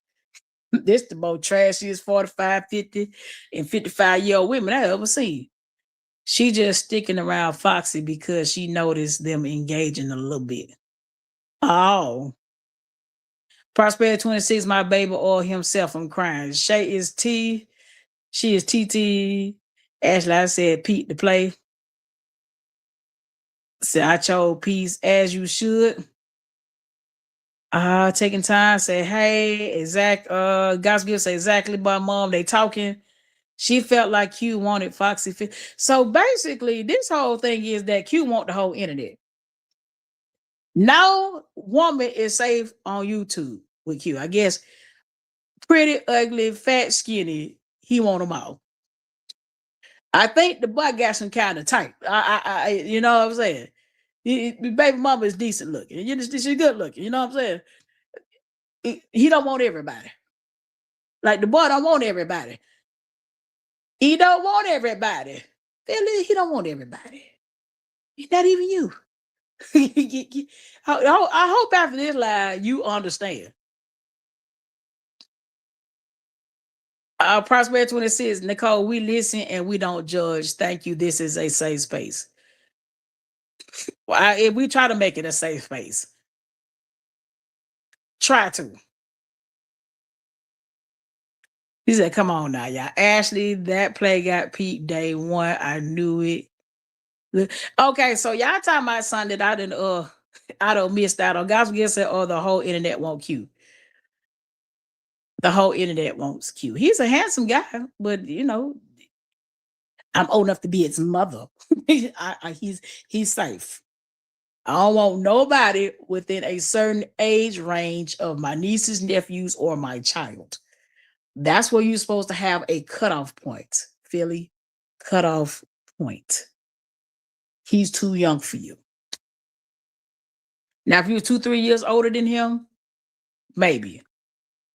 This the most trashiest 45, 50, and 55-year-old women I ever seen. She just sticking around Foxy because she noticed them engaging a little bit. Oh. Prosperity 26, my baby or himself. I'm crying. Shay is T. She is TT. Ashley, I said Pete to play. Said I chose peace as you should. Taking time, say, hey, exact Gospel say exactly by mom. They talking. She felt like Q wanted Foxy. So basically, this whole thing is that Q want the whole internet. No woman is safe on YouTube with Q. I guess pretty, ugly, fat, skinny. He want them all. I think the boy got some kind of type. You know what I'm saying? Baby mama is decent looking. She's good looking. You know what I'm saying? He don't want everybody. Like the boy don't want everybody. He don't want everybody. He don't want everybody. Not even you. I hope after this live you understand. Prosperity 26, Nicole, we listen and we don't judge. Thank you. This is a safe space. If we try to make it a safe space, try to. He said, come on now, y'all. Ashley, that play got Pete day one. I knew it. Okay, so y'all talking about something that I don't missed out on. Gospel Gift said, oh, the whole internet won't Q. The whole internet wants Q. He's a handsome guy, but I'm old enough to be his mother. He's safe. I don't want nobody within a certain age range of my nieces, nephews, or my child. That's where you're supposed to have a cutoff point, Philly. Cutoff point. He's too young for you. Now, if you're 2, 3 years older than him, maybe.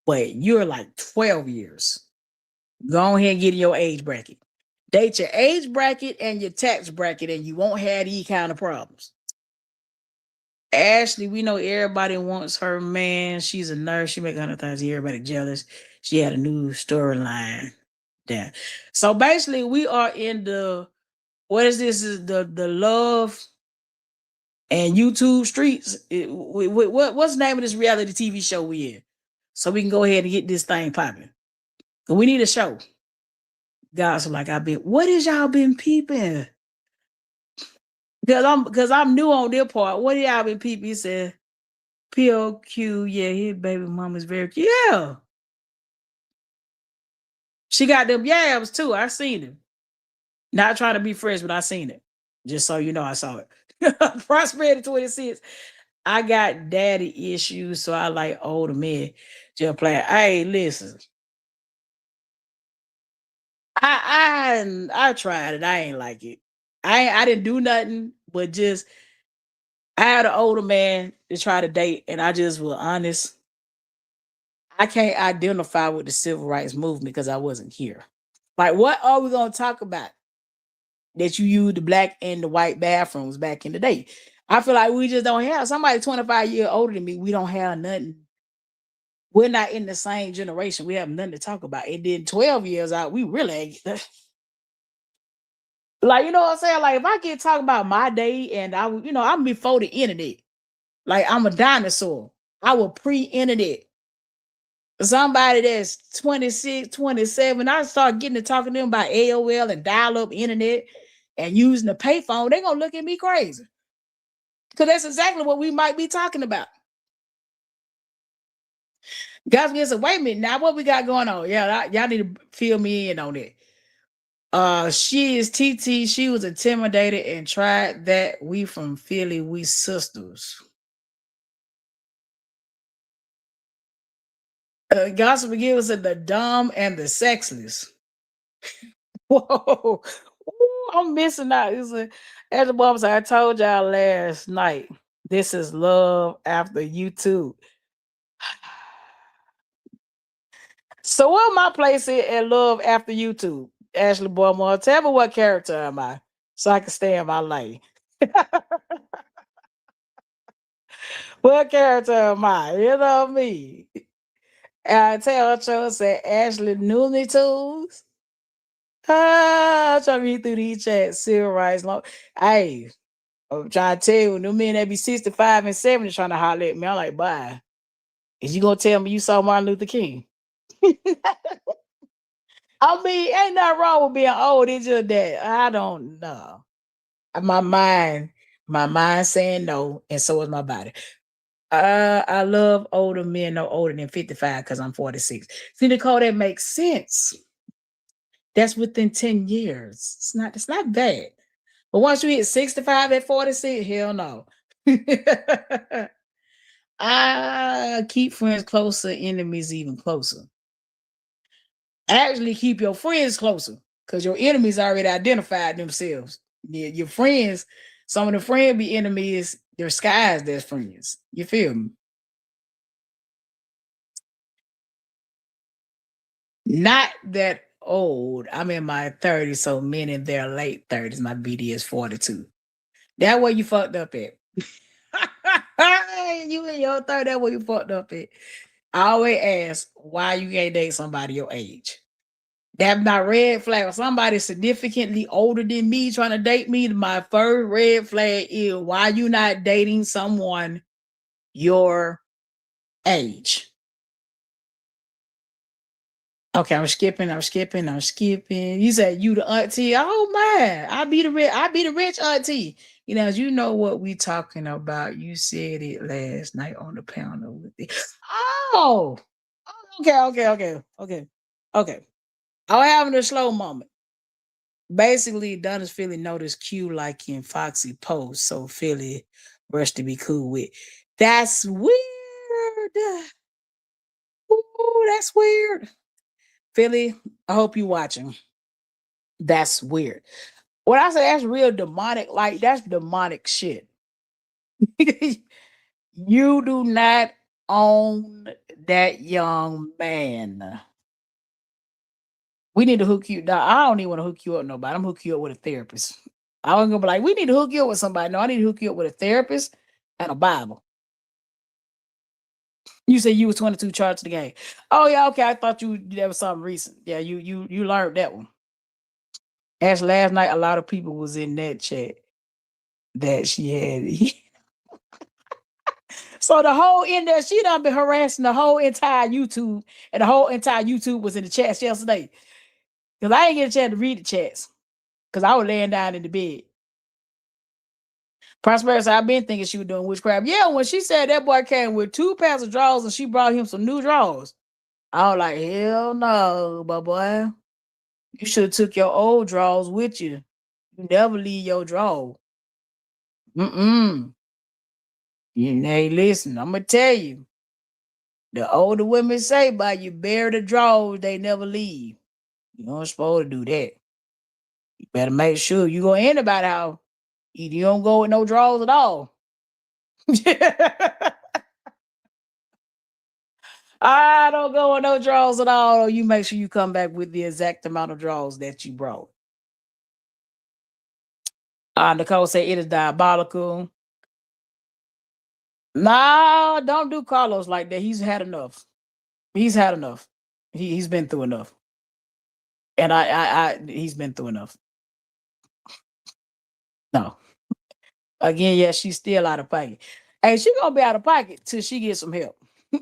But you're like 12 years. Go ahead and get in your age bracket. Date your age bracket and your tax bracket, and you won't have these kind of problems. Ashley, we know everybody wants her man. She's a nurse. She make 100,000. Everybody jealous. She had a new storyline. There. So basically, we are in the what is this? Is the love and YouTube streets? What's the name of this reality TV show we in? So we can go ahead and get this thing popping. We need a show. Guys are like, what is y'all been peeping? Because I'm new on their part. What y'all been peeping? He said, POQ, yeah, his baby mama's very cute. Yeah. She got them yabs too. I seen them. Not trying to be fresh, but I seen it. Just so you know, I saw it. Prosperity 26. I got daddy issues, so I like older men. Just playing. Hey, listen. I tried it. I ain't like it. I didn't do nothing, but just I had an older man to try to date, and I just was honest. I can't identify with the civil rights movement because I wasn't here. Like, what are we gonna talk about? That you used the black and the white bathrooms back in the day. I feel like we just don't have somebody 25 years older than me. We don't have nothing. We're not in the same generation. We have nothing to talk about. And then 12 years out, we really ain't, like, you know what I'm saying? Like, if I get talking about my day and I'm before the internet. Like, I'm a dinosaur. I was pre-internet. Somebody that's 26, 27, I start getting to talking to them about AOL and dial-up internet and using the payphone, they're gonna look at me crazy. Because that's exactly what we might be talking about. Guys, we said, wait a minute, now what we got going on? Yeah, y'all need to fill me in on it. She is TT. She was intimidated and tried that. We from Philly, we sisters. Gospel Give us the dumb and the sexless. Whoa, ooh, I'm missing out. As the mom said, I told y'all last night. This is love after YouTube. So what my place is at love after YouTube? Ashley Boymore, tell me what character am I, so I can stay in my lane. What character am I? You know me. I tell Cho said Ashley Nooney Tunes. I'm trying to read through these chats. Civil rights long. Hey, I'm trying to tell you, new men that be 65 and 70 trying to holler at me. I'm like, bye. Is you gonna tell me you saw Martin Luther King? I mean, ain't nothing wrong with being old. It's just that I don't know. My mind, my mind saying no, and so is my body. I love older men no older than 55 because I'm 46. See, Nicole, that makes sense. That's within 10 years. It's not bad. But once you hit 65 at 46, hell no. I keep friends closer, enemies even closer. Actually, keep your friends closer because your enemies already identified themselves. Your friends, some of the friends be enemies, they're skies, their friends. You feel me? Not that old. I'm in my 30s, so men in their late 30s. My BD is 42. That way you fucked up at. You in your 30, that way you fucked up at. I always ask why you can't date somebody your age. That's my red flag. If somebody significantly older than me trying to date me, my first red flag is why you not dating someone your age. Okay, I'm skipping. You said you the auntie. Oh man, I be the rich auntie. As you know what we talking about. You said it last night on the panel with it. Oh, okay. I was having a slow moment. Basically, Donna's Philly noticed Q like in Foxy post, so Philly rush to be cool with. That's weird. Ooh, that's weird. Philly, I hope you watching. That's weird. When I say that's real demonic, like that's demonic shit. You do not own that young man. We need to hook you. Now, I don't even want to hook you up, nobody. I'm hook you up with a therapist. I was gonna be like, we need to hook you up with somebody. No, I need to hook you up with a therapist and a Bible. You said you was 22 charged to the game. Oh yeah, okay. I thought that was something recent. Yeah, you learned that one. As last night, a lot of people was in that chat that she had. So the whole in there, she done been harassing the whole entire YouTube, and the whole entire YouTube was in the chats yesterday. Because I didn't get a chance to read the chats. Because I was laying down in the bed. Prosperity, I've been thinking she was doing witchcraft. Yeah, when she said that boy came with 2 pairs of drawers and she brought him some new drawers. I was like, hell no, but boy. You should have took your old drawers with you. You never leave your drawer. Mm-mm. Hey, listen, I'm gonna tell you. The older women say by you bury the drawers, they never leave. You don't supposed to do that. You better make sure you go anybody house. Either you don't go with no drawers at all. I don't go with no drawers at all. Or you make sure you come back with the exact amount of drawers that you brought. Nicole said it is diabolical. Nah, don't do Carlos like that. He's had enough. He's had enough. He's been through enough. And he's been through enough. No. Again, yeah, she's still out of pocket. Hey, she gonna be out of pocket till she gets some help.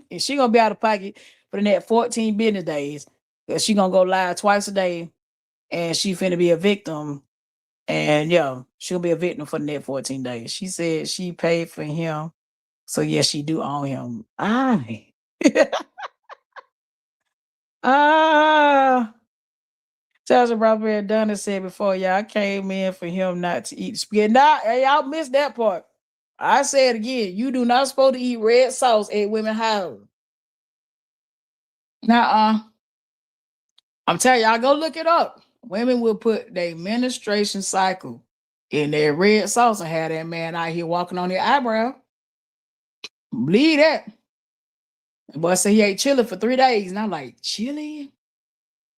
And she gonna be out of pocket for the next 14 business days. Cause she gonna go live twice a day and she finna be a victim. And yeah, she'll be a victim for the next 14 days. She said she paid for him. So yes, she do own him. I ah Tasha Robert Donna said before, y'all came in for him not to eat spaghetti. Nah, hey, y'all missed that part. I say it again. You do not supposed to eat red sauce at women house. Now, I'm telling y'all, go look it up. Women will put their menstruation cycle in their red sauce and have that man out here walking on their eyebrow. Believe that. The boy said he ate chili for 3 days. And I'm like, chili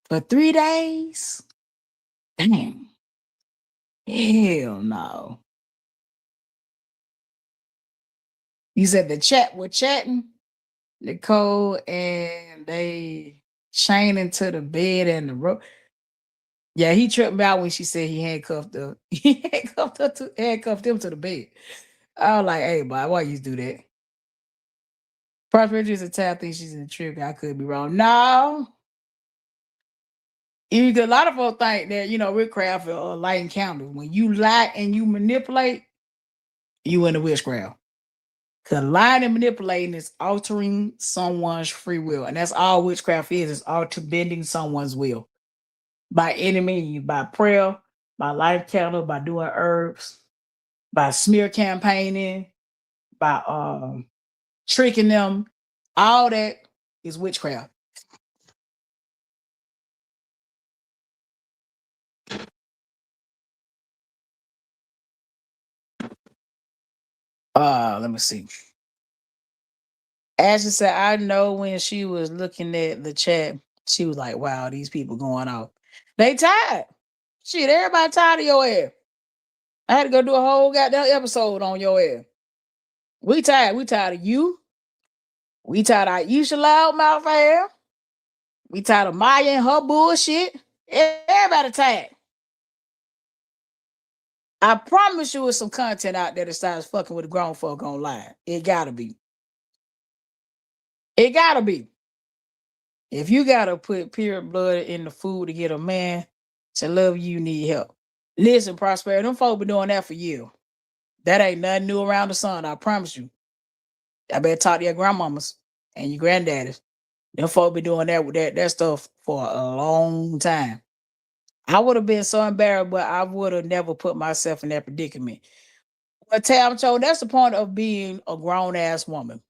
for 3 days? Damn. Hell no. You said the chat were chatting, Nicole, and they chained into the bed and the rope. Yeah, he tripped me out when she said he handcuffed her. He handcuffed him to the bed. I was like, hey, boy, why you do that? Prosperity is a tap thinks she's in the trip. I could be wrong. No. A lot of folks think that, witchcraft or lighting candles. When you lie and you manipulate, you in the witchcraft. Because lying and manipulating is altering someone's free will. And that's all witchcraft is alter bending someone's will. By any means, by prayer, by life candle, by doing herbs, by smear campaigning, by tricking them. All that is witchcraft. Let me see. Ashley said, I know when she was looking at the chat, she was like, wow, these people going off. They tired. Shit, everybody tired of your ass. I had to go do a whole goddamn episode on your ass. We tired. We tired of you. We tired of Aisha Loudmouth ass. We tired of Maya and her bullshit. Everybody tired. I promise you it's some content out there that starts fucking with the grown folk online. It gotta be. It gotta be. If you gotta put pure blood in the food to get a man to love you, you need help. Listen, Prosperity, them folk been doing that for you. That ain't nothing new around the sun. I promise you. I better talk to your grandmamas and your granddaddies. Them folk been doing that with that stuff for a long time. I would have been so embarrassed, but I would have never put myself in that predicament. But Tam Cho, that's the point of being a grown ass woman.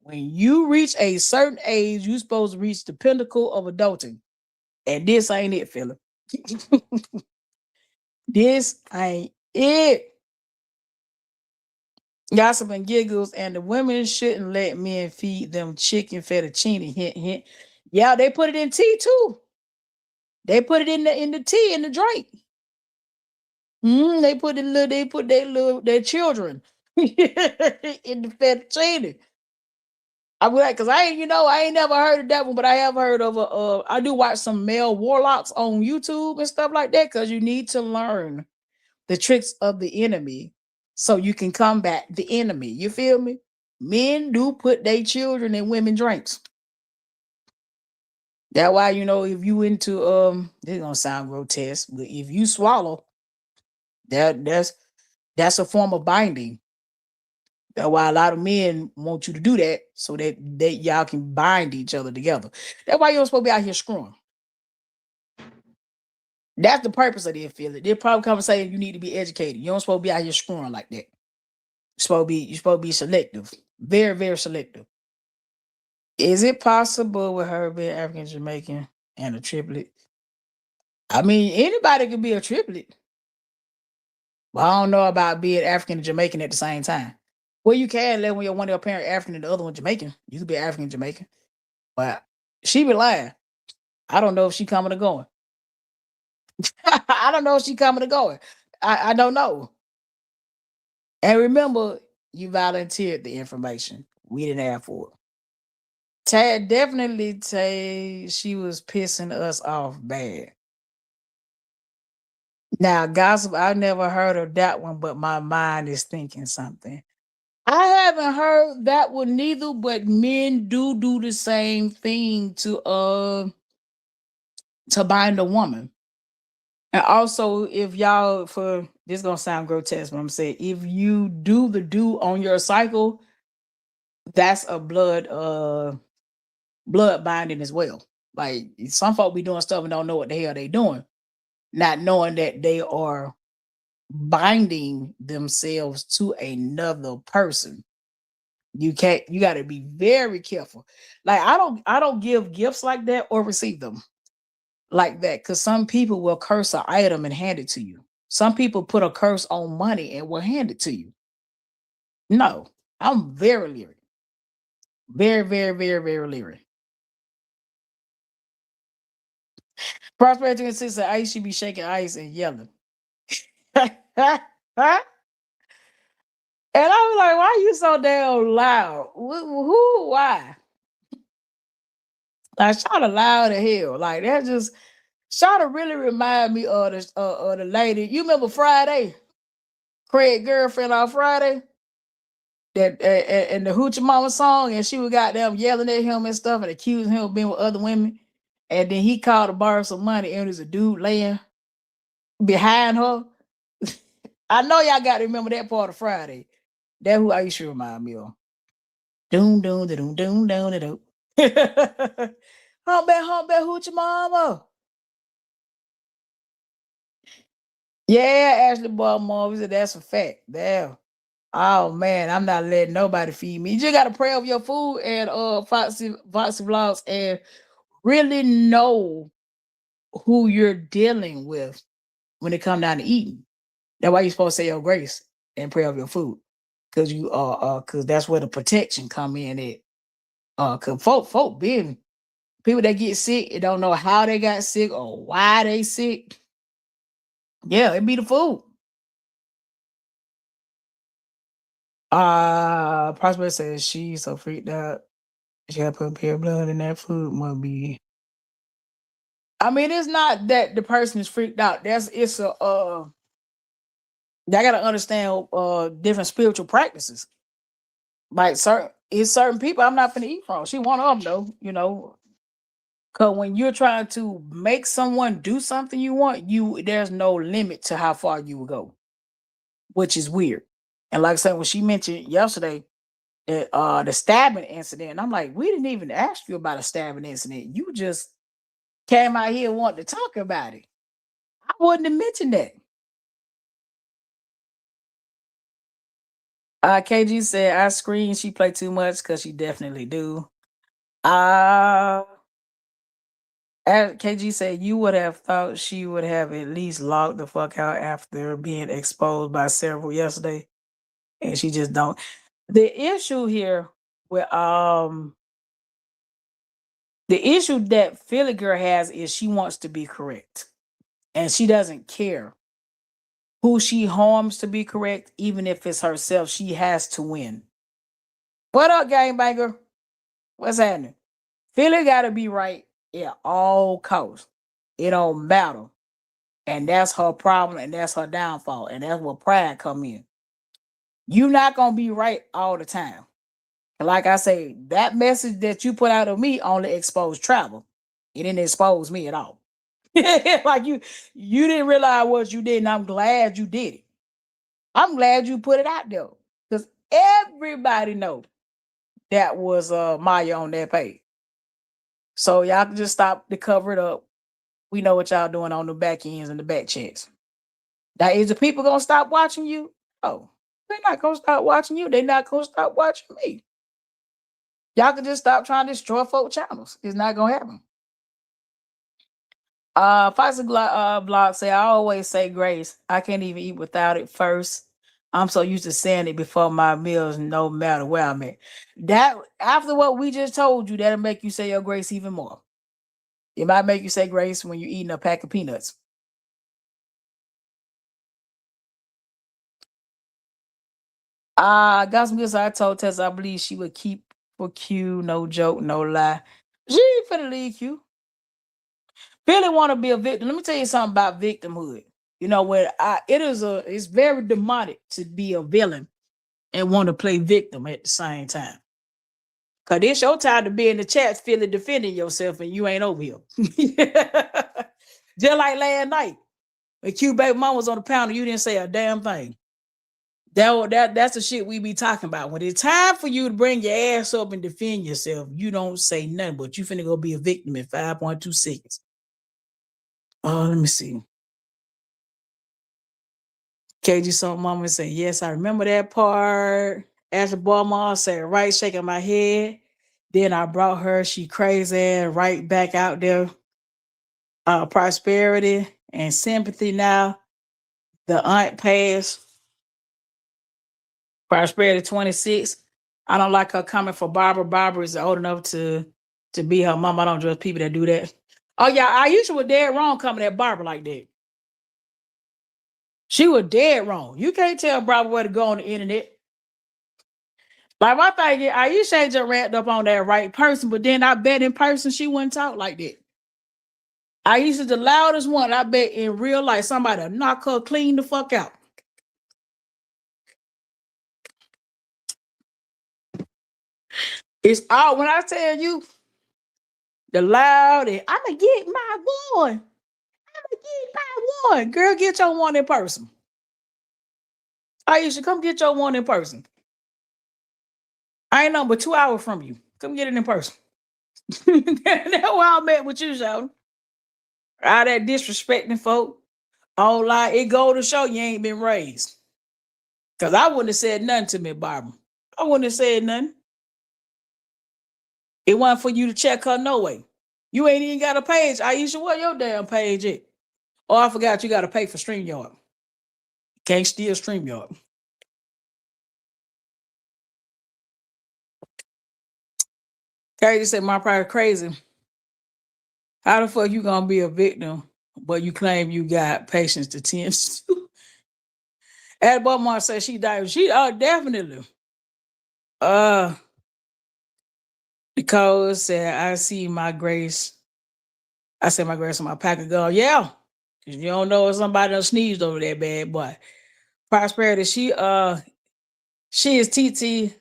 When you reach a certain age, you're supposed to reach the pinnacle of adulting. And this ain't it, Philip. This ain't it. Gossip and giggles, and the women shouldn't let men feed them chicken fettuccine. Hint, hint. Yeah, they put it in tea too. They put it in the tea in the drink. They put they put their children in the fettuccine. I would like because I ain't never heard of that one, but I have heard of I do watch some male warlocks on YouTube and stuff like that because you need to learn the tricks of the enemy so you can combat the enemy. You feel me? Men do put their children in women drinks. That's why if you into this gonna sound grotesque, but if you swallow, that's a form of binding. That's why a lot of men want you to do that so that y'all can bind each other together. That's why you're supposed to be out here screwing. That's the purpose of the affiliate. They're probably come and say you need to be educated. You don't supposed to be out here screwing like that. You supposed to be selective. Very, very selective. Is it possible with her being African Jamaican and a triplet? I mean, anybody could be a triplet. But I don't know about being African and Jamaican at the same time. Well, you can let when you're one of your parents African and the other one Jamaican. You could be African Jamaican. But she be lying. I don't know if she coming or going. I don't know if she coming or going. I don't know. And remember, you volunteered the information. We didn't ask for it. Tad definitely say she was pissing us off bad. Now, gossip, I never heard of that one, but my mind is thinking something. I haven't heard that one neither, but men do the same thing to bind a woman. And also, if y'all for this gonna sound grotesque, but I'm saying if you do the do on your cycle, that's a blood binding as well. Like some folk be doing stuff and don't know what the hell they doing, not knowing that they are binding themselves to another person. You got to be very careful. Like I don't give gifts like that or receive them like that because some people will curse an item and hand it to you. Some people put a curse on money and will hand it to you. No, I'm very leery. Very, very, very, very leery. Prosperity and sister, I used to be shaking ice and yelling. And I was like, why you so damn loud? Who why? Like Shada loud as hell. Like that just Shada really remind me of the lady. You remember Friday? Craig girlfriend on Friday? That and the Hoochie Mama song, and she was goddamn yelling at him and stuff and accusing him of being with other women. And then he called to borrow some money, and there's a dude laying behind her. I know y'all got to remember that part of Friday. That who I used to remind me of. Doom doom da doom doom doom da doom. Humpback, hoochie mama. Yeah, Ashley Baltimore. We said that's a fact. Damn. Oh man, I'm not letting nobody feed me. You just gotta pray over your food and Foxy Vlogs and really know who you're dealing with when it come down to eating. That's why you're supposed to say your grace and pray over your food. Cause you cause that's where the protection come in at. Cause folk being people that get sick and don't know how they got sick or why they sick. Yeah, it be the food. Prosper says she's so freaked out. She got put pure blood in that food. Must be. I mean, it's not that the person is freaked out. It's a Y'all gotta understand different spiritual practices. Like certain people I'm not gonna eat from. She one of them though, Cause when you're trying to make someone do something you want, there's no limit to how far you will go, which is weird. And like I said, when she mentioned yesterday the stabbing incident, I'm like, we didn't even ask you about a stabbing incident. You just came out here and wanted to talk about it. I wouldn't have mentioned that. KG said I screen she play too much because she definitely do. Uh KG said you would have thought she would have at least locked the fuck out after being exposed by several yesterday, and she just don't. The issue here with the issue that Philly girl has is she wants to be correct, and she doesn't care who she harms to be correct, even if it's herself. She has to win. What up, gangbanger? What's happening? Philly got to be right at all costs. It don't matter. And that's her problem and that's her downfall. And that's where pride come in. You're not going to be right all the time. Like I say, that message that you put out of me only exposed travel. It didn't expose me at all. Like you didn't realize what you did, and I'm glad you did it. I'm glad you put it out there. Because everybody know that was Maya on that page. So y'all can just stop to cover it up. We know what y'all doing on the back ends and the back checks. Now, is the people gonna stop watching you? Oh. They're not gonna stop watching you. They're not gonna stop watching me. Y'all can just stop trying to destroy folk channels. It's not gonna happen. Foxy blog say I always say grace. I can't even eat without it first. I'm so used to saying it before my meals, no matter where I'm at. That after what we just told you, that'll make you say your grace even more. It might make you say grace when you're eating a pack of peanuts. Got some good. I told Tessa I believe she would keep for Q. No joke, no lie. She ain't finna leave Q. Really want to be a victim. Let me tell you something about victimhood. You know what? It's very demonic to be a villain and want to play victim at the same time. Cause it's your time to be in the chat feeling defending yourself and you ain't over here. Just like last night. When Q baby mom was on the panel, you didn't say a damn thing. That's the shit we be talking about. When it's time for you to bring your ass up and defend yourself, you don't say nothing, but you finna go be a victim in 5.2 seconds. Oh, let me see. KG something mama say, yes, I remember that part. Ashley Balmar said, right, shaking my head. Then I brought her, she crazy, right back out there. Prosperity and sympathy now. The aunt passed. Prosperity 26. I don't like her coming for Barbara. Barbara is old enough to be her mom. I don't trust people that do that. Oh, yeah, I usually was dead wrong coming at Barbara like that. She was dead wrong. You can't tell Barbara where to go on the internet. Like my thing is, I used to just wrapped up on that right person, but then I bet in person she wouldn't talk like that. I used to the loudest one. I bet in real life somebody knock her clean the fuck out. It's all when I tell you the loud and I'ma get my one. I'ma get my one. Girl, get your one in person. I used to come get your one in person. I ain't nothing but 2 hours from you. Come get it in person. That's why I met with you, Sheldon. All that disrespecting folk. All lie, it go to show you ain't been raised. Cause I wouldn't have said nothing to me, Barbara. I wouldn't have said nothing. It wasn't for you to check her no way. You ain't even got a page. Aisha, what your damn page is? Oh, I forgot you got to pay for StreamYard. Can't steal StreamYard. Katie said my pride crazy. How the fuck you gonna be a victim, but you claim you got patience to tend to? Ed Bumar said she died. She definitely. Because said I see my grace. I said my grace on my packet gun. Yeah. Cause you don't know if somebody done sneezed over that bad boy. Prosperity, she is TT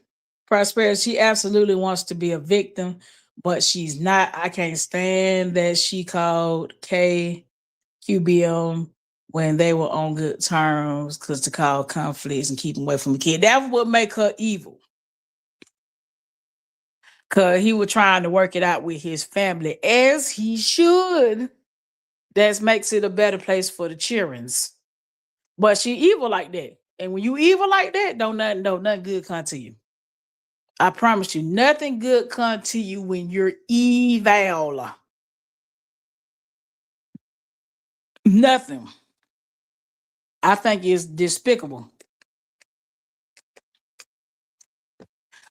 Prosperity. She absolutely wants to be a victim, but she's not. I can't stand that she called KQBM when they were on good terms because to call conflicts and keep them away from the kid. That would make her evil. Because he was trying to work it out with his family, as he should. That makes it a better place for the childrens. But she evil like that. And when you evil like that, don't nothing good come to you. I promise you, nothing good come to you when you're evil. Nothing. I think it's despicable.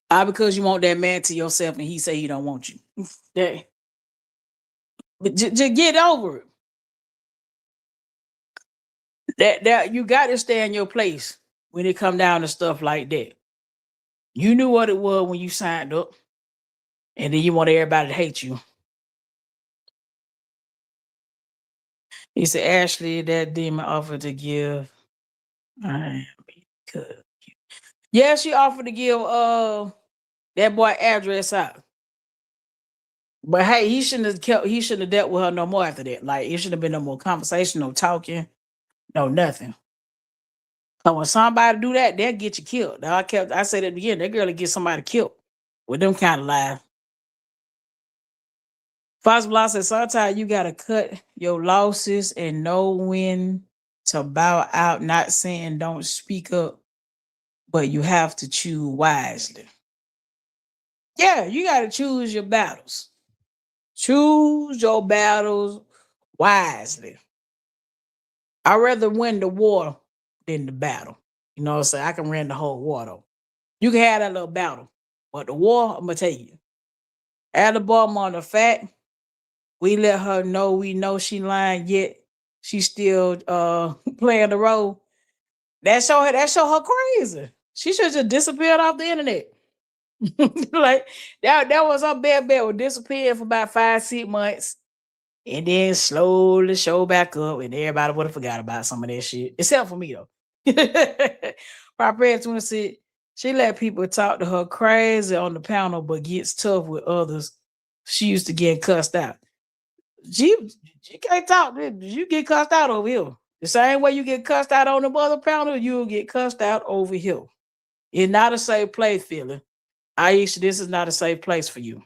Because you want that man to yourself and he say he don't want you. Yeah. But just get over it. That you got to stay in your place when it come down to stuff like that. You knew what it was when you signed up, and then you want everybody to hate you. He said, Ashley, that demon offered to give. I could. Yeah, she offered to give that boy address out. But hey, he shouldn't have dealt with her no more after that. Like it should have been no more conversation, no talking, no nothing. So when somebody do that, they'll get you killed. Now I said at the beginning, that girl will get somebody killed with them kind of lies. Fox Block said sometimes you gotta cut your losses and know when to bow out, not saying don't speak up. but you have to choose wisely. Yeah, you got to choose your battles. Choose your battles wisely. I'd rather win the war than the battle. You know what I'm saying? I can win the whole war though. You can have that little battle, but the war, I'm gonna tell you. At the bottom on the fact, we let her know we know she lying, yet she still playing the role. That show her crazy. She should just disappeared off the internet. Like that was her bed was disappeared for about 5, 6 months. And then slowly show back up, and everybody would have forgot about some of that shit, except for me though. My friend 26, she let people talk to her crazy on the panel, but gets tough with others. She used to get cussed out. She, she can't talk. You get cussed out over here. The same way you get cussed out on the other panel, you'll get cussed out over here. It's not a safe place, feeling. Aisha, this is not a safe place for you.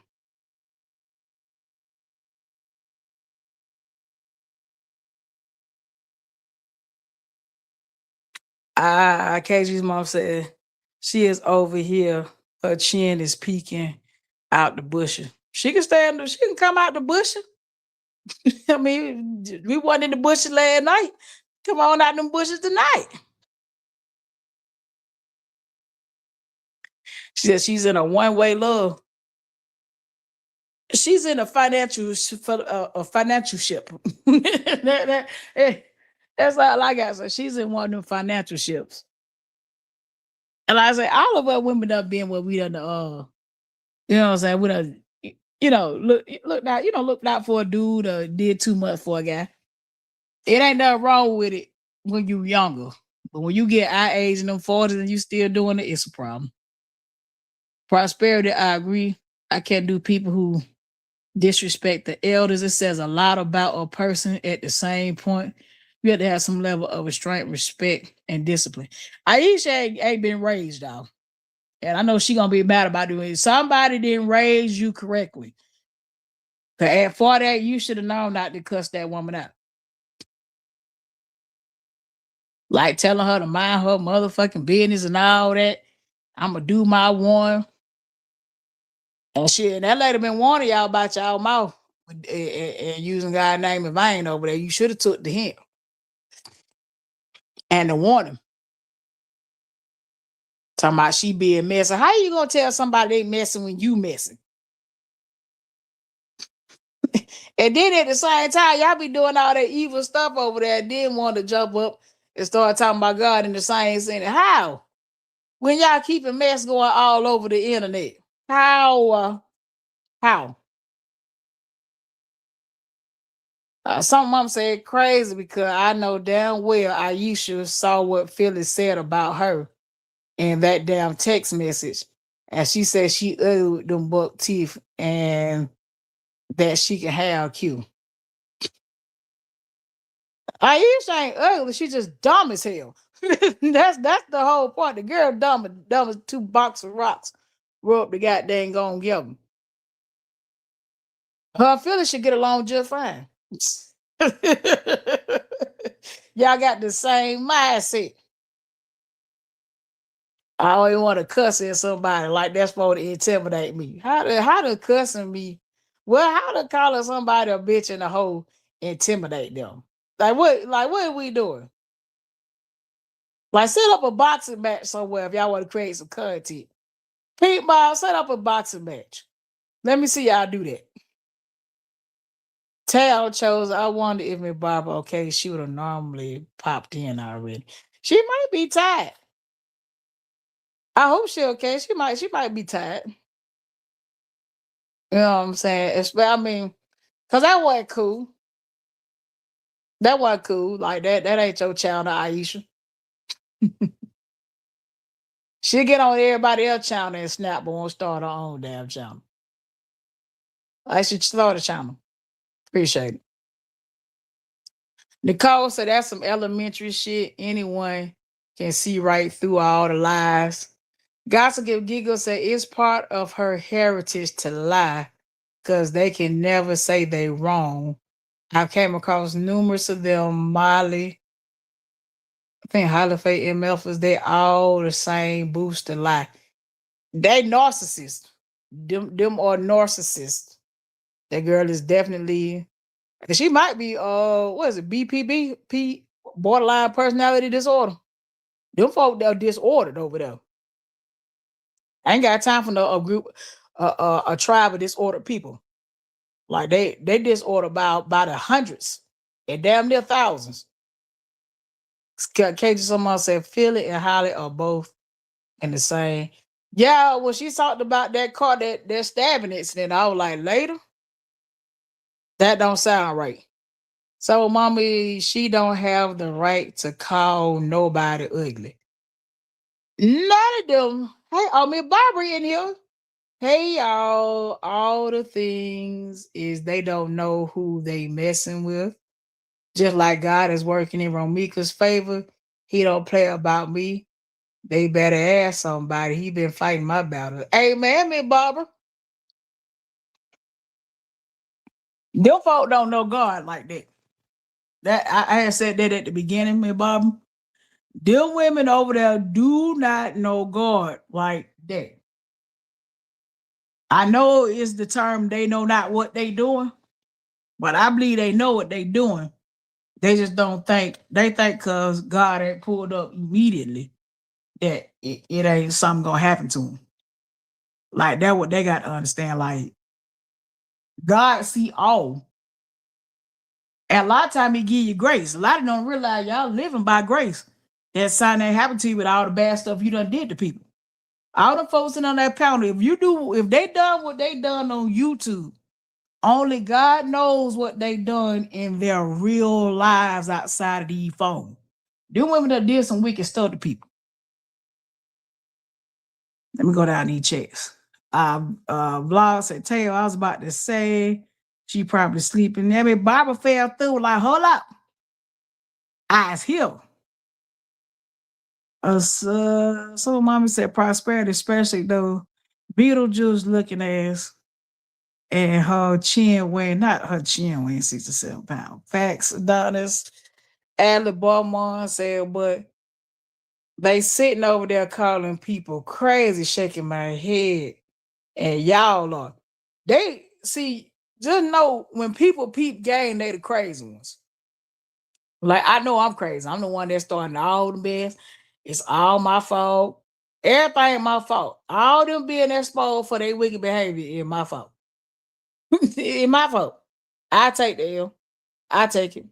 KG's mom said she is over here. Her chin is peeking out the bushes. She can stand. She can come out the bushes. I mean, we wasn't in the bushes last night. Come on out them bushes tonight. She said she's in a one-way love. She's in a a financial ship. That's all I got. So she's in one of them financial ships. And like I say all of us women done been where we done you know what I'm saying? We done, look out for a dude or did too much for a guy. It ain't nothing wrong with it when you younger. But when you get our age in them 40s and you still doing it, it's a problem. Prosperity, I agree. I can't do people who disrespect the elders. It says a lot about a person at the same point. You have to have some level of restraint, respect, and discipline. Aisha ain't been raised, though. And I know she gonna be mad about doing it. Somebody didn't raise you correctly. Cause at 48, you should have known not to cuss that woman out. Like telling her to mind her motherfucking business and all that. I'ma do my one. And shit, and that lady been warning y'all about y'all mouth and using God's name in vain over there. You should have took the hint and the warning. Talking about she being messy. How you gonna tell somebody they messing when you messing? And then at the same time, y'all be doing all that evil stuff over there. Then want to jump up and start talking about God in the same sentence. How? When y'all keep a mess going all over the internet. How? How? Some mom said crazy because I know damn well Aisha saw what Phyllis said about her in that damn text message. And she said she ugly with them buck teeth and that she can have Q. Aisha ain't ugly, she just dumb as hell. that's the whole point. The girl dumb as two boxes of rocks. Rub the goddamn gone give them. Her and Phyllis should get along just fine. Y'all got the same mindset. I always want to cuss at somebody like that's supposed to intimidate me. How to cussing me? Well, how to calling somebody a bitch and a hoe intimidate them? Like what are we doing? Like set up a boxing match somewhere if y'all want to create some content. Pete Ball, set up a boxing match. Let me see y'all do that. Tal chose. I wonder if Miss Barbara okay, she would have normally popped in already. She might be tired. I hope she okay. She might be tired. You know what I'm saying? I mean, cause that wasn't cool. That wasn't cool. Like that ain't your channel, Aisha. She'll get on everybody else's channel and snap, but won't start her own damn channel. I should start a channel. Appreciate it. Nicole said that's some elementary shit. Anyone can see right through all the lies. Gossip Give Giggle said it's part of her heritage to lie because they can never say they wrong. I came across numerous of them, Molly. I think Holifate and Memphis, they all the same booster lie. They narcissists. Them are narcissists. That girl is definitely, and she might be what is it, BPB, borderline personality disorder. Them folk they're disordered over there. I ain't got time for no a group, a tribe of disordered people. Like they disorder by the hundreds and damn near thousands. Cajun someone said Philly and Holly are both in the same. Yeah, when she talked about that car that stabbing incident, I was like, later, that don't sound right. So, mommy, she don't have the right to call nobody ugly. None of them. Hey, I mean, Barbara in here. Hey, y'all. All the things is they don't know who they messing with. Just like God is working in Romika's favor. He don't play about me. They better ask somebody. He been fighting my battle. Hey, man, Miss Barbara. Them folk don't know God like that. That I had said that at the beginning, Miss Barbara. Them women over there do not know God like that. I know it's the term they know not what they doing, but I believe they know what they doing. They just don't think they think because God ain't pulled up immediately that it ain't something gonna happen to them. Like that what they got to understand. Like God see all. And a lot of time he give you grace. A lot of them don't realize y'all living by grace. That sign ain't happened to you with all the bad stuff you done did to people. All the folks in on that panel, if they done what they done on YouTube, only God knows what they done in their real lives outside of these phones. Them women that did some wicked stuff to people. Let me go down these checks. Vlog said, Taylor, I was about to say she probably sleeping. I mean, Barbara fell through like, hold up. Eyes here. So mommy said prosperity, especially though Beetlejuice looking ass and her chin weighing, not her chin weighing 67 pounds. Facts, Adonis. Adley Barmon said, but they sitting over there calling people crazy, shaking my head. And y'all are. They see, just know when people peep game, they the crazy ones. Like I know I'm crazy. I'm the one that's starting all the mess. It's all my fault. Everything my fault. All them being exposed for their wicked behavior is my fault. It's my fault. I take the L. I take it.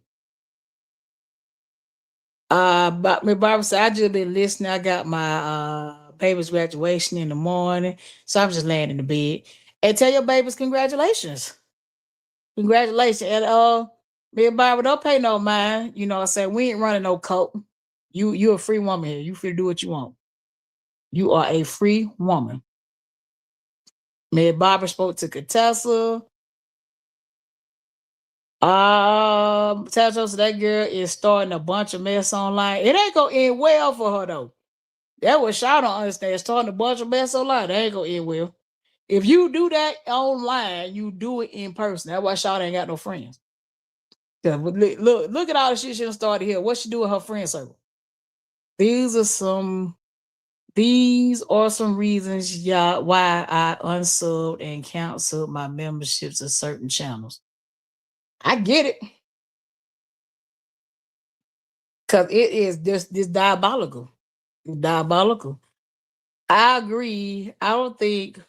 But my Barbara said I just been listening. I got my baby's graduation in the morning, so I'm just laying in the bed. And tell your babies congratulations. Congratulations. And me and Barbara don't pay no mind. You know what I'm saying? We ain't running no coat. You a free woman here. You free to do what you want. You are a free woman. Me and Barbara spoke to Contessa. Tell us that girl is starting a bunch of mess online. It ain't gonna end well for her though. That what y'all don't understand. Starting a bunch of mess online, that ain't gonna end well. If you do that online, you do it in person. That's why Shaw ain't got no friends. Yeah, but look at all the shit she done started here. What she do with her friend circle? These are some these are some reasons y'all why I unsubbed and canceled my memberships to certain channels. I get it. Cause it is this diabolical. It's diabolical. I agree. I don't think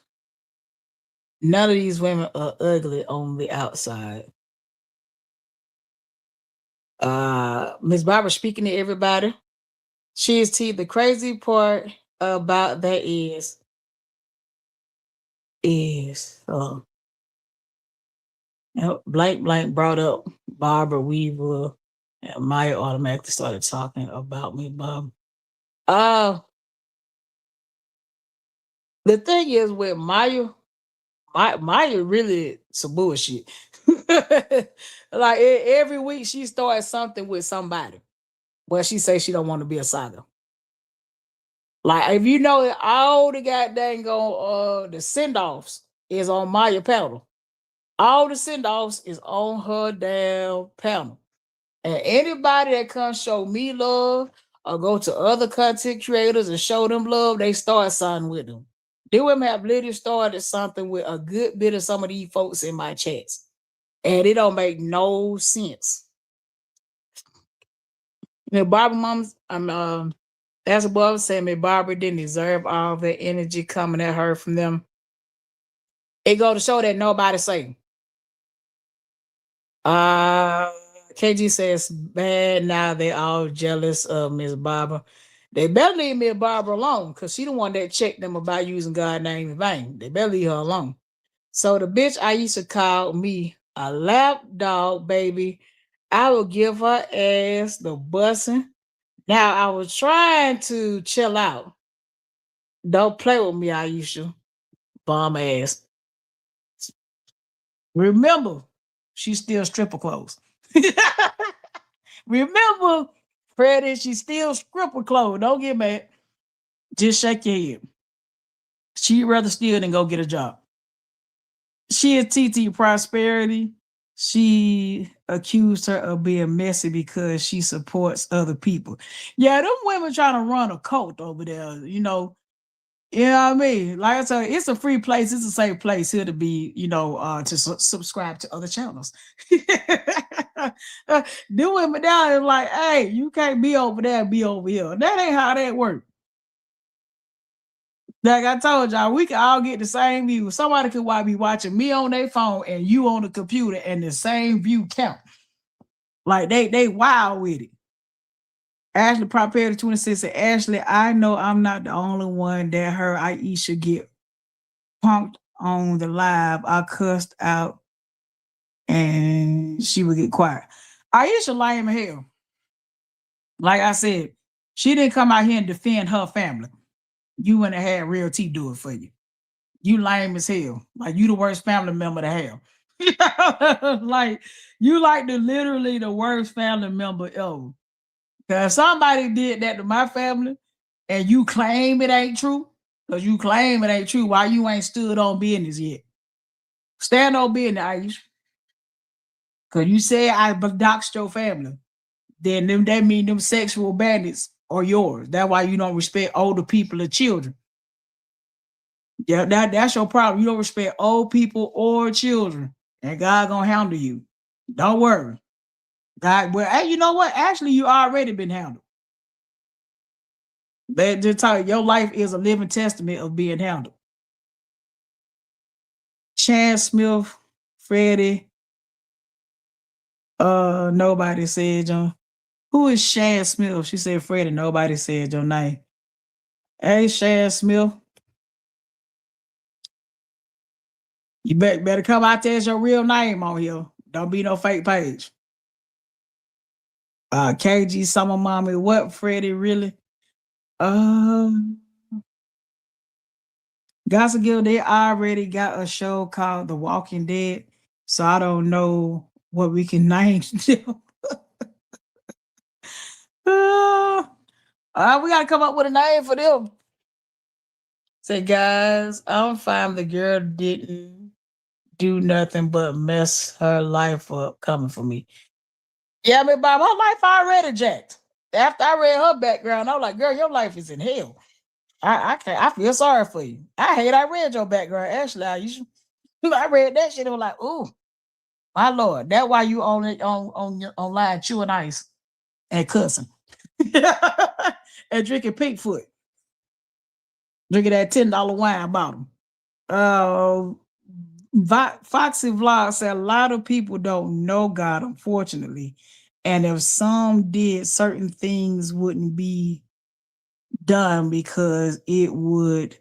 none of these women are ugly on the outside. Miss Barbara speaking to everybody. She is T. The crazy part about that is blank blank brought up Barbara Weaver and Maya automatically started talking about me, Bob. Uh the thing is with Maya really some bullshit. Like every week she starts something with somebody. Well, she says she don't want to be a saga. Like if you know that all the goddamn go the send-offs is on Maya panel. All the send-offs is on her damn panel. And anybody that comes show me love or go to other content creators and show them love, they start something with them. They women have literally started something with a good bit of some of these folks in my chats. And it don't make no sense. The Barbara moms, as above said, me Barbara didn't deserve all the energy coming at her from them. It go to show that nobody say. Uh KG says bad now they all jealous of Miss Barbara. They better leave Miss Barbara alone because she the one that checked them about using God's name in vain. They better leave her alone. So the bitch I used to call me a lap dog baby. I would give her ass the bussing. Now I was trying to chill out. Don't play with me, Aisha. Bum ass. Remember, she's still stripper clothes. Remember, Freddie, she's still stripper clothes. Don't get mad. Just shake your head. She'd rather steal than go get a job. She is TT Prosperity. She accused her of being messy because she supports other people. Yeah, them women trying to run a cult over there, You know what I mean? Like I said, it's a free place. It's a safe place here to be, to subscribe to other channels. Doing it down is like, hey, you can't be over there and be over here. That ain't how that works. Like I told y'all, we can all get the same view. Somebody could be watching me on their phone and you on the computer, and the same view count. Like they wild with it. Ashley Prosperity 26 said, Ashley, I know I'm not the only one that heard Aisha get punked on the live. I cussed out and she would get quiet. Aisha lame as hell. Like I said, she didn't come out here and defend her family. You wouldn't have had Real T do it for you. You lame as hell. Like you the worst family member to have. Like you like literally the worst family member ever. Because somebody did that to my family and you claim it ain't true, because you claim it ain't true, why you ain't stood on business yet? Stand on business, Aisha. Because you say I doxed your family. Then that mean them sexual bandits are yours. That's why you don't respect older people or children. Yeah, that's your problem. You don't respect old people or children. And God gonna handle you. Don't worry. God, well, hey, you know what? Actually, you already been handled. But just tell you, your life is a living testament of being handled. Chan Smith, Freddie, nobody said John. Who is Shan Smith? She said Freddie, nobody said your name. Hey, Shan Smith. You better come out there as your real name on here. Don't be no fake page. KG Summer Mommy, what Freddie really? Gossip Girl, they already got a show called The Walking Dead, so I don't know what we can name them. We gotta come up with a name for them. Say, guys, I'm fine. The girl didn't do nothing but mess her life up coming for me. Yeah, I mean, Bob, her life already jacked. After I read her background, I was like, girl, your life is in hell. I can't. I feel sorry for you. I read your background. Actually, I read that shit. I was like, ooh, my lord, that's why you on it online chewing ice and cussing and drinking pink foot, drinking that $10 wine bottle. Foxy Vlog said a lot of people don't know God, unfortunately, and if some did, certain things wouldn't be done because it wouldn't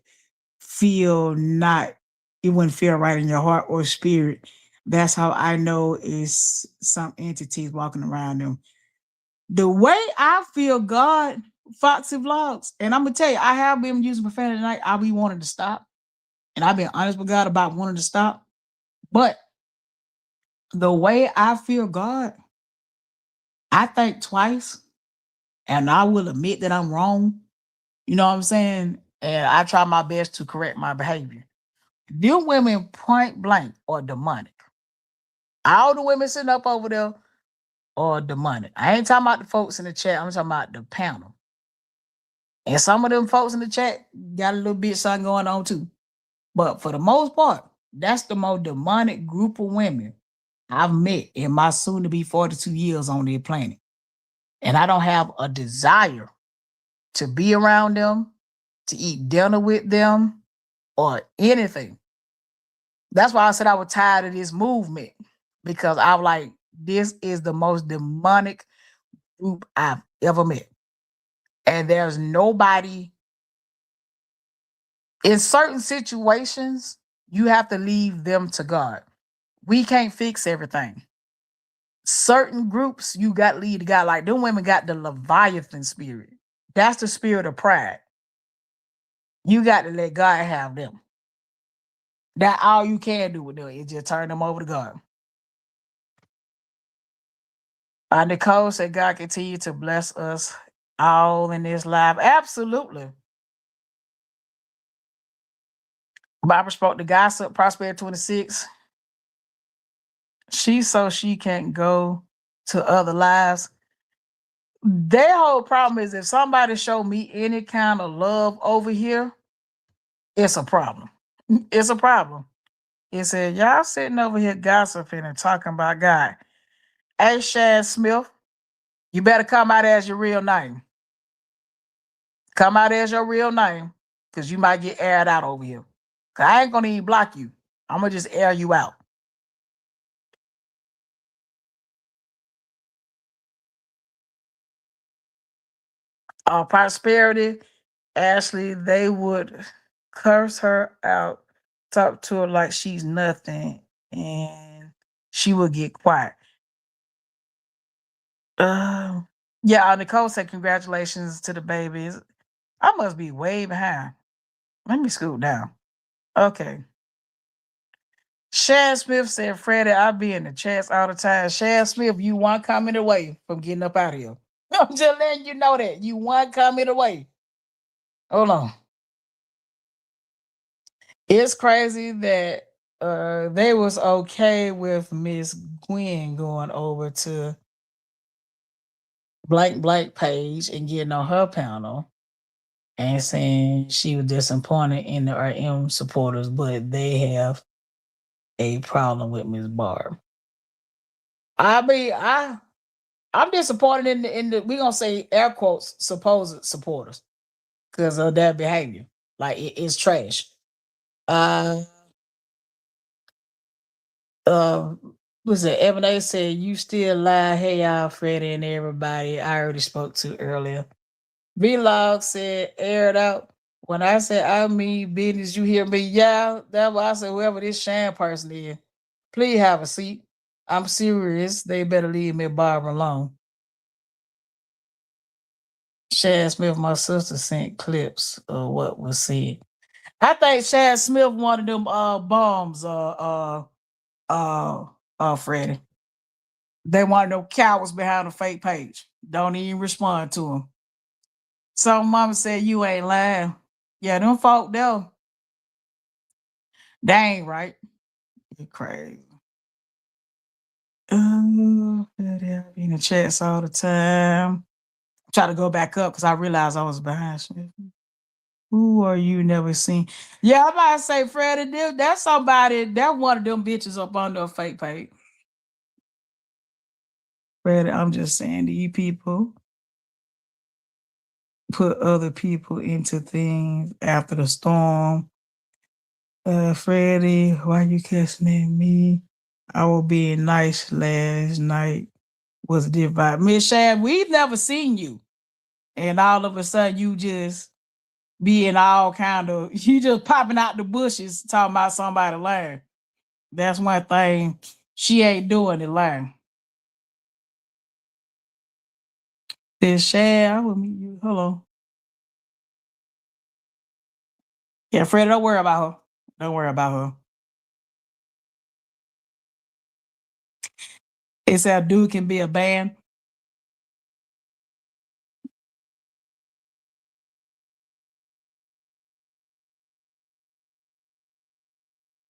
feel right in your heart or spirit. That's how I know it's some entities walking around them. The way I feel God, Foxy Vlogs, and I'm gonna tell you, I have been using profanity tonight. I'll be wanting to stop, and I've been honest with God about wanting to stop. But the way I feel God, I think twice, and I will admit that I'm wrong. You know what I'm saying? And I try my best to correct my behavior. Them women point blank are demonic. All the women sitting up over there are demonic. I ain't talking about the folks in the chat. I'm talking about the panel. And some of them folks in the chat got a little bit something going on too. But for the most part, that's the most demonic group of women I've met in my soon to be 42 years on the planet. And I don't have a desire to be around them, to eat dinner with them, or anything. That's why I said I was tired of this movement because I was like, this is the most demonic group I've ever met. And there's nobody in certain situations, you have to leave them to God. We can't fix everything. Certain groups, you got to lead to God. Like them women got the Leviathan spirit. That's the spirit of pride. You got to let God have them. That all you can do with them is just turn them over to God. Nicole said God continue to bless us all in this life. Absolutely. Barbara spoke to gossip, Prosperity 26. She can't go to other lives. Their whole problem is if somebody show me any kind of love over here, it's a problem. It's a problem. It said, y'all sitting over here gossiping and talking about God. Hey, Shad Smith, you better come out as your real name. Come out as your real name because you might get aired out over here. Because I ain't going to even block you. I'm going to just air you out. Prosperity, Ashley, they would curse her out, talk to her like she's nothing, and she would get quiet. Uh, yeah, Nicole said congratulations to the babies. I must be way behind. Let me scoot down. Okay. Shad Smith said, Freddie, I be in the chats all the time. Shad Smith, you one comment away from getting up out of here. I'm just letting you know that. You one comment away. Hold on. It's crazy that they was okay with Miss Gwen going over to blank blank page and getting on her panel and saying she was disappointed in the RM supporters, but they have a problem with Miss Barb. I mean, I'm disappointed in the we gonna say air quotes supposed supporters because of their behavior. Like it's trash. Uh uh was it Evan A said you still lie? Hey y'all, Freddie and everybody. I already spoke to earlier. Vlog said air it out. When I said I mean business, you hear me? Yeah, that's why I said whoever this Shan person is, please have a seat. I'm serious. They better leave me Barbara alone. Shad Smith, my sister sent clips of what was said. I think Shad Smith one of them bombs, Freddie. They one of them cowards behind a fake page. Don't even respond to him. So mama said you ain't lying. Yeah, them folk though. They ain't right. You crazy. They be in the chats all the time. Try to go back up because I realized I was behind. Who are you never seen? Yeah, I'm about to say Freddie. That's somebody. That one of them bitches up under a fake page. Freddie, I'm just saying to you people, put other people into things after the storm. Freddie, why you cussing at me? I was being nice last night. Was a different vibe. Miss Shad, we've never seen you. And all of a sudden you just being all kind of you just popping out the bushes talking about somebody lying. That's one thing she ain't doing it lying. This Shad, I will meet you. Hello. Yeah, Freddie, don't worry about her. Don't worry about her. It said a dude can be a band.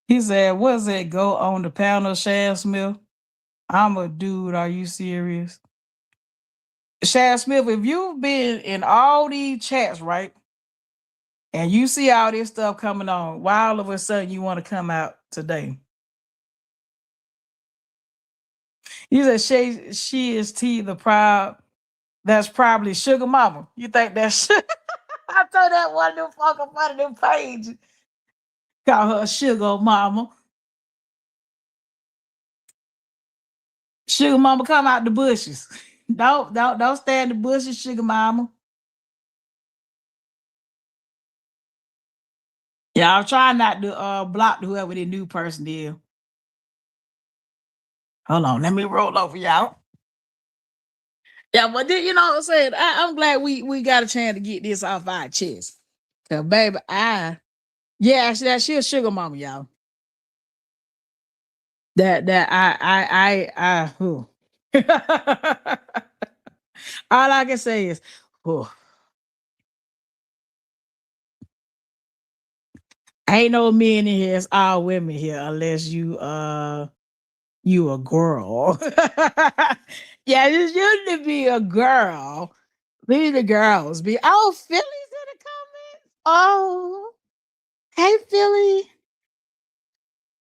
He said, what's that go on the panel, Shad Smith? I'm a dude. Are you serious? Shad Smith, if you've been in all these chats, right, and you see all this stuff coming on, why all of a sudden you want to come out today? You said she is T the proud. That's probably Sugar Mama. You think that's I told that one of them fucking one of them page. Call her Sugar Mama. Sugar Mama come out the bushes. Don't stay in the bushes, Sugar Mama. Yeah, I'm trying not to block whoever the new person is. Hold on, let me roll over y'all. Yeah, but then, you know what I'm saying? I'm glad we got a chance to get this off our chest. Cause baby, yeah, she a sugar mama, y'all. Who. All I can say is, oh, ain't no men in here, it's all women here, unless you a girl. Yeah, you used to be a girl. Leave the girls be. Oh, Philly's in the comments. Oh, hey Philly.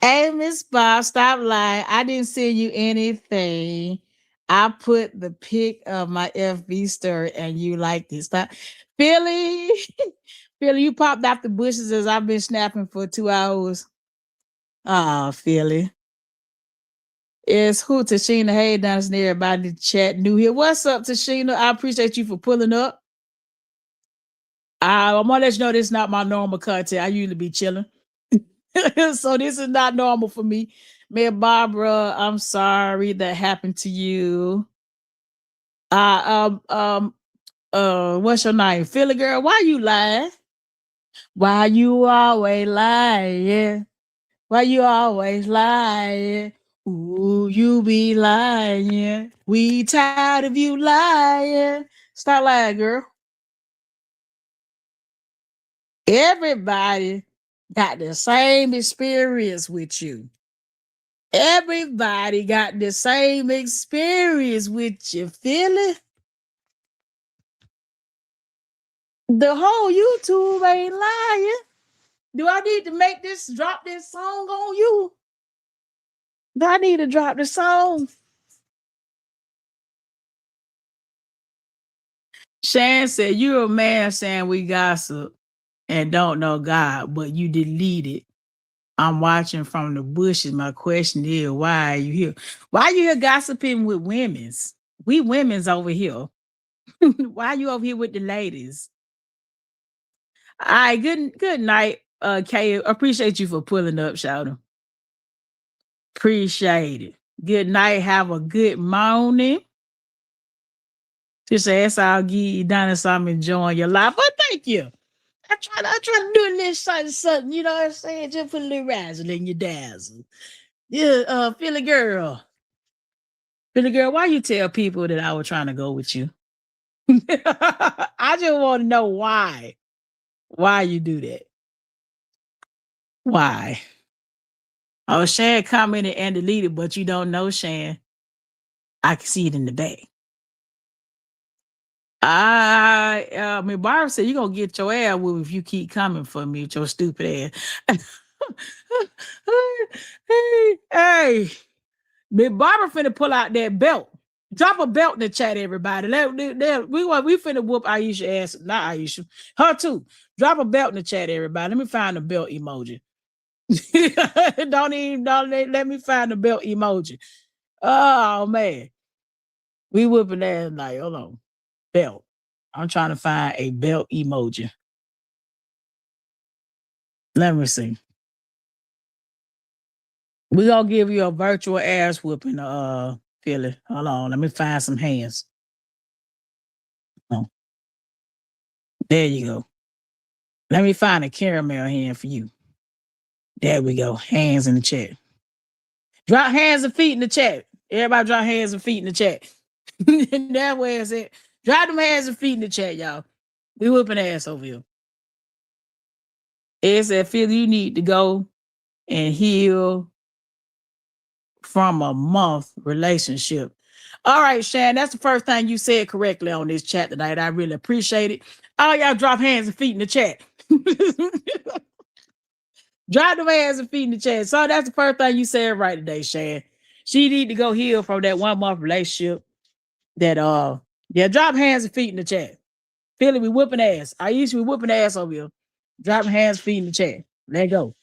Hey Miss Bob, stop lying. I didn't send you anything. I put the pic of my FB story and you liked it. Stop. Philly. Philly, you popped out the bushes as I've been snapping for 2 hours. Oh, Philly. It's who Tashina Hey down there about the chat new here. What's up, Tashina? I appreciate you for pulling up. I'm gonna let you know this is not my normal content. I usually be chilling. So this is not normal for me. Man, Barbara, I'm sorry that happened to you. What's your name? Philly girl, why you lying? Why you always lying? Why you always lying? Ooh, you be lying. We tired of you lying. Stop lying, girl. Everybody got the same experience with you. Everybody got the same experience with you, Philly. The whole YouTube ain't lying. Do I need to drop this song on you? Do I need to drop the song? Shan said, you're a man saying we gossip and don't know God, but you delete it. I'm watching from the bushes. My question is, why are you here? Why are you here gossiping with women's? We women's over here. Why are you over here with the ladies? All right, good night, Kay. Appreciate you for pulling up, Shouter. Appreciate it. Good night. Have a good morning. Just ask I'll give you done as I'm enjoying your life. But thank you. I try to do a little something, you know what I'm saying? Just put a little razzle in your dazzle. Yeah, Philly girl. Philly girl, why you tell people that I was trying to go with you? I just want to know why. Why you do that? Why? Oh, Shan commented and deleted, but you don't know Shan. I can see it in the back. I mean, Barbara said you're gonna get your ass whooped if you keep coming for me with your stupid ass. hey, Miss Barbara finna pull out that belt. Drop a belt in the chat, everybody. We finna whoop Aisha ass. Not Aisha. Her too. Drop a belt in the chat, everybody. Let me find the belt emoji. don't let me find the belt emoji. Oh man. We whooping ass like, hold on. Belt. I'm trying to find a belt emoji. Let me see. We gonna give you a virtual ass whooping, Philly. Hold on, let me find some hands. Oh, there you go. Let me find a caramel hand for you. There we go. Hands in the chat. Drop hands and feet in the chat. Everybody drop hands and feet in the chat. That way it's it. Drop them hands and feet in the chat, y'all. We whooping ass over here. It said, Philly, you need to go and heal from a month relationship. All right, Shan, that's the first thing you said correctly on this chat tonight. I really appreciate it. All y'all drop hands and feet in the chat. Drop them hands and feet in the chat. So that's the first thing you said right today, Shan. She need to go heal from that 1 month relationship. That yeah, drop hands and feet in the chat. Philly, we whipping ass. I used to be whipping ass over here. Dropping hands, feet in the chat. Let go.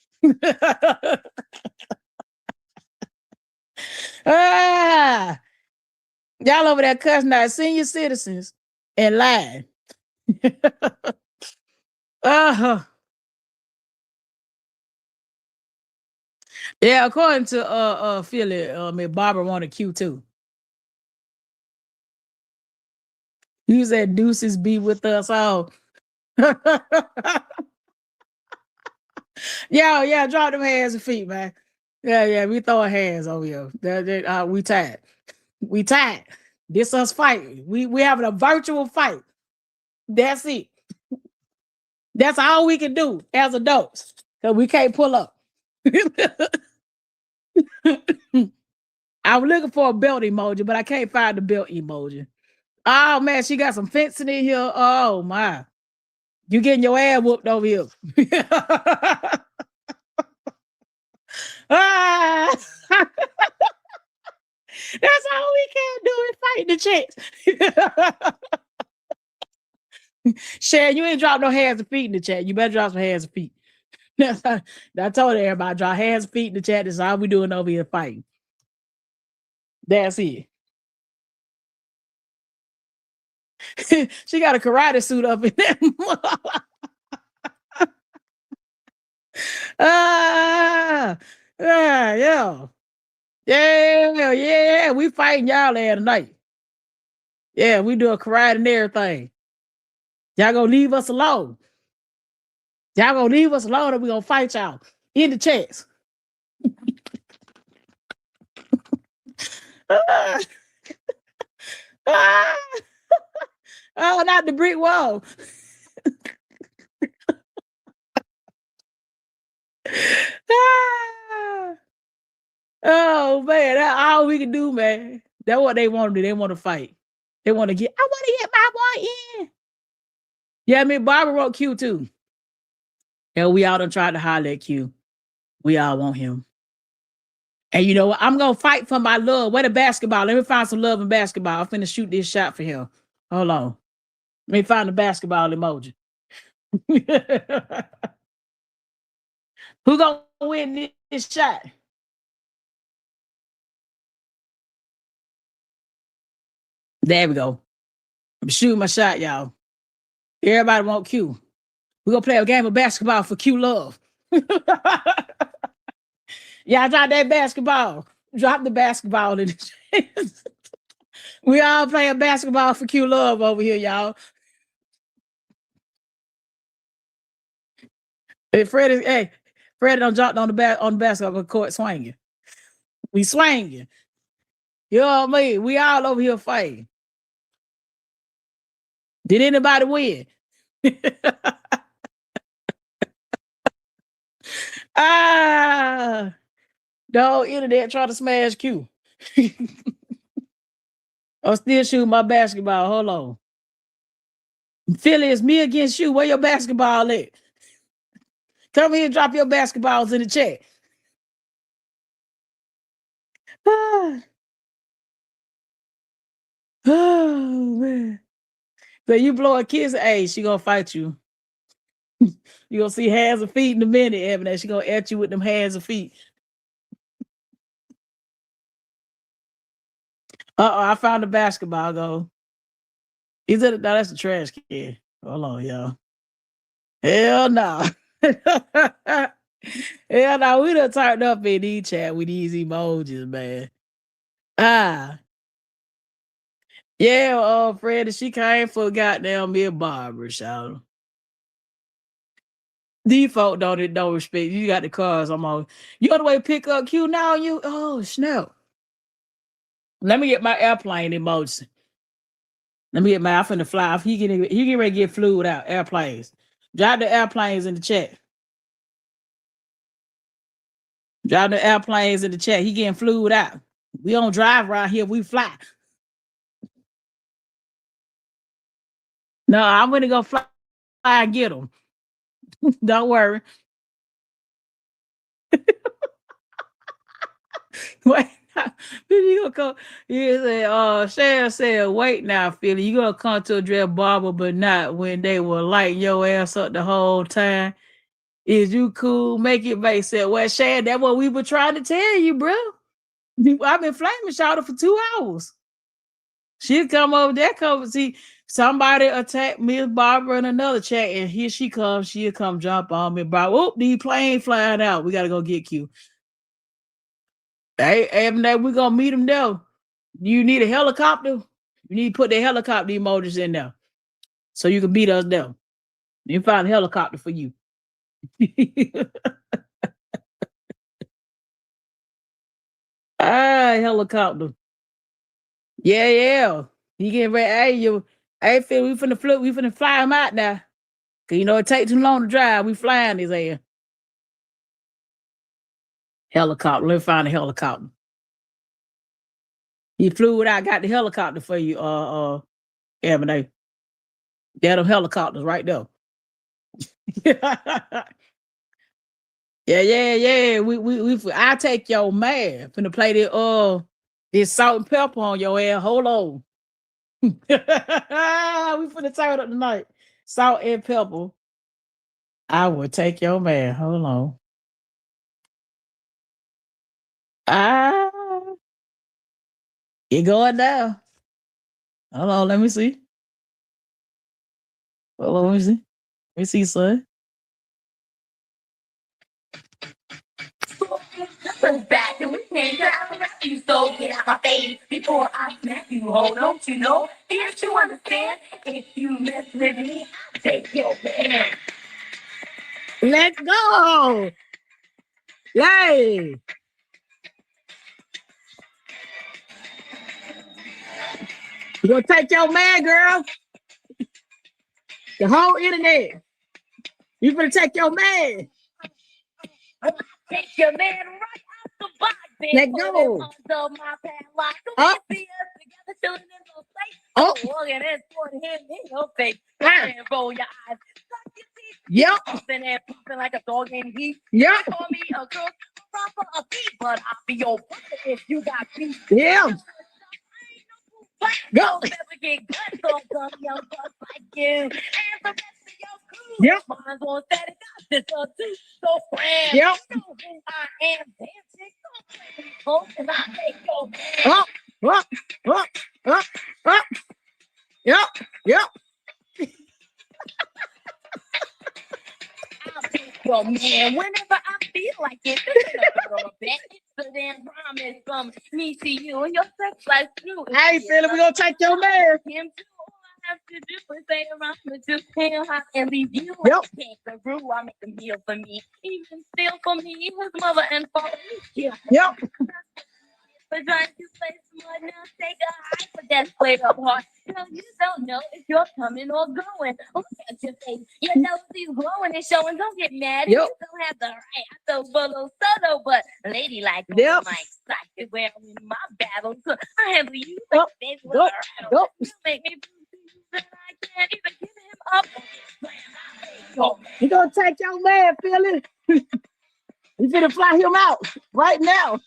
Ah, y'all over there cussing out senior citizens and lying. uh Yeah, according to Philly, Miss Barbara wanted Q too. You said deuces be with us all. Yeah, drop them hands and feet, man. Yeah, we throwing hands over here. We tired. We tired. This us fighting. We having a virtual fight. That's it. That's all we can do as adults. Cause we can't pull up. I was looking for a belt emoji, but I can't find the belt emoji. Oh man, she got some fencing in here. Oh my. You getting your ass whooped over here. Ah, that's all we can do is fight the chicks. Sharon, you ain't drop no hands and feet in the chat. You better drop some hands and feet. I told everybody drop hands and feet in the chat. That's all we doing over here fighting. That's it. She got a karate suit up in there. ah, yeah. Yeah. We fighting y'all there tonight. Yeah, we do a karate and everything. Y'all gonna leave us alone. Y'all gonna leave us alone and we gonna fight y'all in the chest. Ah, ah, oh, not the brick wall. Ah, oh man, that's all we can do, man. That's what they want to do. They want to fight. They want to get. I want to get my boy in. Yeah, I mean, Barbara wrote Q too. And we all done tried to holler at Q. We all want him. And you know what? I'm gonna fight for my love. Where the basketball? Let me find some love in basketball. I'm finna shoot this shot for him. Hold on. Let me find the basketball emoji. Who gonna win this shot? There we go. I'm shooting my shot, y'all. Everybody want Q. We're gonna play a game of basketball for Q love. Y'all drop that basketball. Drop the basketball in the We all playing basketball for Q love over here, y'all. Hey, Fred done dropped on the basketball court swinging. We swinging. You know what I mean? We all over here fighting. Did anybody win? ah, no internet trying to smash Q. I'm still shooting my basketball. Hold on. Philly, it's me against you. Where your basketball at? Come here and drop your basketballs in the chat. Ah. Oh man. So you blow a kiss, hey, she gonna fight you. You gonna see hands and feet in a minute, Evan. She gonna at you with them hands and feet. I found the basketball go. Is it? No, that's the trash can. Hold on, y'all. Hell no. Hell no, we done turned up in these chat with these emojis, man. Ah. Yeah, Freddie, she came for goddamn me a barber, shout. Default don't respect. You got the cars. I'm on. You on the way to pick up Q now? You snap. Let me get my airplane emoji. Let me get my. I'm finna fly. He getting ready to get flued out. Airplanes. Drop the airplanes in the chat. Drop the airplanes in the chat. He getting flued out. We don't drive around here. We fly. No, I'm gonna go fly and get them. Don't worry. Wait, you gonna come? You say, Sharon said, "Wait now, Philly. You gonna come to address Barbara, but not when they were lighting your ass up the whole time. Is you cool? Make it make sense." Well, Sharon, that's what we were trying to tell you, bro. I've been flaming shouting for 2 hours. She'll come over there, come see somebody attack Miss Barbara in another chat, and here she comes. She'll come jump on me. Barbara, whoop, these planes flying out. We gotta go get Q. Hey, every day we gonna meet him there. You need a helicopter? You need to put the helicopter emojis in there so you can beat us there. You find a helicopter for you. Helicopter. Yeah, yeah. He getting ready. Hey, Phil, we finna fly him out now. Cause you know it take too long to drive. We flying his ass. Helicopter. Let me find a helicopter. He flew it out, got the helicopter for you, Ebony. Yeah, them helicopters right there. Yeah, yeah, yeah. I take your man. Finna play this salt and pepper on your ass. Hold on. We finna turn up tonight. Salt and pepper. I will take your man. Hold on. Ah, it going down. Hold on, let me see. Hold on, let me see. Let me see, son. Back to you so get out my face before I smack you. Hold on, you know, if you understand, if you mess with me, I'll take your man. Let's go. Yay. You gonna take your man, girl? The whole internet. You gonna take your man? Take your man right out the box. Let go. Up. Oh, look at this for him in your face. Roll your eyes. Yep. Pumping and pumping like a dog in heat. Yep. Call me a girl, proper a beat, but I'll be your brother if you got beat. Yeah. Go. Never get good, so come young bucks like you. And the rest of your crew. Yep. Mine's on static, got this too. So friend. Yep. You know who I am, dancing. Don't play me, folks, and I take your man. Up, up, up, up. Yep, yep. I'll take your man whenever I feel like it. This ain't a girl bet. It's a damn promise from me to you and your sex life too. Hey, Philip, we gonna take your man. Him too. All I have to do is stay around with you, hang out and leave you. Yep. Take the brew, I make a meal for me. Even still for me, his mother and father. Yeah. Yep. But trying to play smart now, take a high, but that's played up hard. You know, you don't know if you're coming or going. Look at your face. Your nose is glowing and showing. Don't get mad. Yep. You don't have the right. I throw Bolo Soto, but lady like yep. My excited where I'm in my battle. So I handle you like baby with a rattle. You make me that I can't even give him up. You gonna take your man, Philly? You finna fly him out right now.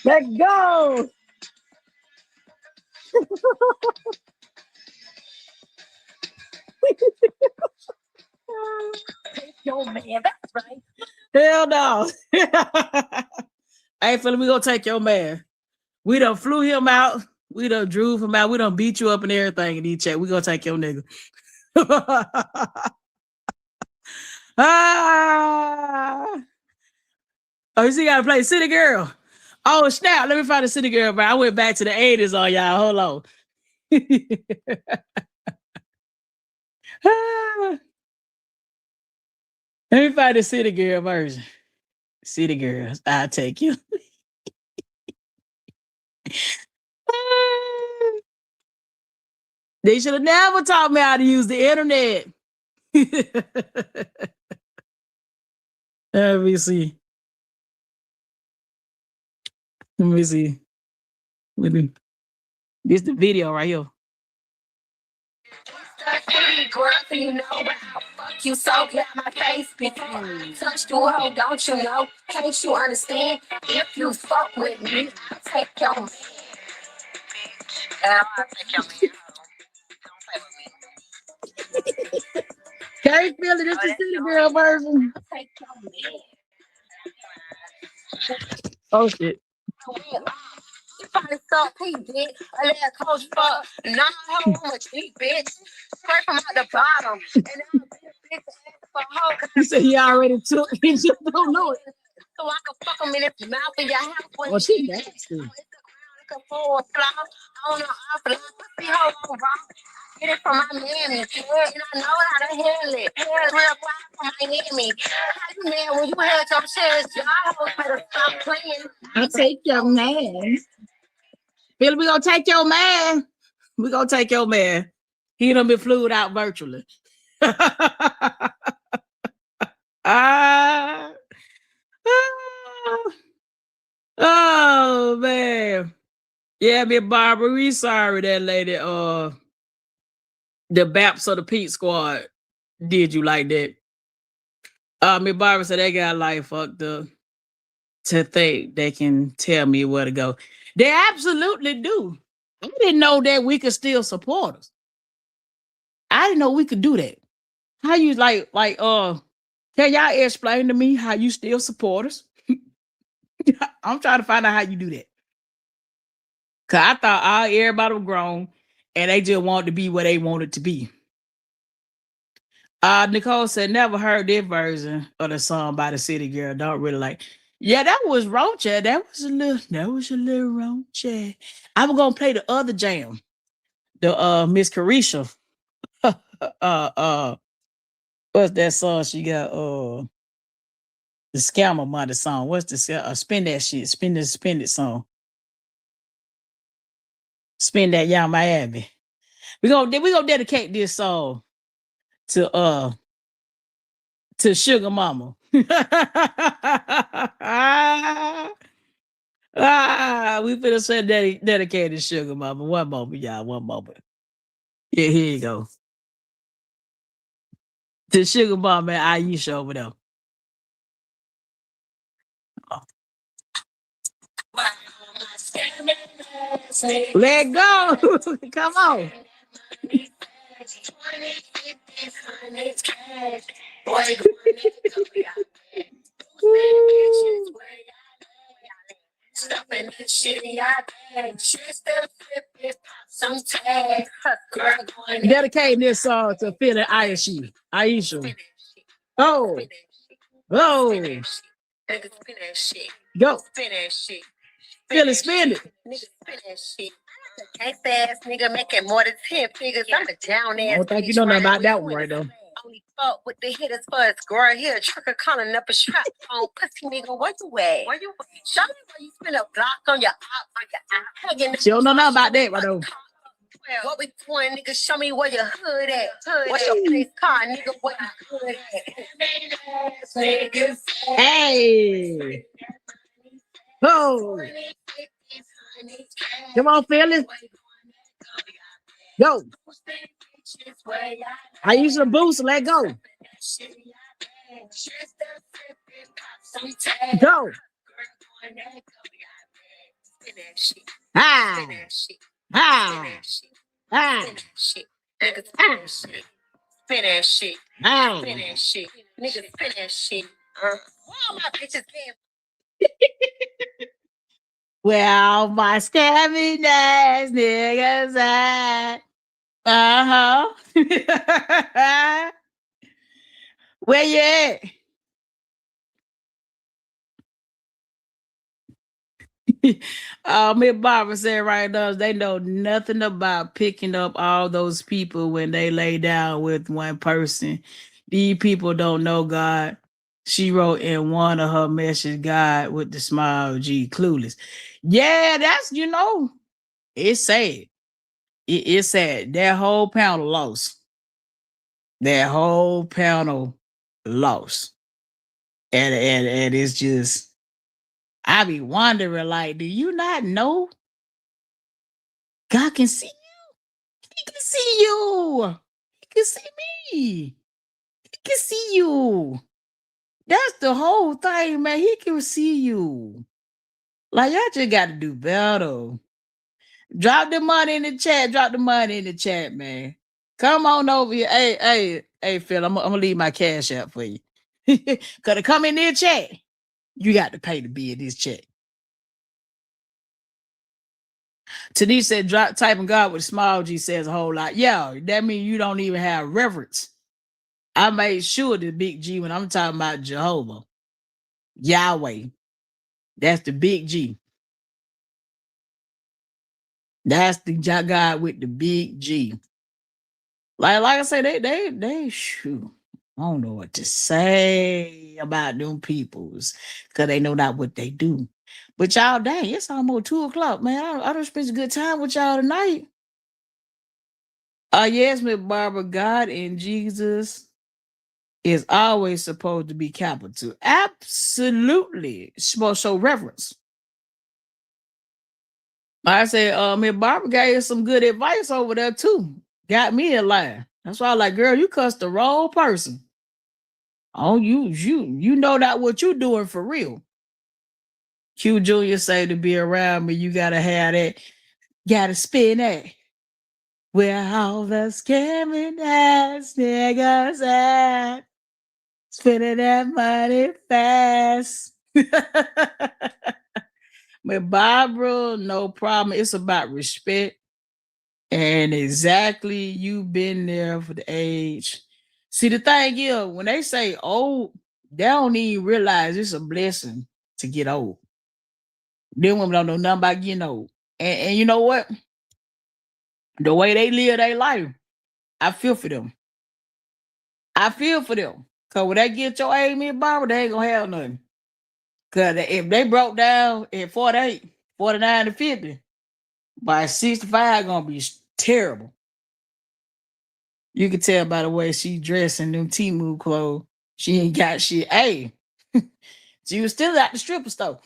Let's go. Yo, man, that's right. Hell no. Hey, Philip, we gonna take your man. We done flew him out. We done drew him out. We done beat you up and everything in each chat. We gonna take your nigga. Oh, you see, you gotta play City Girl. Oh, snap. Let me find the City Girl, bro. I went back to the 80s on y'all. Hold on. Let me find the City Girl version. City Girls, I'll take you. They should have never taught me how to use the internet. Let me see. Let me see. This the video right here. Girl, so you know how fuck you so glad my face before I touched you, hoe, don't you know? Can't you understand? If you fuck with me, I'll take your man. I'll take your man. Don't play with me. Can't feel it. This the city girl version. I'll take your man. Oh shit. You probably thought he did. A little coach fuck. Nah, hoe, I'm a G, bitch. Straight from out the bottom. And I'll be a bitch ass for a hoe. He said he already took. He just don't know it. So I can fuck him in his mouth in your house. Oh, she nasty. Forward flop on the off line. Pussy hoe on rock. Get it from my mammy. And I know how to handle it. Real wild from Miami. How you mad when you had your chance? Y'all hoes better stop playing. I'll take your man. Billy, we gonna take your man. We gonna take your man. He done been flued out virtually. Ah, ah. Oh man. Yeah, me Barbara, we sorry that lady the Baps of the Pete Squad did you like that. Me Barbara said they got life fucked up to think they can tell me where to go. They absolutely do. I didn't know that we could still support us. I didn't know we could do that. How you can y'all explain to me how you still support us? I'm trying to find out how you do that. Cause I thought everybody was grown and they just wanted to be where they wanted to be. Nicole said never heard this version of the song by the City Girl. Don't really like. Yeah, that was Rocha. That was a little Rocha. I was gonna play the other jam. The Miss Carisha. What's that song she got? The Scammer Money song. What's the spin that shit? Spin it song. Spin that Young Miami. We gonna dedicate this song to Sugar Mama. We finna say dedicated Sugar Mama. One moment, y'all. One moment. Yeah, here you go. To Sugar Mama and Aisha over there. Oh. Let go. Come on. Stuffing this shitty iPad. She's still flipping some tag. Girl going Dedicating this song to Philly Aisha. Aisha. Oh. Oh. nigga spin that shit. Go. Spin that shit. Philly spin it. Nigga spin that shit. Gangsta ass nigga making more than 10 figures. I'm a down ass. I don't think you know nothing about that one right though. Only fuck with the hitters for his girl here. Trucker calling up a strap on pussy nigga. Where you at? Where you at? Show me where you spin a block on your eye. She don't know nothing about that right though. What we doing, nigga? Show me where your hood at. What's your place car, nigga? Where your hood at? Hey. Oh. Come on, Philly. Go. I use the boost. Let go. Go. Ah. Ah. Ah. Spin that shit. Ah. Spin that shit. Nigga, spin that shit. Where all my bitches been? Well, my scamming ass niggas at. Uh-huh. Where you at? Miss Barbara said right now they know nothing about picking up all those people when they lay down with one person. These people don't know God. She wrote in one of her messages, God with the smile G, clueless. Yeah, that's it's sad. It's sad. That whole panel lost. That whole panel lost. And it's just I be wondering, like, do you not know God can see you. He can see you. He can see me. He can see you. That's the whole thing, man. He can see you. Like y'all just got to do better. Drop the money in the chat. Drop the money in the chat, man. Come on over here. Hey, Phil. I'm gonna leave my cash out for you. Cause to come in there chat, you got to pay to be in this chat. Tanisha said, drop typing God with a small G says a whole lot. Yeah, that means you don't even have reverence. I made sure the big G when I'm talking about Jehovah. Yahweh. That's the big G. That's the God with the big G. Like I said, they shoot. I don't know what to say about them peoples because they know not what they do. But y'all, dang, it's almost 2:00, man. I don't spend a good time with y'all tonight. Yes, Miss Barbara, God and Jesus is always supposed to be capital. Absolutely. It's supposed to show reverence. I said, Miss Barbara gave some good advice over there too. Got me in line. That's why I like, girl, you cussed the wrong person. Oh, you know that what you doing for real. Q Junior say to be around me, you gotta have that, gotta spin that. Where all the scamming ass niggas at. Spending that money fast. But Barbara, no problem. It's about respect. And exactly, you've been there for the age. See, the thing is, when they say old, they don't even realize it's a blessing to get old. Them women don't know nothing about getting old. And you know what? The way they live their life, I feel for them. I feel for them. Because when they get your age, me and Barbara, they ain't going to have nothing. Because if they broke down at 48, 49 to 50, by 65, going to be terrible. You can tell by the way she dressed in them T-Move clothes. She ain't got shit. Hey, she was still at the stripper store.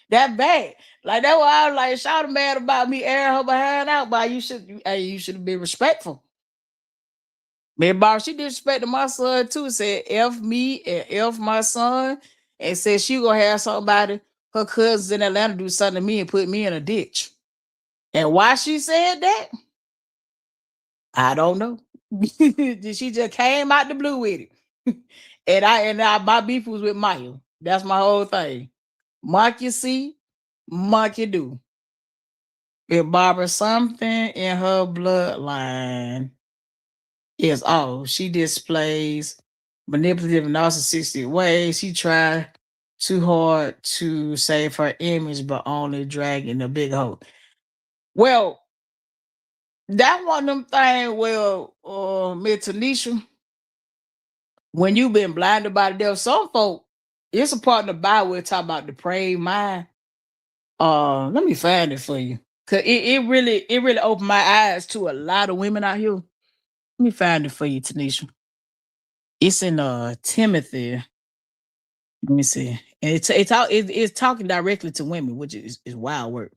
That bad. Like that why I was like, shout mad about me airing her behind out, but you should have been respectful. Man, Bob, she disrespected my son too. Said F me and F my son, and said she gonna have somebody, her cousins in Atlanta do something to me and put me in a ditch. And why she said that? I don't know. She just came out the blue with it. and I my beef was with Maya. That's my whole thing. Mark you see, Mark you do. If Barbara something in her bloodline is off, she displays manipulative and narcissistic ways. She tried too hard to save her image, but only dragging the big hole. Well, that one of them things, well, Miss Tanisha, when you've been blinded by the devil, some folk, it's a part of the Bible where it talk about the depraved mind. Let me find it for you. Cause it really opened my eyes to a lot of women out here. Let me find it for you, Tanisha. It's in Timothy. Let me see. And it's talking directly to women, which is wild work.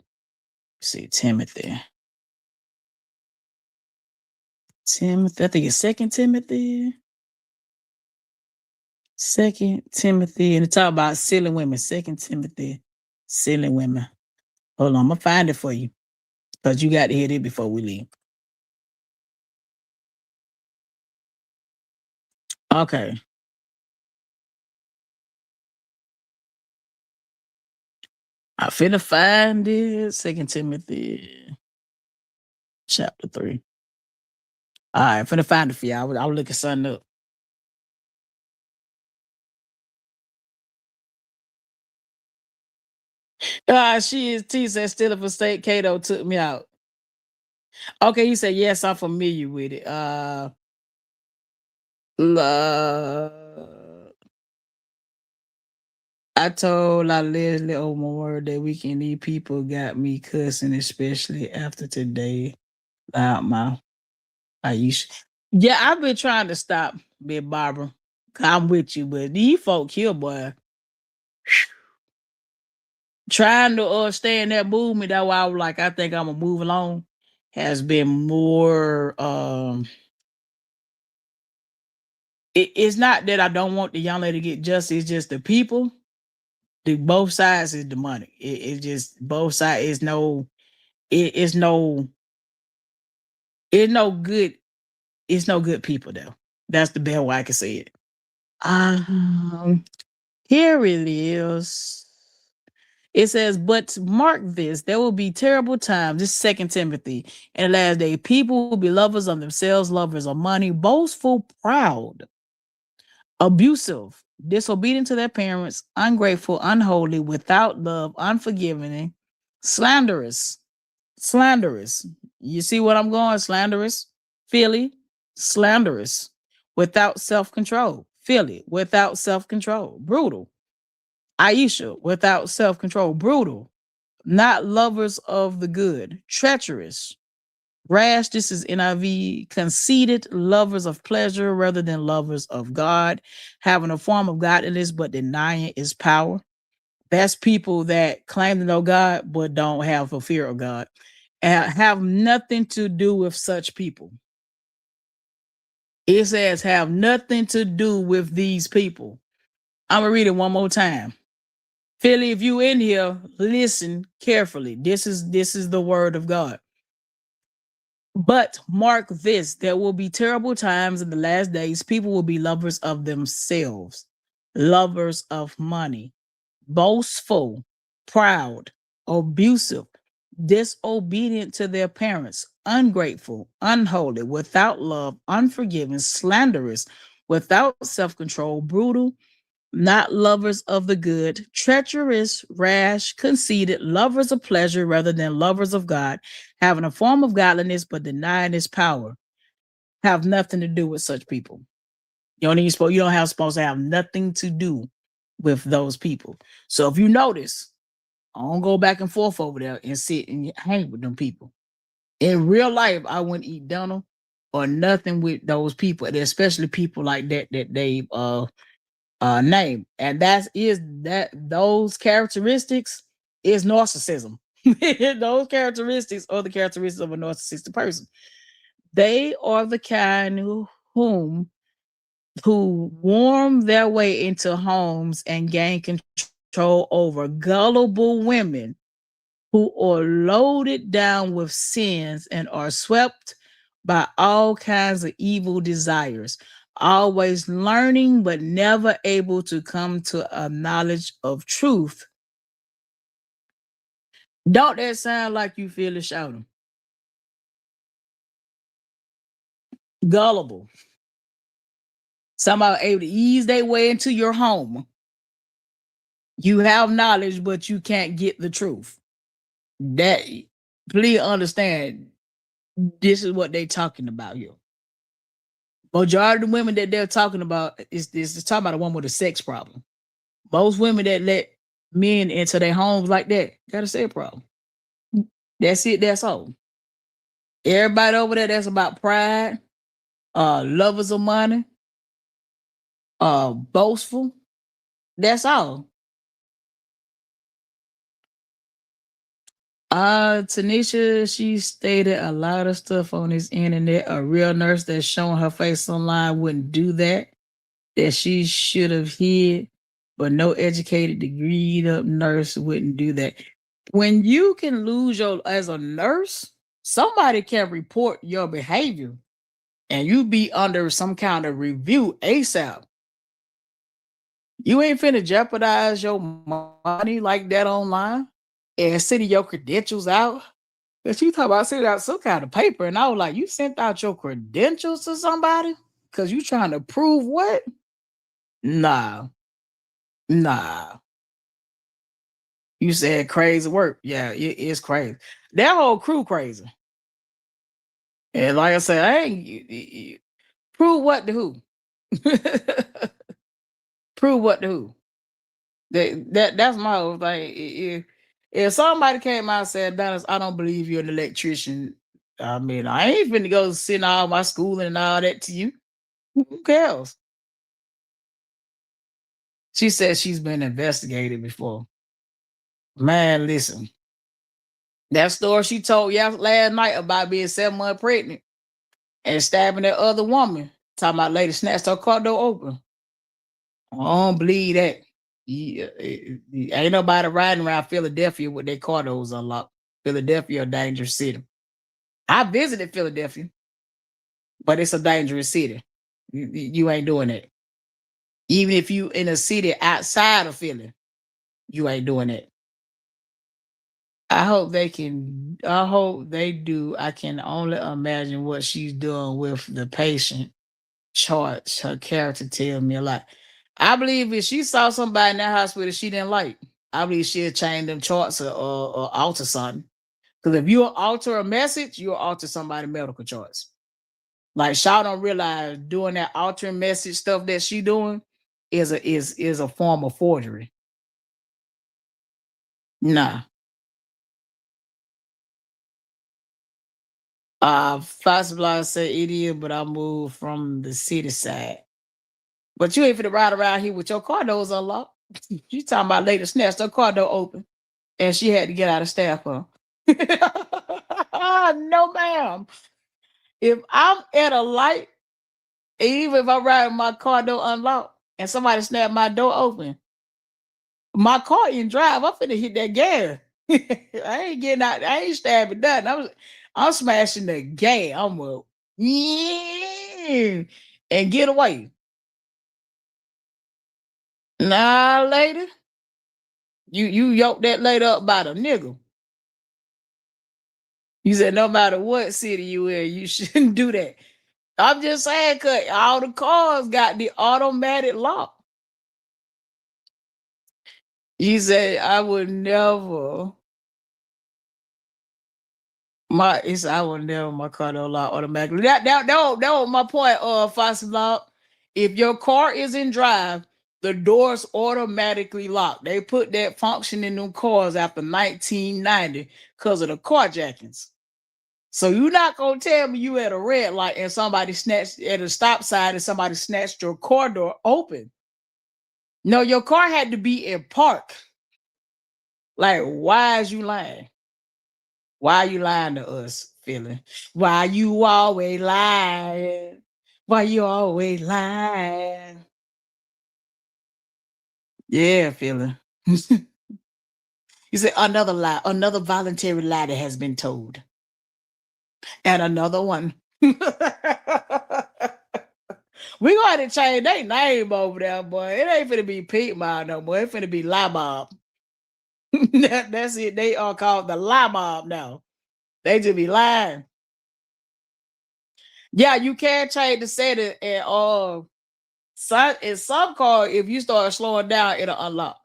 Let's see, Timothy. Timothy, I think it's Second Timothy. Second Timothy, and it's talk about selling women. Second Timothy, selling women. Hold on, I'm gonna find it for you. Because you got to hear it before we leave. Okay. I finna find it. Second Timothy chapter 3. All right, finna find it for you. I'll look at something up. She is T said still a state. Kato took me out. Okay, you said yes, I'm familiar with it. I told La Leslie Omar that weekend these people got me cussing, especially after today. Loud mouth. Yeah, I've been trying to stop, Big Barbara. I'm with you, but these folk here, boy. Trying to stay in that movement. That's why I was like, I think I'm gonna move along. Has been more. It's not that I don't want the young lady to get justice. It's just the people. The both sides is the money. It's just both sides. Is no. It's no. It's no good. It's no good people though. That's the best way I can say it. Um, Here it is. It says, but mark this, there will be terrible times. This is Second Timothy. In the last day, people will be lovers of themselves, lovers of money, boastful, proud, abusive, disobedient to their parents, ungrateful, unholy, without love, unforgiving, slanderous. Slanderous. You see what I'm going? Slanderous. Philly. Slanderous. Without self control. Philly. Without self control. Brutal. Aisha. Without self control. Brutal. Not lovers of the good. Treacherous. Rash. This is NIV. Conceited. Lovers of pleasure rather than lovers of God. Having a form of godliness but denying its power. That's people that claim to know God but don't have a fear of God and have nothing to do with such people. It says have nothing to do with these people. I'm gonna read it one more time. Philly, if you in here, listen carefully. This is the word of God. But mark this, there will be terrible times in the last days. People will be lovers of themselves, lovers of money, boastful, proud, abusive, disobedient to their parents, ungrateful, unholy, without love, unforgiving, slanderous, without self control, brutal, not lovers of the good, treacherous, rash, conceited, lovers of pleasure rather than lovers of God, having a form of godliness but denying its power. Have nothing to do with such people. You don't have supposed to have nothing to do with those people. So if you notice, I don't go back and forth over there and sit and hang with them people. In real life, I wouldn't eat dinner or nothing with those people, and especially people like that they name. And that those characteristics is narcissism. Those characteristics are the characteristics of a narcissistic person. They are the kind whom who worm their way into homes and gain control over gullible women who are loaded down with sins and are swept by all kinds of evil desires, always learning but never able to come to a knowledge of truth. Don't that sound like you feel it shouting? Gullible. Somebody able to ease their way into your home. You have knowledge, but you can't get the truth. That please understand, this is what they talking about here. Majority of the women that they're talking about is talking about a woman with a sex problem. Most women that let men into their homes like that got a sex problem. That's it. That's all. Everybody over there that's about pride, lovers of money, boastful. That's all. Tanisha, she stated a lot of stuff on this internet. A real nurse that's showing her face online wouldn't do that. That she should have hid, but no educated, degreed up nurse wouldn't do that. When you can lose your as a nurse, somebody can report your behavior and you be under some kind of review ASAP. You ain't finna jeopardize your money like that online and sending your credentials out. But you talk about sending out some kind of paper, and I was like, you sent out your credentials to somebody because you trying to prove what? Nah, nah. You said crazy work. Yeah, it is crazy. That whole crew crazy. And like I said, I ain't prove what to who. Prove what to who. That's my whole thing. If somebody came out and said, Dennis, I don't believe you're an electrician. I mean, I ain't finna go send all my schooling and all that to you. Who cares? She said she's been investigated before. Man, listen. That story she told last night about being 7 months pregnant and stabbing that other woman. Talking about lady snatched her car door open. I don't believe that. Ain't nobody riding around Philadelphia with their car doors unlocked. Philadelphia a dangerous city. I visited Philadelphia, but it's a dangerous city. You ain't doing that. Even if you in a city outside of Philly, you ain't doing that. I hope they can. I hope they do. I can only imagine what she's doing with the patient charts. Her character tell me a lot. I believe if she saw somebody in that hospital she didn't like, I believe she'll change them charts or alter something. Because if you alter a message, you'll alter somebody's medical charts. Like Shaw don't realize doing that altering message stuff that she doing is a form of forgery. Nah. First of all, I say it is, but I moved from the city side. But you ain't finna ride around here with your car doors unlocked. You talking about lady snatched her car door open and she had to get out of staff huh? No, ma'am. If I'm at a light, even if I'm riding my car door unlocked and somebody snap my door open, my car in drive, I'm finna hit that gas. I ain't getting out, I ain't stabbing nothing. I'm smashing the gas. I'm a yeah, and get away. Nah, lady. You yoked that lady up by the nigga. You said no matter what city you in, you shouldn't do that. I'm just saying, cause all the cars got the automatic lock. You said I would never. I would never my car don't lock automatically. That was my point. Fossil lock. If your car is in drive, the doors automatically lock. They put that function in them cars after 1990 because of the carjackings. So you're not gonna tell me you at a red light and somebody snatched at a stop sign and somebody snatched your car door open. No, your car had to be in park. Like, why is you lying? Why are you lying to us, Philly? Why you always lying? Why you always lying? Yeah, Philly. You said another lie, another voluntary lie that has been told. And another one. We gonna have to change their name over there, boy. It ain't finna be Pete Mob no more. It finna be Lie Mob. That's it. They are called the Lie Mob now. They just be lying. Yeah, you can change the setting and some car, if you start slowing down, it'll unlock.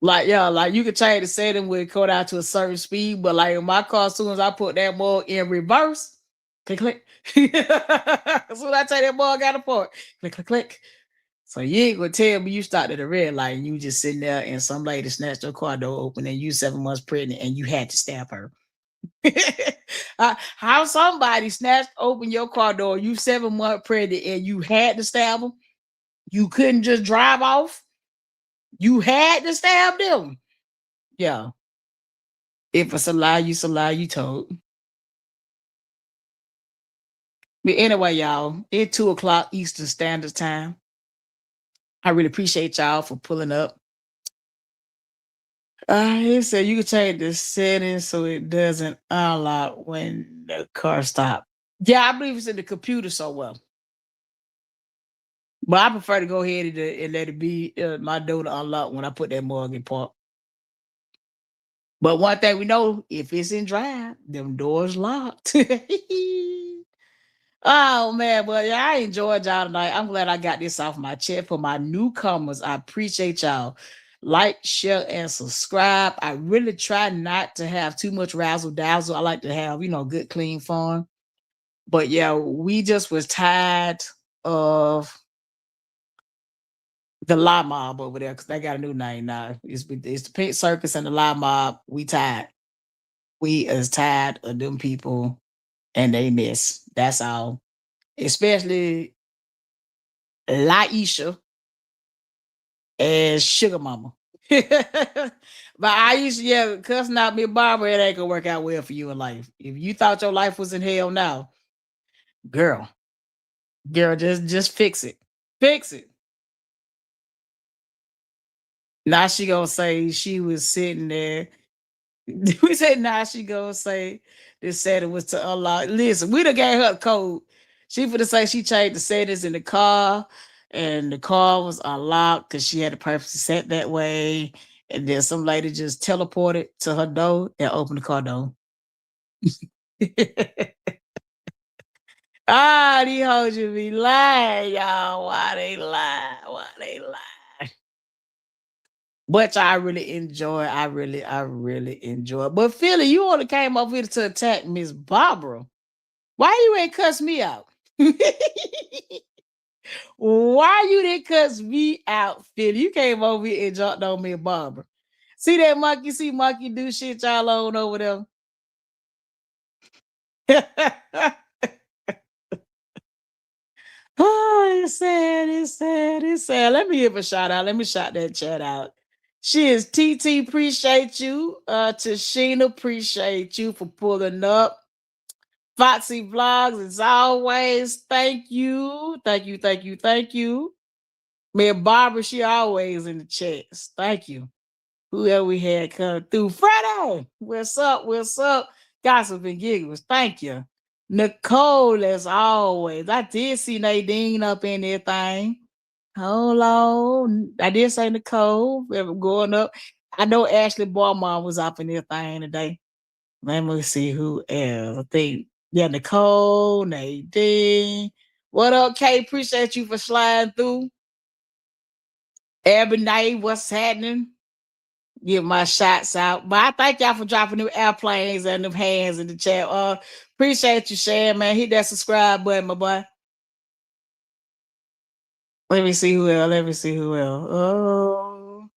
Like, yeah, like you can change the setting where it go down to a certain speed, but like in my car, as soon as I put that mug in reverse, click click. As soon as I take that mug out of port, click click click. So you ain't gonna tell me you started at a red light and you just sitting there and some lady snatched your car door open and you 7 months pregnant and you had to stab her. How somebody snatched open your car door, you 7 months pregnant and you had to stab them? You couldn't just drive off. You had to stab them. Yeah. If it's a lie you told. But anyway, y'all, it's 2 o'clock Eastern Standard Time. I really appreciate y'all for pulling up. It said you can change the settings so it doesn't unlock when the car stops. Yeah, I believe it's in the computer so well. But I prefer to go ahead and let it be my door to unlock when I put that mug in park. But one thing we know, if it's in drive, them doors locked. Oh man, well, yeah, I enjoyed y'all tonight. I'm glad I got this off my chest. For my newcomers, I appreciate y'all. Like, share, and subscribe. I really try not to have too much razzle dazzle. I like to have, good, clean fun. But yeah, we just was tired of the Lie Mob over there because they got a new name now. It's the Pink Circus and the Lie Mob. We tired. We is tired of them people and they miss. That's all. Especially Laisha and Sugar Mama. But I used to cussing out me Barbara, it ain't gonna work out well for you in life. If you thought your life was in hell now, girl, just fix it. Fix it. Now she gonna say she was sitting there. We said now she gonna say this said it was to unlock. Listen, we done gave her a code. She finna say she changed the settings in the car and the car was unlocked because she had the purpose to set that way. And then some lady just teleported to her door and opened the car door. These hoes you be lying, y'all. Why they lie? Why they lie? But I really enjoy. I really enjoy. But Philly, you only came up here to attack Miss Barbara. Why you ain't cuss me out? Why you didn't cuss me out, Philly? You came over here and jumped on me and Barbara. See that monkey? See monkey do shit y'all on over there. Oh, it's sad, it's sad, it's sad. Let me give a shout out. Let me shout that chat out. She is TT, appreciate you. Tashina, appreciate you for pulling up. Foxy Vlogs, as always, thank you. Thank you, thank you, thank you. Man, Barbara, she always in the chats. Thank you. Whoever we had come through. Fredo, what's up? What's up? Gossip and giggles. Thank you. Nicole, as always. I did see Nadine up in there thing. Hold on. I did say Nicole. We were going up. I know Ashley Barmon was up in there thing today. Let me see who else. I think, Nicole, Nadine. What up, Kay? Appreciate you for sliding through. Ebony, what's happening? Give my shots out. But I thank y'all for dropping them airplanes and them hands in the chat. Appreciate you sharing, man. Hit that subscribe button, my boy. Let me see who else. Let me see who else. Oh,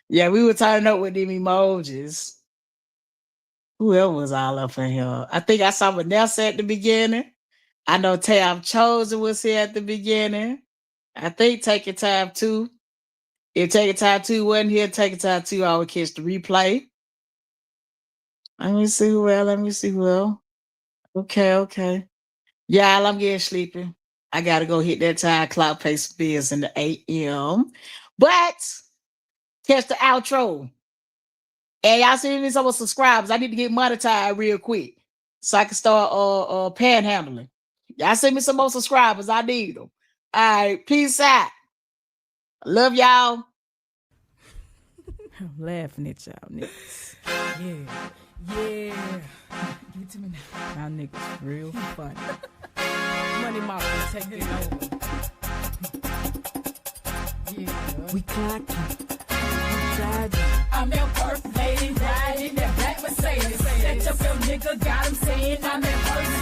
yeah, we were turning up with them emojis. Who else was all up in here? I think I saw Vanessa at the beginning. I know Tab Chosen was here at the beginning. I think Taking Time 2. If Taking Time 2 wasn't here, Taking Time 2, I would catch the replay. Let me see who else. Let me see who else. Okay. Y'all, I'm getting sleepy. I got to go hit that time clock, pay some bills in the AM. But catch the outro. And y'all see me some more subscribers. I need to get monetized real quick so I can start panhandling. Y'all send me some more subscribers. I need them. All right, peace out. Love y'all. I'm laughing at y'all niggas. Yeah. Give it to me now. Y'all niggas real funny. Money Mafia, take it over. Yeah. We clocking. I'm your first lady riding that black Mercedes. That your nigga got him saying I'm that first